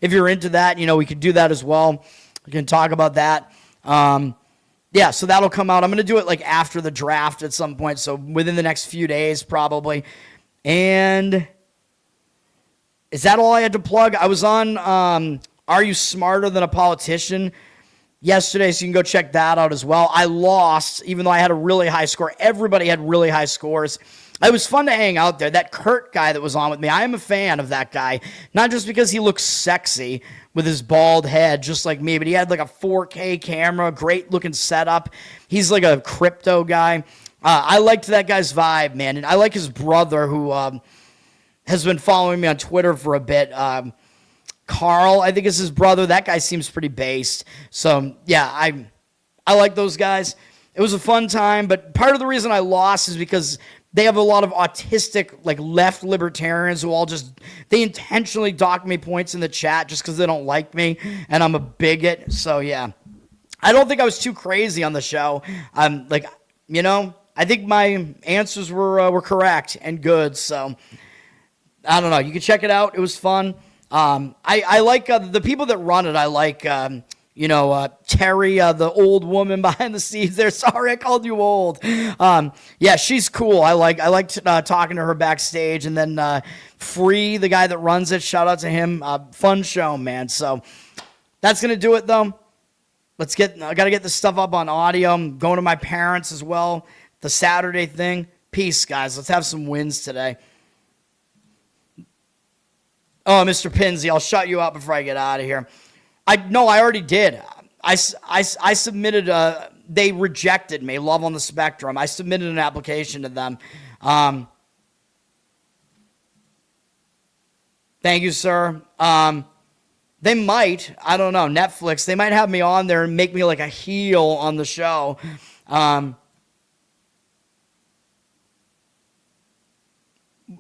if you're into that, we could do that as well. We can talk about that. Yeah, so that'll come out. I'm going to do it like after the draft at some point. So within the next few days, probably. And is that all I had to plug? I was on Are You Smarter Than a Politician yesterday, so you can go check that out as well. I lost, even though I had a really high score. Everybody had really high scores. It was fun to hang out there. That Kurt guy that was on with me, I am a fan of that guy. Not just because he looks sexy with his bald head, just like me, but he had like a 4K camera, great looking setup. He's like a crypto guy. I liked that guy's vibe, man. And I like his brother who has been following me on Twitter for a bit. Carl, I think is his brother. That guy seems pretty based. So, yeah, I like those guys. It was a fun time, but part of the reason I lost is because they have a lot of autistic, like left libertarians who they intentionally dock me points in the chat just because they don't like me and I'm a bigot. So yeah, I don't think I was too crazy on the show. I think my answers were correct and good. So I don't know. You can check it out. It was fun. I like the people that run it. I like, Terry, the old woman behind the scenes there. Sorry, I called you old. Yeah, she's cool. I liked talking to her backstage. And then Free, the guy that runs it, shout out to him. Fun show, man. So that's going to do it, though. I got to get this stuff up on audio. I'm going to my parents as well. The Saturday thing. Peace, guys. Let's have some wins today. Oh, Mr. Pinsey, I'll shut you up before I get out of here. I already did. I submitted, they rejected me, Love on the Spectrum. I submitted an application to them. Thank you, sir. They might, I don't know, Netflix, they might have me on there and make me like a heel on the show.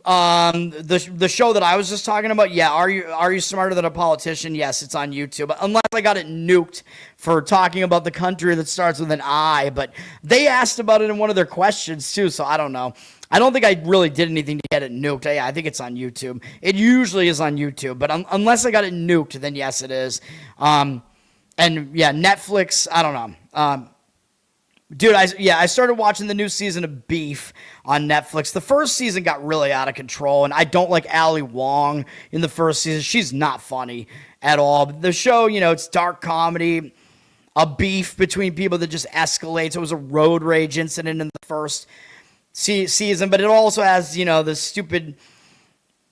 The show that I was just talking about, yeah, are you smarter than a politician? Yes, it's on YouTube. Unless I got it nuked for talking about the country that starts with an I, but they asked about it in one of their questions too, so I don't know. I don't think I really did anything to get it nuked. Yeah, I think it's on YouTube. It usually is on YouTube, but unless I got it nuked, then yes, it is. And yeah, Netflix, I don't know. Dude, I started watching the new season of Beef on Netflix. The first season got really out of control, and I don't like Ali Wong in the first season. She's not funny at all. The show, it's dark comedy, a beef between people that just escalates. It was a road rage incident in the first season, but it also has, the stupid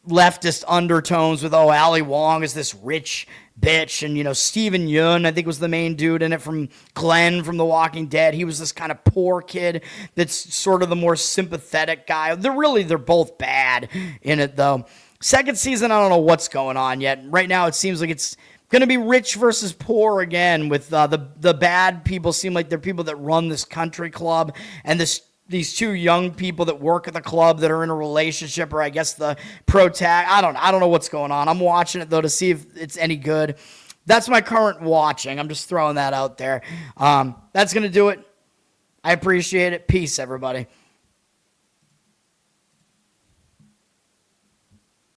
leftist undertones with, Ali Wong is this rich bitch, and Steven Yeun, I think, was the main dude in it, from Glenn from The Walking Dead. He was this kind of poor kid that's sort of the more sympathetic guy. They're both bad in it, though. Second season, I don't know what's going on yet. Right now, it seems like it's going to be rich versus poor again, with the bad people seem like they're people that run this country club, and these two young people that work at the club that are in a relationship, or I guess the I don't know what's going on. I'm watching it, though, to see if it's any good. That's my current watching. I'm just throwing that out there. That's going to do it. I appreciate it. Peace, everybody.